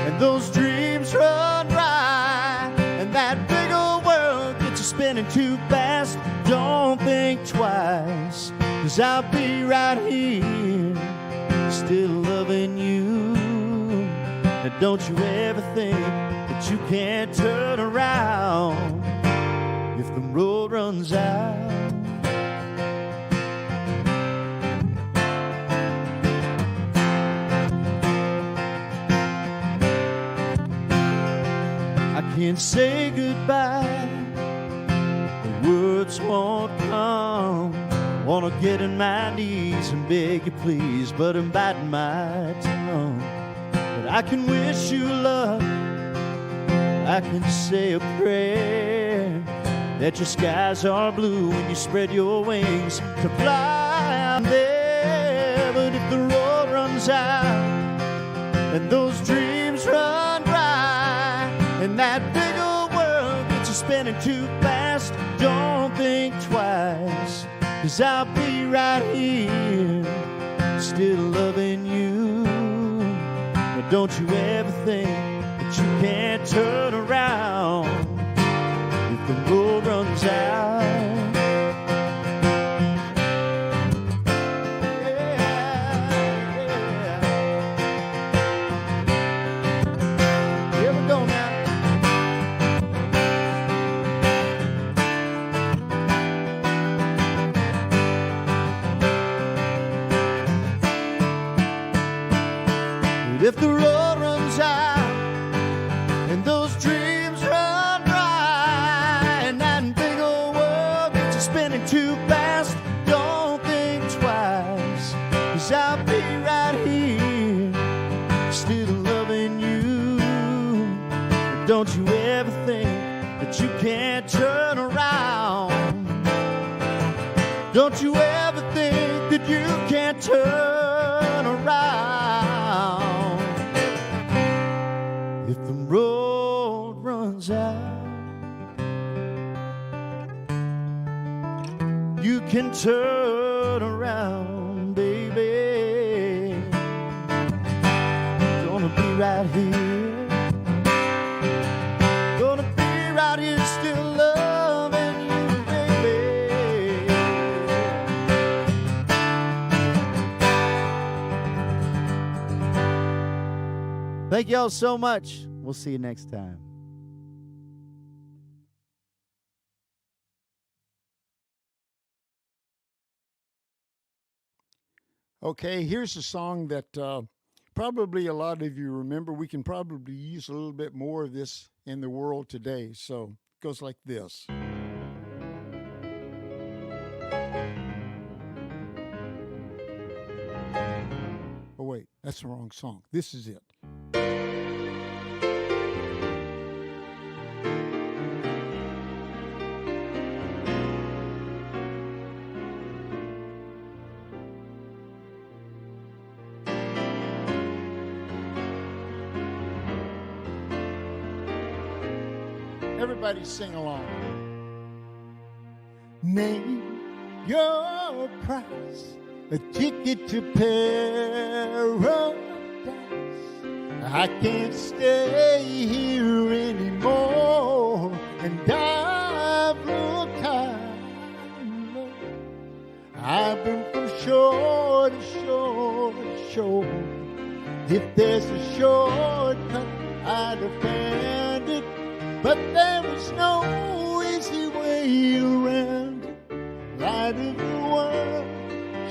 and those dreams run dry, and that big old world gets you spinning too fast, don't think twice, 'cause I'll be right here, still loving you. And don't you ever think that you can't turn around if the road runs out. I can't say goodbye, the words won't come. Wanna get on my knees and beg you please, but I'm biting my tongue. But I can wish you luck, I can say a prayer that your skies are blue when you spread your wings to fly out there. But if the road runs out and those dreams run dry, and that big old world gets you spinning too fast, don't think twice, 'cause I'll be right here, still loving you. But don't you ever think that you can't turn around if the road runs out. Here we go now. If the road runs out and those dreams run dry, and that big old world gets you spinning too fast, don't think twice, 'cause I'll be right here, still loving you. And don't you ever think that you can't turn around. Don't you ever think that you can't turn around. If the road runs out, you can turn around, baby. Gonna be right here, gonna be right here, still loving you, baby. Thank y'all so much. We'll see you next time. Okay, here's a song that probably a lot of you remember. We can probably use a little bit more of this in the world today. So it goes like this. Oh, wait, that's the wrong song. This is it. Everybody sing along. Name your price, a ticket to paradise. I can't stay here anymore, and I've looked high and low. I've been from shore to shore to shore. If there's a shortcut, I'd have found it. But there is no easy way around it. Light of the world,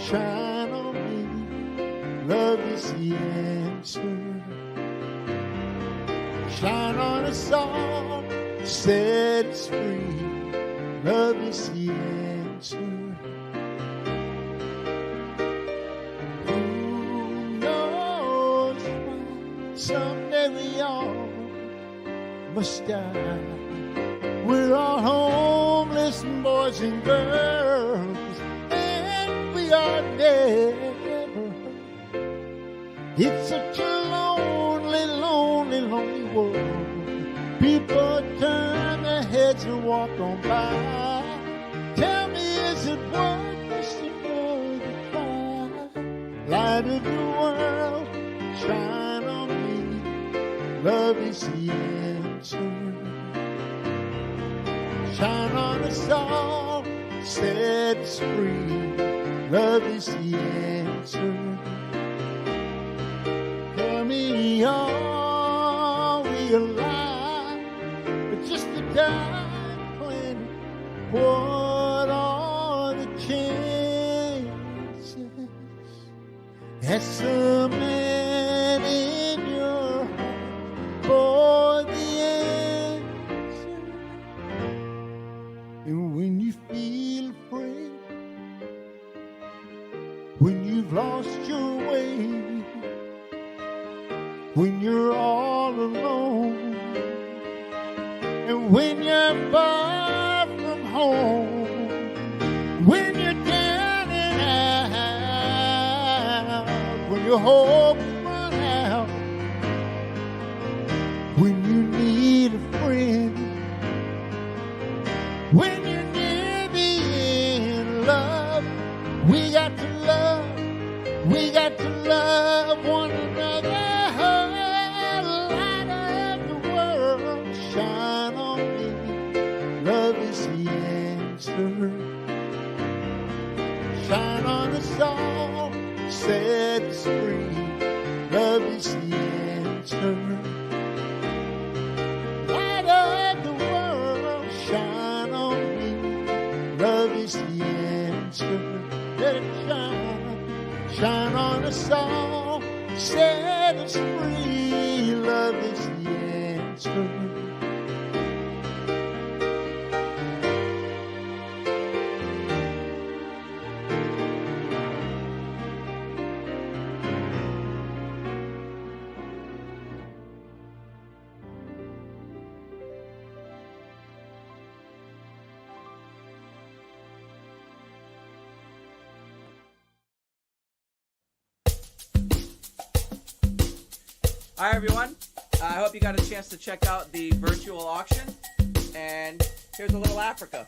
shine on me. Love is the answer. Shine on us all, set us free. Love is the answer. Who knows why someday we all must die. We're all homeless boys and girls, and we are never. It's such a lonely, lonely, lonely world. People turn their heads and walk on by. Tell me, is it worth us another try? Light of the world, shine on me. Love is the answer. Shine on us all, set us free. Love is the answer. Tell me, are we alive? But just a dying planet. What are the chances? That's the man in your heart for the answer. And when you feel afraid, when you've lost your way, when you're all alone, and when you're far from home, when you're down and out, when your hope run out, when you need a friend, when you're near being loved, we got to love one another. Light of the world, shine on me. Love is the answer. Shine on us all, set us free. Love is the answer. Light of the world, shine on me. Love is the answer. Let it shine, shine on us all, set us free. Love is the answer. Hi everyone, I hope you got a chance to check out the virtual auction, and here's a little Africa.